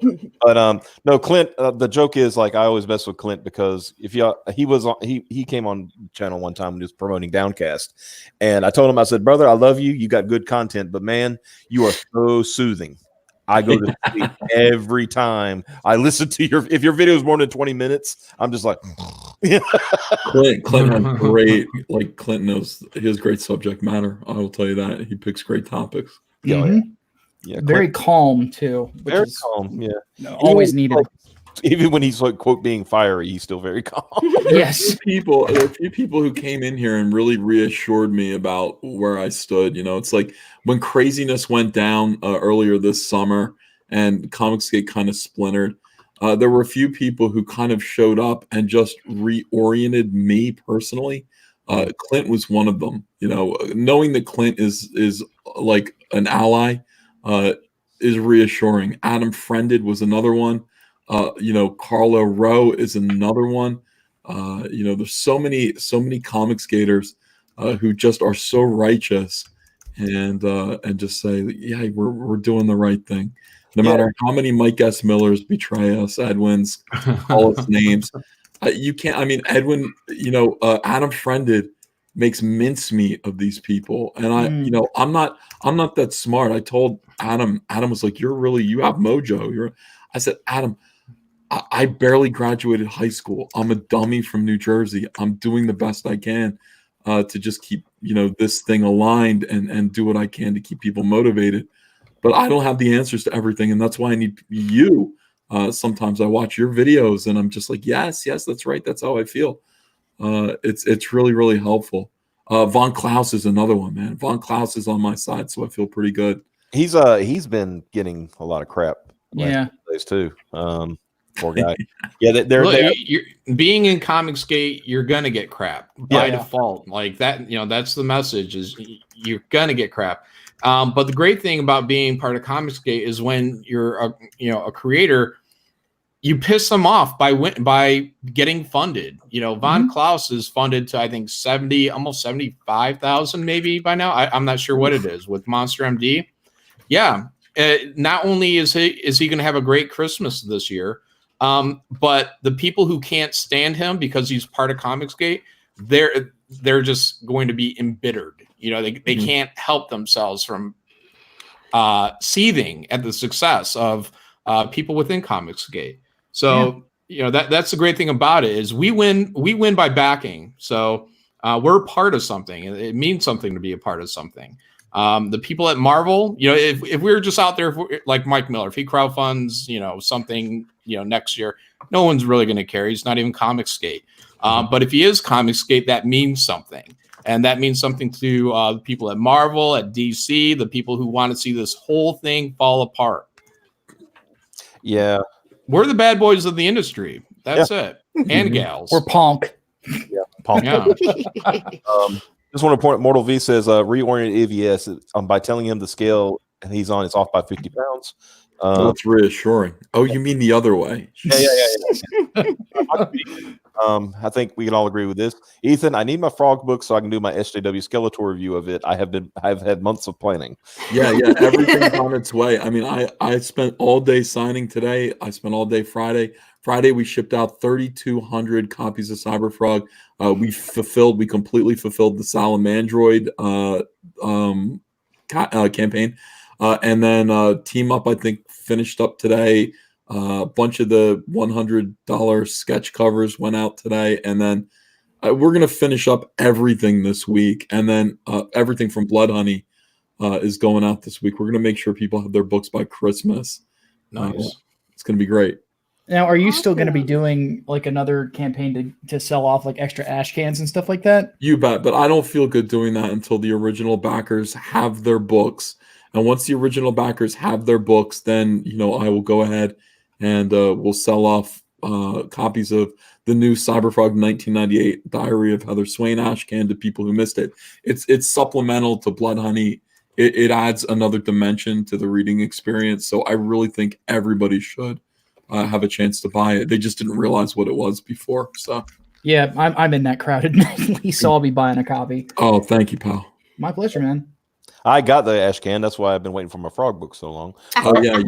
But no, Clint. The joke is, like, I always mess with Clint because he came on channel one time and he was promoting Downcast, and I told him, I said, brother, I love you. You got good content, but man, you are so soothing. I go to sleep every time I listen to if your video is more than 20 minutes, I'm just like, Clint had great, like, Clint knows his great subject matter. I will tell you that. He picks great topics. Yeah. Very calm too. Very calm. Yeah. Always needed. Even when he's like, quote, being fiery, he's still very calm. Yes. There are a few people who came in here and really reassured me about where I stood. You know, it's like when craziness went down earlier this summer and Comicsgate kind of splintered, there were a few people who kind of showed up and just reoriented me personally. Clint was one of them. You know, knowing that Clint is like an ally is reassuring. Adam Friended was another one. You know, Carlo Rowe is another one. You know, there's so many Comicsgaters who just are so righteous and just say, yeah, we're doing the right thing. No matter how many Mike S. Millers betray us, Edwin's call us names. You can't. I mean, Edwin. You know, Adam Friended makes mincemeat of these people, and you know, I'm not that smart. I told Adam. Adam was like, you have mojo. I said, Adam, I barely graduated high school. I'm a dummy from New Jersey. I'm doing the best I can to just keep, you know, this thing aligned and do what I can to keep people motivated. But I don't have the answers to everything, and that's why I need you. Sometimes I watch your videos, and I'm just like, yes, that's right. That's how I feel. It's really, really helpful. Von Klaus is another one, man. Von Klaus is on my side, so I feel pretty good. He's been getting a lot of crap. Days too. Poor guy. Yeah, they're you're being in Comicsgate, you're gonna get crap by default. Like that, you know, that's the message, is you're gonna get crap. But the great thing about being part of Comicsgate is when you're a creator, you piss them off by getting funded. You know, Von Klaus is funded to, I think, almost 75,000 maybe by now. I'm not sure what it is with Monster MD. Yeah. Not only is he going to have a great Christmas this year, but the people who can't stand him because he's part of Comicsgate, they're just going to be embittered. You know, they can't help themselves from seething at the success of people within Comicsgate. So you know, that's the great thing about it, is we win by backing. So we're part of something. It means something to be a part of something. The people at Marvel, you know, if we were just out there, like Mike Miller, if he crowdfunds, you know, something, you know, next year, no one's really going to care. He's not even Comicsgate. But if he is Comicsgate, that means something. And that means something to the people at Marvel, at DC, the people who want to see this whole thing fall apart. Yeah. We're the bad boys of the industry. That's it. And gals. We're punk. Yeah. Punk. Yeah. Just want to point, Mortal V says reorient EVS by telling him the scale he's on is off by 50 pounds. That's reassuring. Oh, you mean the other way? Yeah. I think we can all agree with this. Ethan, I need my frog book so I can do my SJW Skeletor review of it. I've had months of planning. Yeah. Everything's on its way. I mean, I spent all day signing today. I spent all day Friday. Friday, we shipped out 3,200 copies of Cyberfrog. We completely fulfilled the Salamandroid campaign. And then Team Up, I think, finished up today. A bunch of the $100 sketch covers went out today. And then we're going to finish up everything this week. And then everything from Blood Honey is going out this week. We're going to make sure people have their books by Christmas. Nice. It's going to be great. Now, are you still going to be doing like another campaign to sell off like extra ash cans and stuff like that? You bet. But I don't feel good doing that until the original backers have their books. And once the original backers have their books, then, I will go ahead and we'll sell off copies of the new Cyberfrog 1998 Diary of Heather Swain ash can to people who missed it. It's supplemental to Blood Honey. It adds another dimension to the reading experience. So I really think everybody should have a chance to buy it. They just didn't realize what it was before. So yeah, I'm in that crowd admittedly, so I'll be buying a copy. Oh, thank you, pal. My pleasure, man. I got the ash can. That's why I've been waiting for my frog book so long. Oh yeah.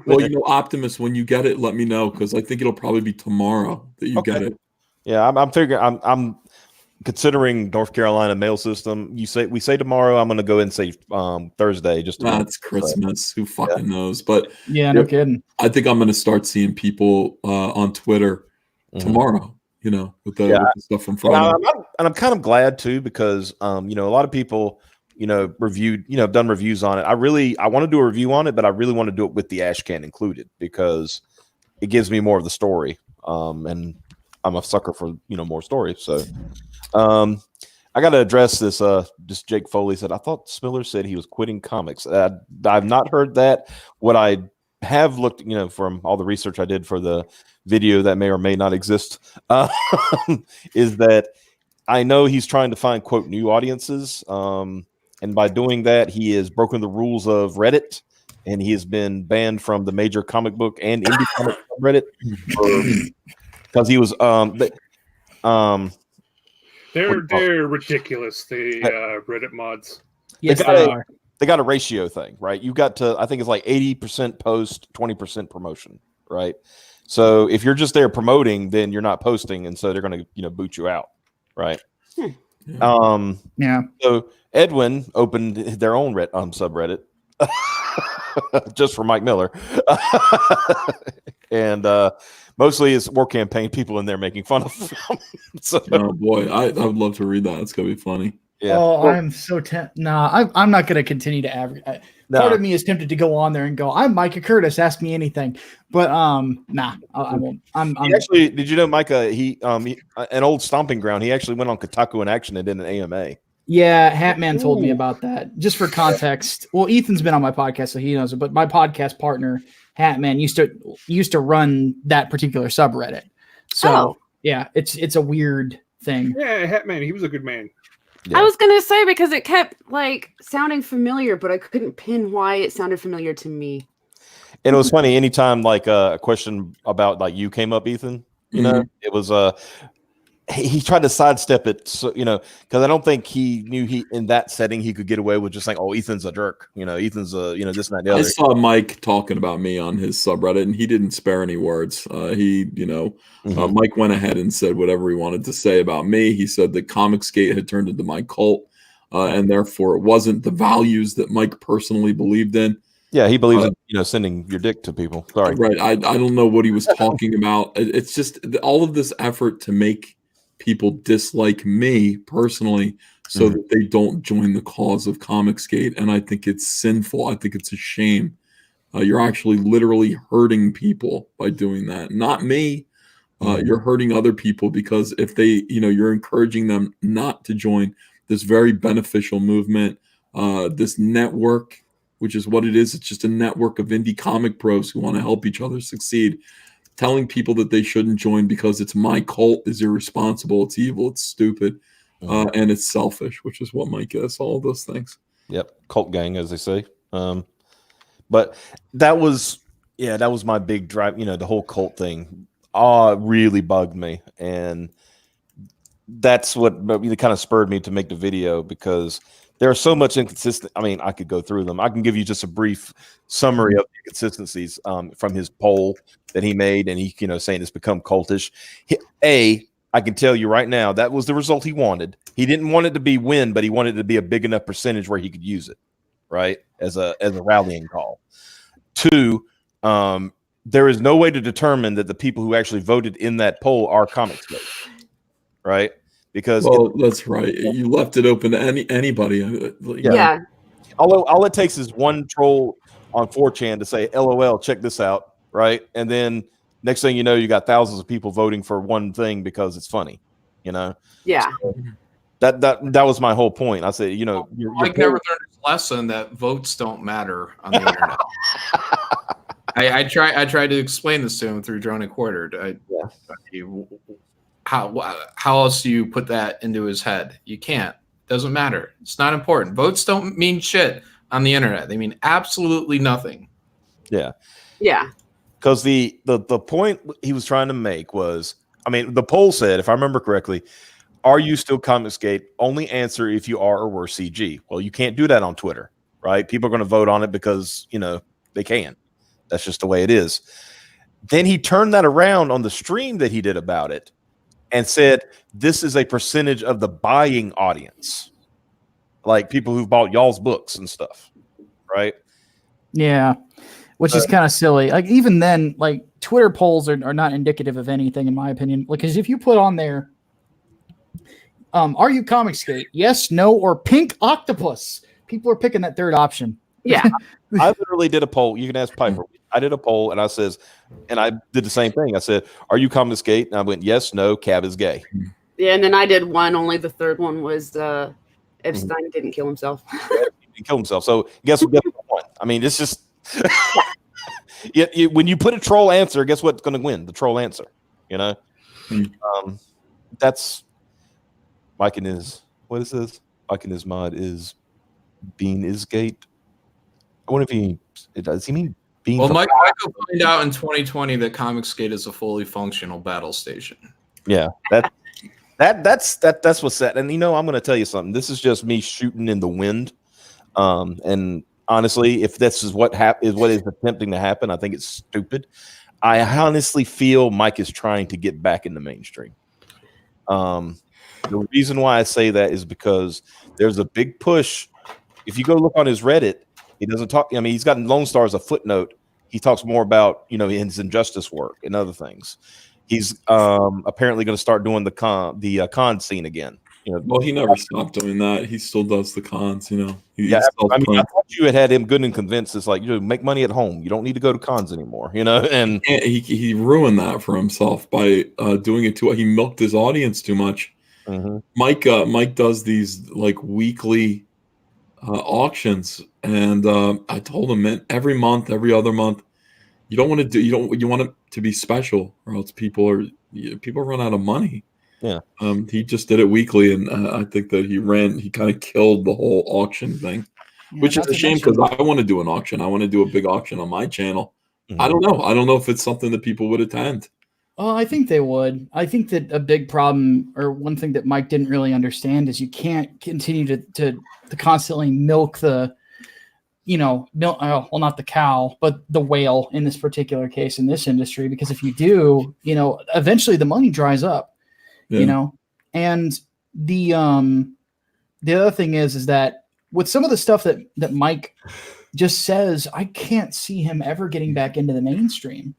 Well, Optimus, when you get it, let me know, because I think it'll probably be tomorrow that you get it. Yeah, I'm figuring. I'm considering North Carolina mail system. We say tomorrow. I'm going to go and say Thursday. Just it's Christmas. Who fucking knows? But yeah, no kidding. I think I'm going to start seeing people on Twitter tomorrow. With the stuff from Friday. And I'm kind of glad too, because a lot of people reviewed, done reviews on it. I want to do a review on it, but I really want to do it with the ash can included, because it gives me more of the story. And I'm a sucker for more story. So I got to address this. Just Jake Foley said, I thought Smiller said he was quitting comics. I've not heard that. What I have looked, from all the research I did for the video that may or may not exist, is that I know he's trying to find, quote, new audiences. And by doing that, he has broken the rules of Reddit, and he has been banned from the major comic book and indie comic Reddit because he was they're ridiculous. The Reddit mods. Yes, they are. They got a ratio thing, right? You got to, I think it's like 80% post, 20% promotion, right? So if you're just there promoting, then you're not posting, and so they're going to boot you out, right? Yeah. So Edwin opened their own subreddit just for Mike Miller, and mostly it's war campaign people in there making fun of him. So, oh boy, I would love to read that. It's gonna be funny. Yeah. Oh, I'm so I'm not going to continue to advertise. Part of me is tempted to go on there and go, I'm Micah Curtis, ask me anything. But I won't. Actually, did you know Micah, he an old stomping ground, he actually went on Kotaku in Action and did an AMA. Yeah, Hatman told me about that. Just for context. Well, Ethan's been on my podcast, so he knows it, but my podcast partner, Hatman, used to run that particular subreddit. So yeah, it's a weird thing. Yeah, Hatman, he was a good man. Yeah. I was gonna say, because it kept sounding familiar, but I couldn't pin why it sounded familiar to me. And it was funny, anytime a question about you came up, Ethan, it was he tried to sidestep it, so because I don't think he knew in that setting he could get away with just saying, "Oh, Ethan's a jerk," Ethan's a this and that. The other. I saw Mike talking about me on his subreddit, and he didn't spare any words. Mike went ahead and said whatever he wanted to say about me. He said that Comicsgate had turned into my cult, and therefore it wasn't the values that Mike personally believed in. Yeah, he believes in sending your dick to people. Sorry, right? I don't know what he was talking about. It's just all of this effort to make people dislike me personally so that they don't join the cause of Comicsgate, and I think it's sinful. I think it's a shame. You're actually literally hurting people by doing that. Not me. You're hurting other people, because if they, you're encouraging them not to join this very beneficial movement, this network, which is what it is. It's just a network of indie comic pros who want to help each other succeed. Telling people that they shouldn't join because it's my cult is irresponsible. It's evil. It's stupid. And it's selfish, which is what Mike is. All of those things. Yep. Cult gang, as they say. But that was my big drive. The whole cult thing really bugged me. And that's what kind of spurred me to make the video, because there's so much inconsistent. I mean, I could go through them. I can give you just a brief summary of the inconsistencies from his poll that he made, and he, saying it's become cultish. I can tell you right now, that was the result he wanted. He didn't want it to be win, but he wanted it to be a big enough percentage where he could use it. right? As a rallying call. 2, there is no way to determine that the people who actually voted in that poll are Comicsgate, right? Because that's right. You left it open to anybody. Yeah. All it takes is one troll on 4chan to say, "LOL, check this out," right? And then next thing you know, you got thousands of people voting for one thing because it's funny, you know? Yeah. So that was my whole point. I said, Mike never learned his lesson that votes don't matter on the internet. I tried to explain this to him through Drone and Quartered. How else do you put that into his head? You can't. Doesn't matter. It's not important. Votes don't mean shit on the internet. They mean absolutely nothing. Yeah. Yeah. Because the point he was trying to make was, I mean, the poll said, if I remember correctly, are you still Comicsgate? Only answer if you are or were CG. Well, you can't do that on Twitter, right? People are going to vote on it because, they can. That's just the way it is. Then he turned that around on the stream that he did about it and said, this is a percentage of the buying audience. Like people who've bought y'all's books and stuff, right? Yeah, which is kind of silly. Like even then, like Twitter polls are not indicative of anything, in my opinion. Because if you put on there, are you Comicsgate? Yes, no, or pink octopus. People are picking that third option. Yeah. I literally did a poll. You can ask Piper. I did a poll and I did the same thing. I said, are you Comicsgate? And I went, yes, no, Cab is gay. Yeah, and then I did one. Only the third one was Epstein didn't kill himself. He killed himself. So guess what won? I mean, it's just when you put a troll answer, guess what's going to win? The troll answer. That's Mike and his. What is this? Mike and his mod is Bean is Gate. I wonder if does he mean Bean? Well, Mike will find out in 2020 that Comicsgate is a fully functional battle station. Yeah, that's what's set. And I'm going to tell you something. This is just me shooting in the wind. And honestly, if this is what is attempting to happen, I think it's stupid. I honestly feel Mike is trying to get back in the mainstream. The reason why I say that is because there's a big push. If you go look on his Reddit, he doesn't talk. I mean, he's got Lone Star as a footnote. He talks more about his injustice work and other things. He's apparently going to start doing the con scene again. Well, he never stopped doing that. He still does the cons. I thought you had him good and convinced. It's like make money at home. You don't need to go to cons anymore. And he ruined that for himself by doing it too. He milked his audience too much. Mm-hmm. Mike does these like weekly auctions, and I told him, man, every month, every other month, you want it to be special, or else people run out of money. Yeah. He just did it weekly, and I think that he kind of killed the whole auction thing, which is a shame because I want to do an auction. I want to do a big auction on my channel. Mm-hmm. I don't know if it's something that people would attend. Oh, I think they would. I think that a big problem, or one thing that Mike didn't really understand, is you can't continue to constantly milk the, not the cow, but the whale in this particular case in this industry. Because if you do, eventually the money dries up. Yeah. And the other thing is that with some of the stuff that Mike just says, I can't see him ever getting back into the mainstream.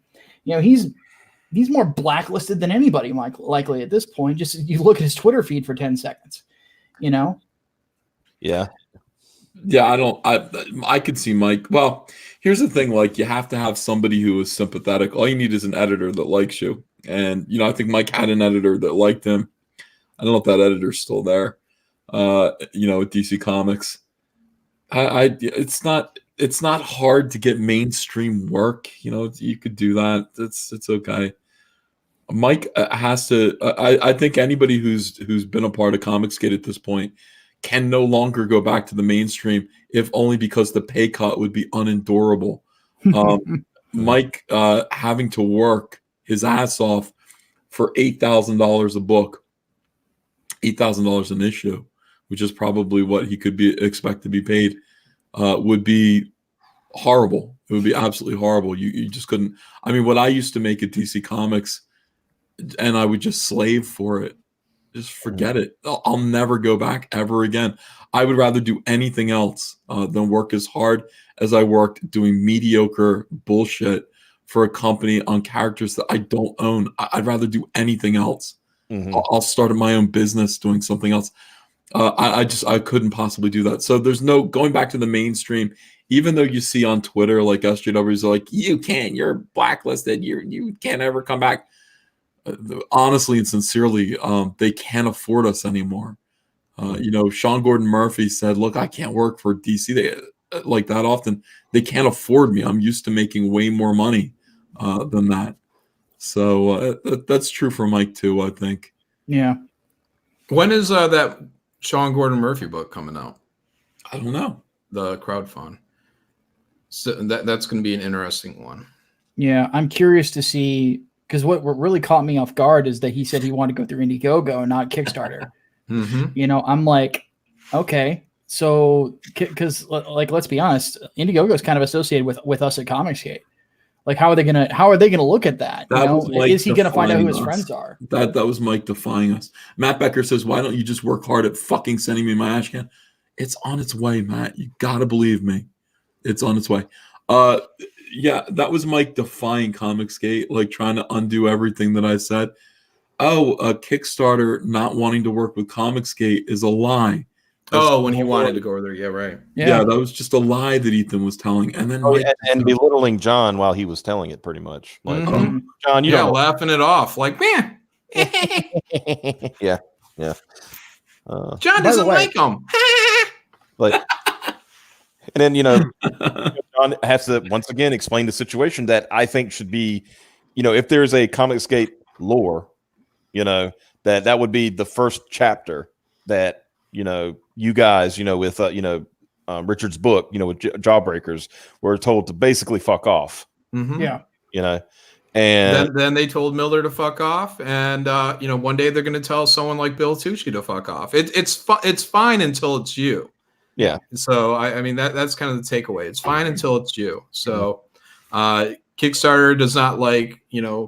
He's more blacklisted than anybody, Mike, likely at this point. Just you look at his Twitter feed for 10 seconds, Yeah. Yeah, I could see Mike. Well, here's the thing, like you have to have somebody who is sympathetic. All you need is an editor that likes you. And, I think Mike had an editor that liked him. I don't know if that editor's still there, at DC Comics. It's not hard to get mainstream work. You could do that. It's okay. Mike has to. I think anybody who's been a part of Comicsgate at this point can no longer go back to the mainstream, if only because the pay cut would be unendurable. Mike having to work his ass off for $8,000 a book, $8,000 an issue, which is probably what he could expect to be paid, would be horrible. It would be absolutely horrible. You just couldn't. I mean, what I used to make at DC Comics, and I would just slave for it. Just forget it. I'll never go back ever again. I would rather do anything else than work as hard as I worked doing mediocre bullshit for a company on characters that I don't own. I'd rather do anything else. I'll start my own business doing something else. I couldn't possibly do that. So there's no going back to the mainstream. Even though you see on Twitter like SJWs are like, you can't, you're blacklisted, you can't ever come back. Honestly and sincerely, they can't afford us anymore. Sean Gordon Murphy said, look, I can't work for DC like that often. They can't afford me. I'm used to making way more money than that. So that's true for Mike too, I think. Yeah. When is that Sean Gordon Murphy book coming out? I don't know. The crowdfund. So that's going to be an interesting one. Yeah, I'm curious to see, because what really caught me off guard is that he said he wanted to go through Indiegogo, not Kickstarter. I'm like, okay, so because like let's be honest, Indiegogo is kind of associated with us at Comicsgate. Like, how are they gonna look at that? Is he gonna find out who his friends are? That was Mike defying us. Matt Becker says, why don't you just work hard at fucking sending me my ash can? It's on its way, Matt. You gotta believe me. It's on its way. Yeah, that was Mike defying Comicsgate, like trying to undo everything that I said. Oh, Kickstarter not wanting to work with Comicsgate is a lie. When he wanted to go over there. Yeah, right. Yeah, that was just a lie that Ethan was telling. And then and belittling John while he was telling it, pretty much. Like, John, you don't laughing it off. Like, man. Yeah. John doesn't like him. Like, and then, John has to once again explain the situation that I think should be, if there's a Comicsgate lore, that would be the first chapter that, you guys, with, Richard's book, with Jawbreakers, were told to basically fuck off. Yeah. And then they told Miller to fuck off. And, one day they're going to tell someone like Bill Tucci to fuck off. It's fine until it's you. Yeah. So I mean that's kind of the takeaway. It's fine until it's you. So Kickstarter does not like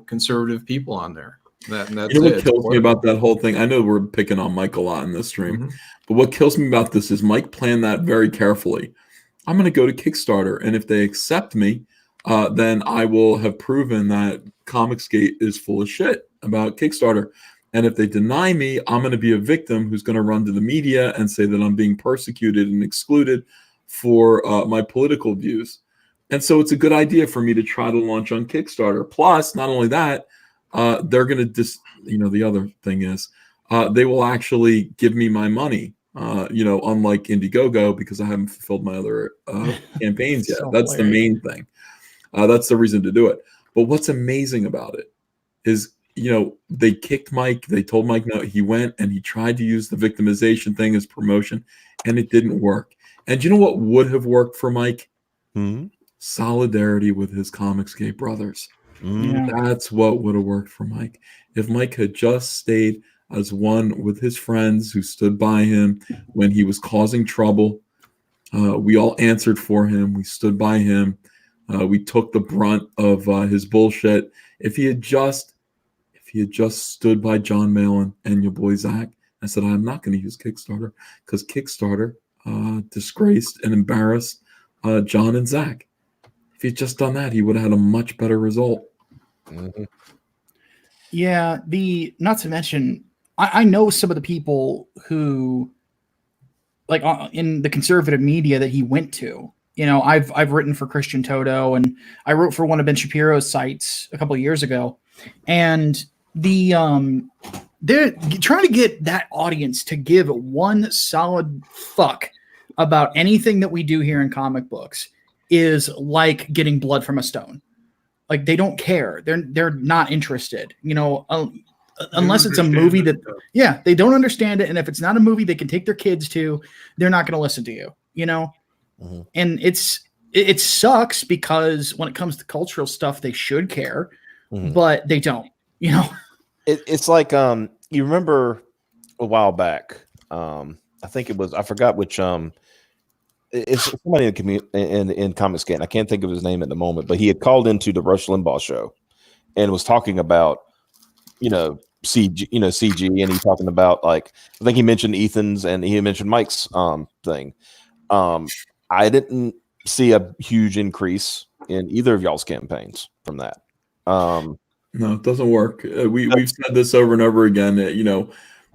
conservative people on there. That's what kills me about that whole thing. I know we're picking on Mike a lot in this stream, but what kills me about this is Mike planned that very carefully. I'm going to go to Kickstarter, and if they accept me, then I will have proven that Comicsgate is full of shit about Kickstarter. And if they deny me, I'm going to be a victim who's going to run to the media and say that I'm being persecuted and excluded for my political views. And so it's a good idea for me to try to launch on Kickstarter. Plus, not only that, they're going to the other thing is they will actually give me my money, unlike Indiegogo, because I haven't fulfilled my other campaigns yet. That's the main thing. That's the reason to do it. But what's amazing about it is, they kicked Mike. They told Mike no. He went and he tried to use the victimization thing as promotion, and it didn't work. And you know what would have worked for Mike? Solidarity with his Comicsgate brothers. That's what would have worked for Mike. If Mike had just stayed as one with his friends who stood by him when he was causing trouble, we all answered for him. We stood by him. We took the brunt of his bullshit. If he had just stood by Jon Malin and your boy Zach and said, I'm not going to use Kickstarter because Kickstarter disgraced and embarrassed John and Zach. If he had just done that, he would have had a much better result. Yeah, not to mention, I know some of the people who, like in the conservative media that he went to. I've written for Christian Toto, and I wrote for one of Ben Shapiro's sites a couple of years ago, and they're trying to get that audience to give one solid fuck about anything that we do here in comic books is like getting blood from a stone. Like, they don't care. They're not interested, unless it's a movie that, they don't understand it. And if it's not a movie they can take their kids to, they're not going to listen to you, And it sucks because when it comes to cultural stuff, they should care, but they don't, It's like, you remember a while back, I think it was, I forgot which, it's somebody in Comicsgate. I can't think of his name at the moment, but he had called into the Rush Limbaugh show and was talking about, CG, CG, and he's talking about like I think he mentioned Ethan's and he mentioned Mike's thing. I didn't see a huge increase in either of y'all's campaigns from that. No, it doesn't work. We've said this over and over again.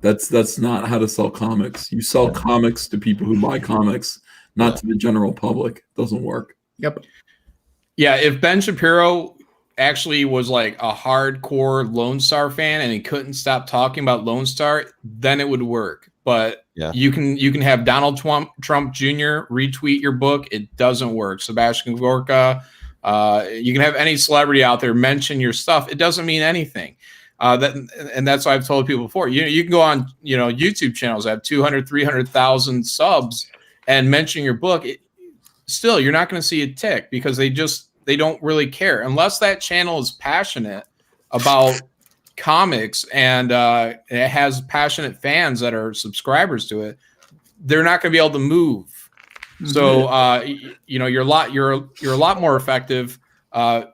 That's not how to sell comics. You sell comics to people who buy comics, not to the general public. It doesn't work. Yep. Yeah, if Ben Shapiro actually was like a hardcore Lone Star fan and he couldn't stop talking about Lone Star, then it would work. But you can have Donald Trump Jr. retweet your book. It doesn't work. Sebastian Gorka, you can have any celebrity out there mention your stuff. It doesn't mean anything. That's why I've told people before. You can go on YouTube channels that have 200, 300,000 subs and mention your book. Still, you're not going to see a tick because they don't really care unless that channel is passionate about comics and it has passionate fans that are subscribers to it. They're not going to be able to move. So you're a lot more effective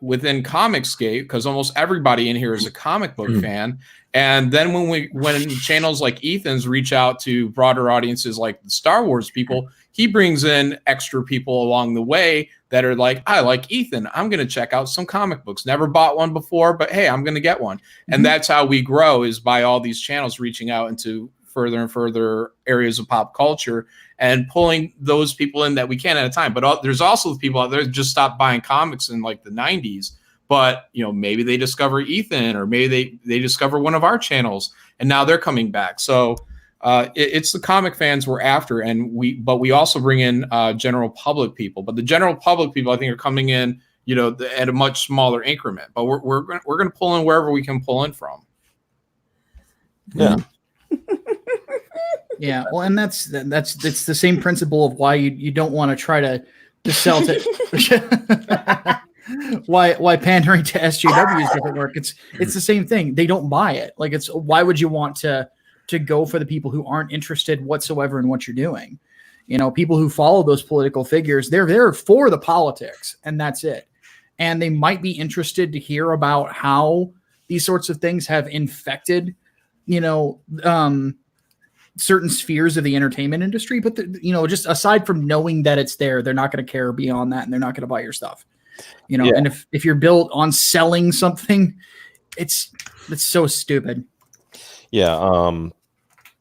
within Comicsgate because almost everybody in here is a comic book fan. And then when channels like Ethan's reach out to broader audiences like the Star Wars people, he brings in extra people along the way that are like, I like Ethan. I'm going to check out some comic books. Never bought one before, but hey, I'm going to get one. And that's how we grow, is by all these channels reaching out into further and further areas of pop culture and pulling those people in that we can at a time. But there's also people out there that just stopped buying comics in like the 90s. But maybe they discover Ethan, or maybe they discover one of our channels, and now they're coming back. So it's the comic fans we're after, but we also bring in general public people. But the general public people, I think, are coming in, at a much smaller increment. But we're going to pull in wherever we can pull in from. Yeah. Yeah. Well, and it's the same principle of why you don't want to try to sell to. Why pandering to SJWs doesn't work? It's the same thing. They don't buy it. Like, it's why would you want to go for the people who aren't interested whatsoever in what you're doing? People who follow those political figures, they're there for the politics, and that's it. And they might be interested to hear about how these sorts of things have infected, certain spheres of the entertainment industry. But just aside from knowing that it's there, they're not going to care beyond that, and they're not going to buy your stuff. And if you're built on selling something, it's so stupid. Yeah.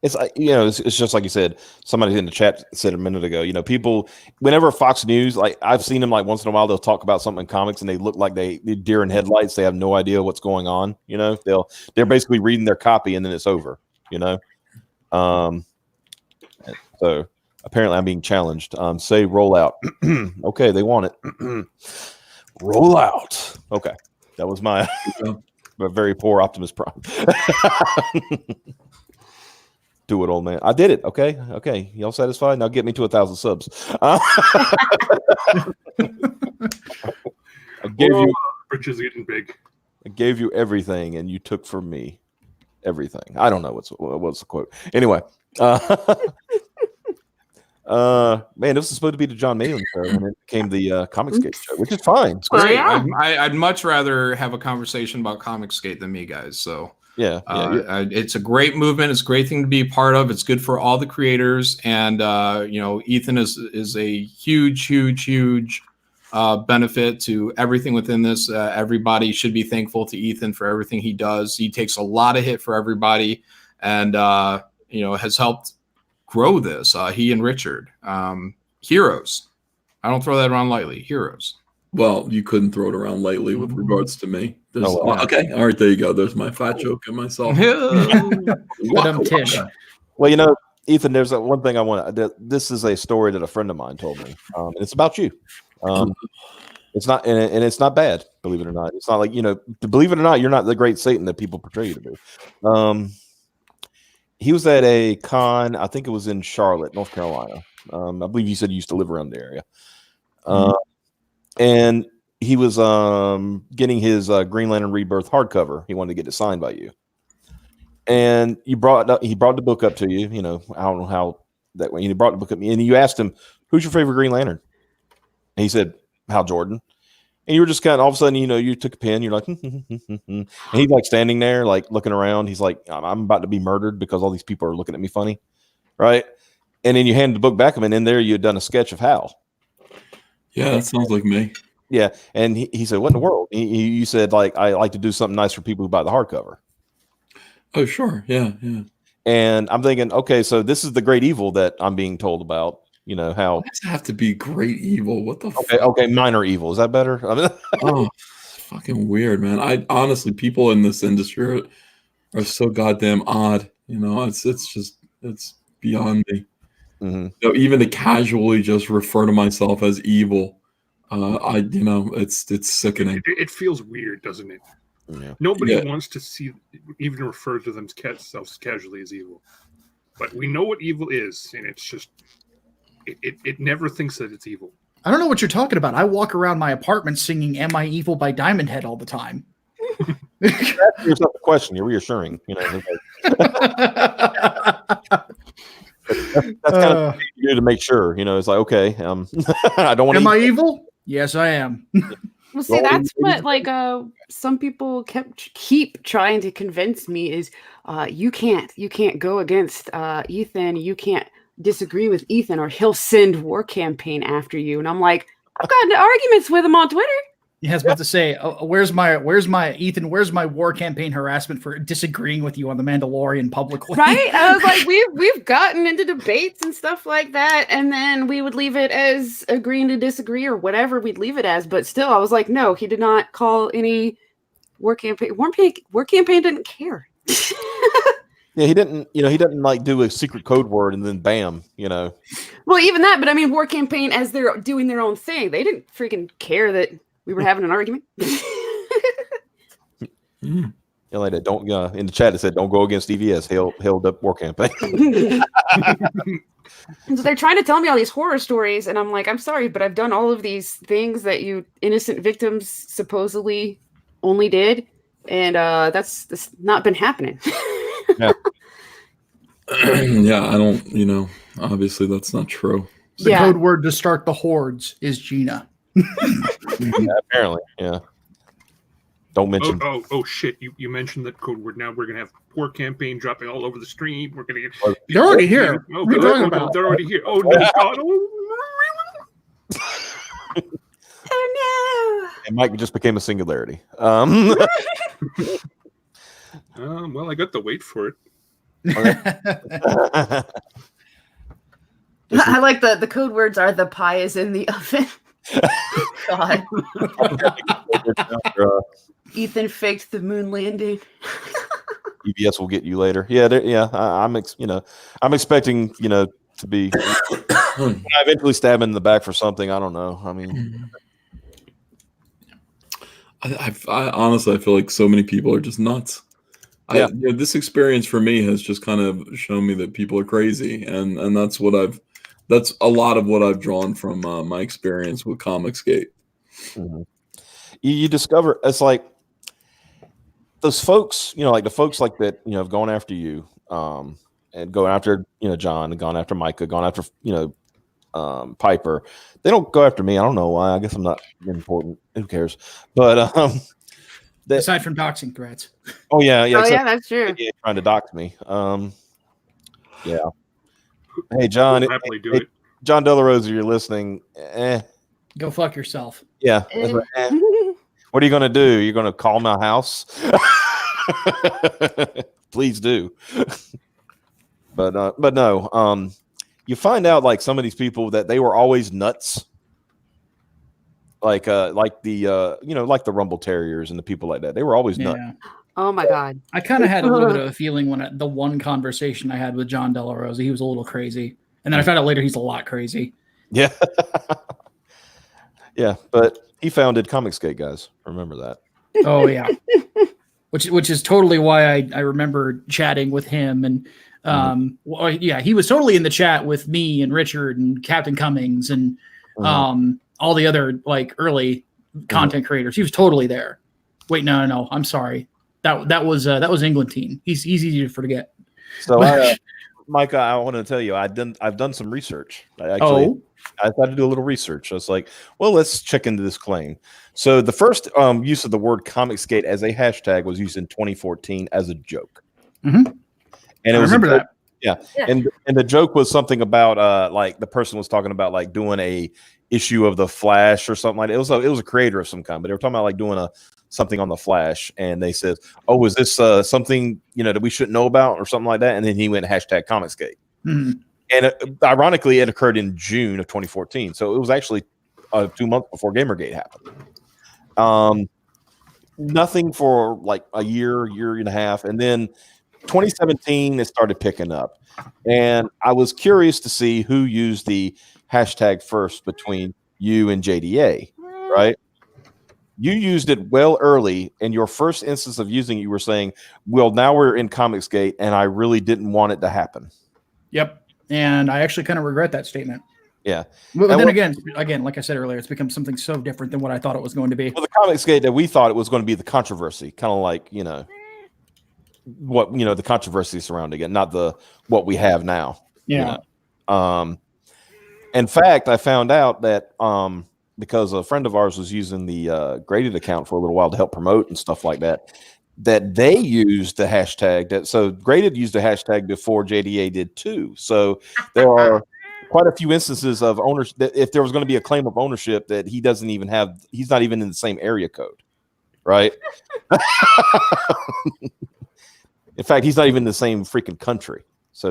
It's it's just like you said. Somebody in the chat said a minute ago. People, whenever Fox News, like I've seen them, like once in a while they'll talk about something in comics and they look like they're deer in headlights. They have no idea what's going on. They're basically reading their copy and then it's over. So apparently I'm being challenged. Say roll out. Okay, they want it. Roll out. Okay, that was my very poor Optimus Prime. Do it, old man. I did it. Okay. Y'all satisfied? Now get me to 1,000 subs. I gave you. Bridges getting big. I gave you everything, and you took from me everything. I don't know what's the quote. Anyway. Man, this was supposed to be the Jon Malin show, and it became the Comicsgate show, which is fine. It's great. I'd much rather have a conversation about Comicsgate than me, guys. So yeah. It's a great movement. It's a great thing to be a part of. It's good for all the creators, and Ethan is a huge benefit to everything within this. Everybody should be thankful to Ethan for everything he does. He takes a lot of hit for everybody, and has helped grow this. He and Richard, heroes. I don't throw that around lightly. Heroes. Well, you couldn't throw it around lightly with regards to me. Okay, all right, there you go. There's my fat joke and myself. Well, Ethan, there's one thing I want. This is a story that a friend of mine told me. And it's about you. It's not, and it's not bad. Believe it or not, it's not like believe it or not, you're not the great Satan that people portray you to be. He was at a con, I think it was in Charlotte, North Carolina. I believe you said you used to live around the area. And he was getting his Green Lantern Rebirth hardcover. He wanted to get it signed by you. And he brought the book up to you. I don't know how that way. He brought the book up, and you asked him, "Who's your favorite Green Lantern?" And he said, "Hal Jordan." And you were just kind of all of a sudden, you took a pen, you're like, and he's like standing there, like looking around. He's like, I'm about to be murdered because all these people are looking at me funny, right? And then you hand the book back to him, and in there you had done a sketch of Hal. Yeah, that sounds like me. Yeah, and he said, "What in the world?" You said, like, I like to do something nice for people who buy the hardcover. Oh, sure, yeah. And I'm thinking, okay, so this is the great evil that I'm being told about. How Why does it have to be great evil? What the okay, minor evil. Is that better? Oh, fucking weird, man. I honestly, people in this industry are so goddamn odd. It's beyond me. Mm-hmm. Even to casually just refer to myself as evil, it's sickening. It feels weird, doesn't it? Yeah. Nobody wants to even refer to themselves casually as evil, but we know what evil is, and it's just it never thinks that it's evil. I don't know what you're talking about. I walk around my apartment singing "Am I Evil" by Diamond Head all the time. Ask yourself the question. You're reassuring. That's kind of what you do to make sure. It's like, okay, I don't want to. Am I evil? Yes, I am. Well, see, that's what some people keep trying to convince me is you can't go against Ethan. You can't disagree with Ethan, or he'll send war campaign after you. And I'm like, I've gotten arguments with him on Twitter. Yeah, I was about to say, where's my Ethan? Where's my war campaign harassment for disagreeing with you on the Mandalorian publicly? Right? I was like, we've gotten into debates and stuff like that, and then we would leave it as agreeing to disagree or whatever we'd leave it as. But still, I was like, no, he did not call any war campaign. War campaign didn't care. Yeah, he didn't. He doesn't like do a secret code word and then bam. Well, even that, but I mean, war campaign as they're doing their own thing, they didn't freaking care that we were having an argument. Like that. Don't in the chat it said, "Don't go against EVS." Held up war campaign. And so they're trying to tell me all these horror stories, and I'm like, I'm sorry, but I've done all of these things that you innocent victims supposedly only did, and that's not been happening. Yeah. Yeah, I don't. Obviously that's not true. The code word to start the hordes is Gina. Yeah, apparently, yeah. Don't mention. Oh shit! You mentioned that code word. Now we're gonna have war campaign dropping all over the stream. We're gonna get. They're already here. Oh, what are you talking about? They're already here. Oh no! God. Oh no! And Mike just became a singularity. Well, I got to wait for it. I like the code words are the pie is in the oven. God. Ethan faked the moon landing. EVS will get you later. Yeah. I'm expecting to be. When I eventually stab him in the back for something, I don't know. I mean, I honestly feel like so many people are just nuts. Yeah. This experience for me has just kind of shown me that people are crazy, and that's a lot of what I've drawn from my experience with Comicsgate. Mm-hmm. You discover it's like those folks, like the folks like that, have gone after you, and going after John, and gone after Micah, gone after Piper. They don't go after me. I don't know why. I guess I'm not important. Who cares? But aside from doxing threats. Oh yeah. Yeah, that's true. Trying to dox me. Yeah. Hey John. Happily do it. John Delarosa, you're listening. Go fuck yourself. Yeah. That's right. What are you gonna do? You're gonna call my house? Please do. But no. You find out like some of these people that they were always nuts. Like the like the Rumble Terriers and the people like that. They were always nuts. Oh my God. I kind of had a little bit of a feeling when the one conversation I had with John Delarosa, he was a little crazy. And then I found out later he's a lot crazy. Yeah. Yeah, but he founded Comicsgate, guys. Remember that. Oh yeah. Which is totally why I remember chatting with him, and he was totally in the chat with me and Richard and Captain Cummings and all the other like early content creators. He was totally there. Wait, no, I'm sorry. That was Englantine. He's easy to forget. So Mike, I want to tell you, I've done some research. I had to do a little research. I was like, well, let's check into this claim. So the first use of the word Comicsgate as a hashtag was used in 2014 as a joke. Mm-hmm. And I remember that. Yeah. And the joke was something about like the person was talking about like doing a issue of the Flash or something like that. It was a creator of some kind, but they were talking about like doing something on the Flash, and they said, "Oh, is this something that we shouldn't know about or something like that?" And then he went hashtag Comicsgate. Mm-hmm. And ironically, it occurred in June of 2014, so it was actually 2 months before Gamergate happened. Nothing for like a year and a half, and then 2017 it started picking up, and I was curious to see who used the hashtag first between you and JDA, right? You used it well early, and your first instance of using it, you were saying, well, now we're in Comicsgate, and I really didn't want it to happen. Yep. And I actually kind of regret that statement. Yeah. But then again, like I said earlier, it's become something so different than what I thought it was going to be. Well, the Comicsgate that we thought it was going to be the controversy, kind of like, what, the controversy surrounding it, not what we have now. Yeah. In fact, I found out that because a friend of ours was using the Graded account for a little while to help promote and stuff like that, that they used the hashtag. So Graded used the hashtag before JDA did too. So there are quite a few instances of owners that if there was going to be a claim of ownership that he doesn't even have, he's not even in the same area code, right? In fact, he's not even in the same freaking country. So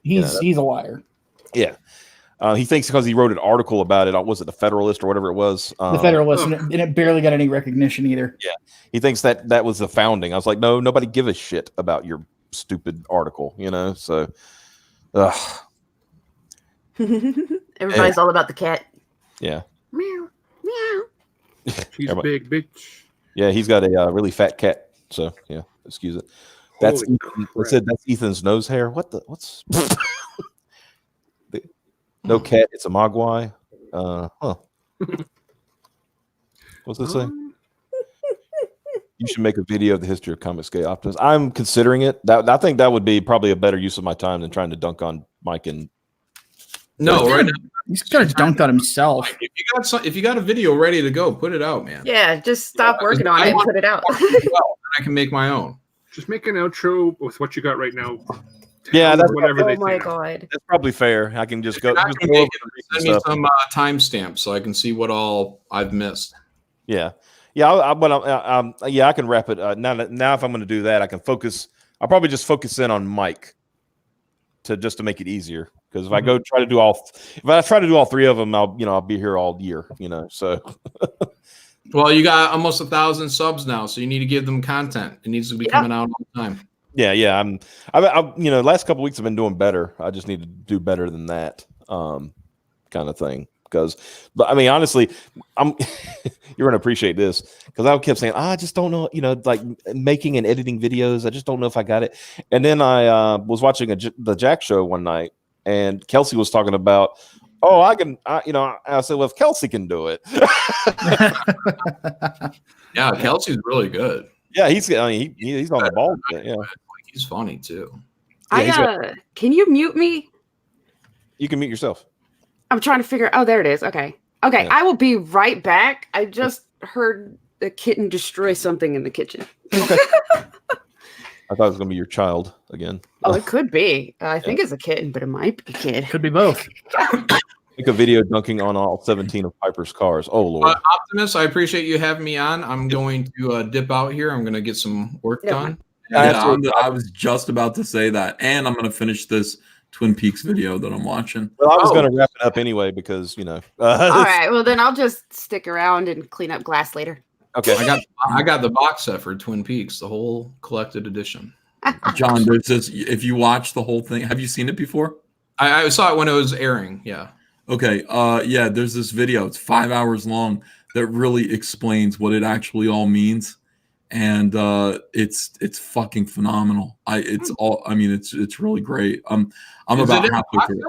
he's a liar. Yeah. He thinks because he wrote an article about it, was it the Federalist or whatever it was? The Federalist, and it barely got any recognition either. Yeah, he thinks that was the founding. I was like, no, nobody give a shit about your stupid article, So, everybody's all about the cat. Yeah. Meow, meow. She's big, bitch. Yeah, he's got a really fat cat. So yeah, excuse it. That's that's Ethan's nose hair. What's no cat, it's a mogwai. What's this say? You should make a video of the history of Comicsgate Optimus. I'm considering it. I think that would be probably a better use of my time than trying to dunk on Mike and. No, right now he's kind of dunked on himself. If you got a video ready to go, put it out, man. Yeah, just stop working on it and put it out. I can make my own. Just make an outro with what you got right now. Yeah, that's whatever. Oh my god, that's probably fair. I can just go. Send me some timestamps so I can see what all I've missed. Yeah, I can wrap it. Now, if I'm going to do that, I can focus. I'll probably just focus in on Mike to make it easier. Because if I try to do all three of them, I'll be here all year. So. Well, you got almost 1,000 subs now, so you need to give them content. It needs to be coming out all the time. Yeah. Last couple of weeks I've been doing better. I just need to do better than that, kind of thing. But I mean, honestly, you're gonna appreciate this because I kept saying, I just don't know, like making and editing videos. I just don't know if I got it. And then I was watching the Jack show one night, and Kelsey was talking about, I said, well, if Kelsey can do it. Yeah, Kelsey's really good. Yeah, he's on the ball. Yeah, he's funny too. Yeah, can you mute me? You can mute yourself. I'm trying to figure. Oh, there it is. Okay. Yeah. I will be right back. I just heard a kitten destroy something in the kitchen. Okay. I thought it was going to be your child again. Oh, it could be. I think it's a kitten, but it might be a kid. Could be both. Make a video dunking on all 17 of Piper's cars. Oh, Lord. Optimus, I appreciate you having me on. I'm going to dip out here. I'm going to get some work done. Yeah, I was just about to say that. And I'm going to finish this Twin Peaks video that I'm watching. Well, I was going to wrap it up anyway because, all right. Well, then I'll just stick around and clean up glass later. Okay. I got the box set for Twin Peaks, the whole collected edition. John, there's this. If you watch the whole thing, have you seen it before? I saw it when it was airing. Yeah. Okay. Yeah. There's this video. It's 5 hours long that really explains what it actually all means, and it's fucking phenomenal. It's really great. I'm about halfway through.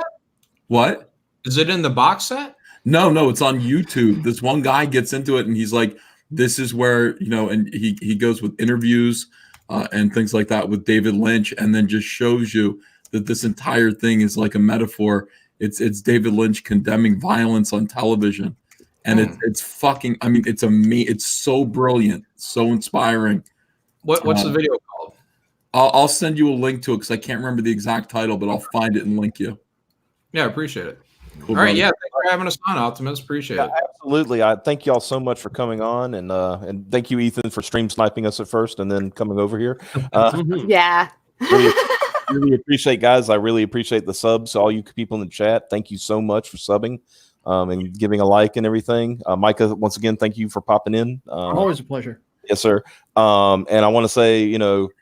What? Is it in the box set? No, it's on YouTube. This one guy gets into it, and he's like, "This is where and he goes with interviews and things like that with David Lynch, and then just shows you that this entire thing is like a metaphor. It's David Lynch condemning violence on television, and it's fucking. I mean, it's so brilliant, so inspiring. What's the video called? I'll send you a link to it because I can't remember the exact title, but I'll find it and link you. Yeah, I appreciate it. Cool, all right, brother. yeah, thanks for having us on, Optimus. Appreciate it. Absolutely. I thank y'all so much for coming on, and thank you, Ethan, for stream sniping us at first and then coming over here. Yeah. Really appreciate, guys. I really appreciate the subs. All you people in the chat, thank you so much for subbing and giving a like and everything. Micah, once again, thank you for popping in. Always a pleasure. Yes, sir. And I want to say,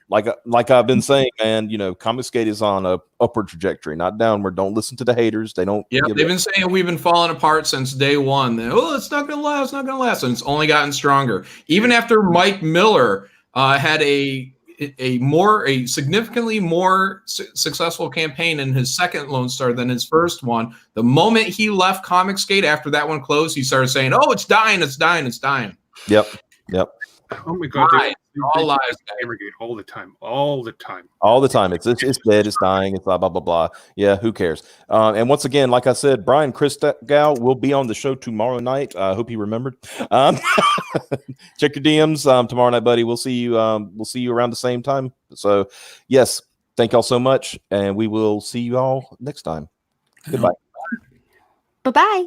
like I've been saying, man, Comicsgate is on a upward trajectory, not downward. Don't listen to the haters. They don't. Yeah, they've been saying we've been falling apart since day one. It's not going to last. It's not going to last, and it's only gotten stronger. Even after Mike Miller had a significantly more successful campaign in his second Lone Star than his first one. The moment he left Comicsgate after that one closed, he started saying, "Oh, it's dying, it's dying, it's dying." Yep. Oh my God! All lies. Gamergate all the time, all the time. It's dead. It's dying. It's blah blah blah blah. Yeah, who cares? And once again, like I said, Brian Christgau will be on the show tomorrow night. I hope he remembered. Check your DMs tomorrow night, buddy. We'll see you. We'll see you around the same time. So, yes, thank y'all so much, and we will see you all next time. Goodbye. Bye-bye.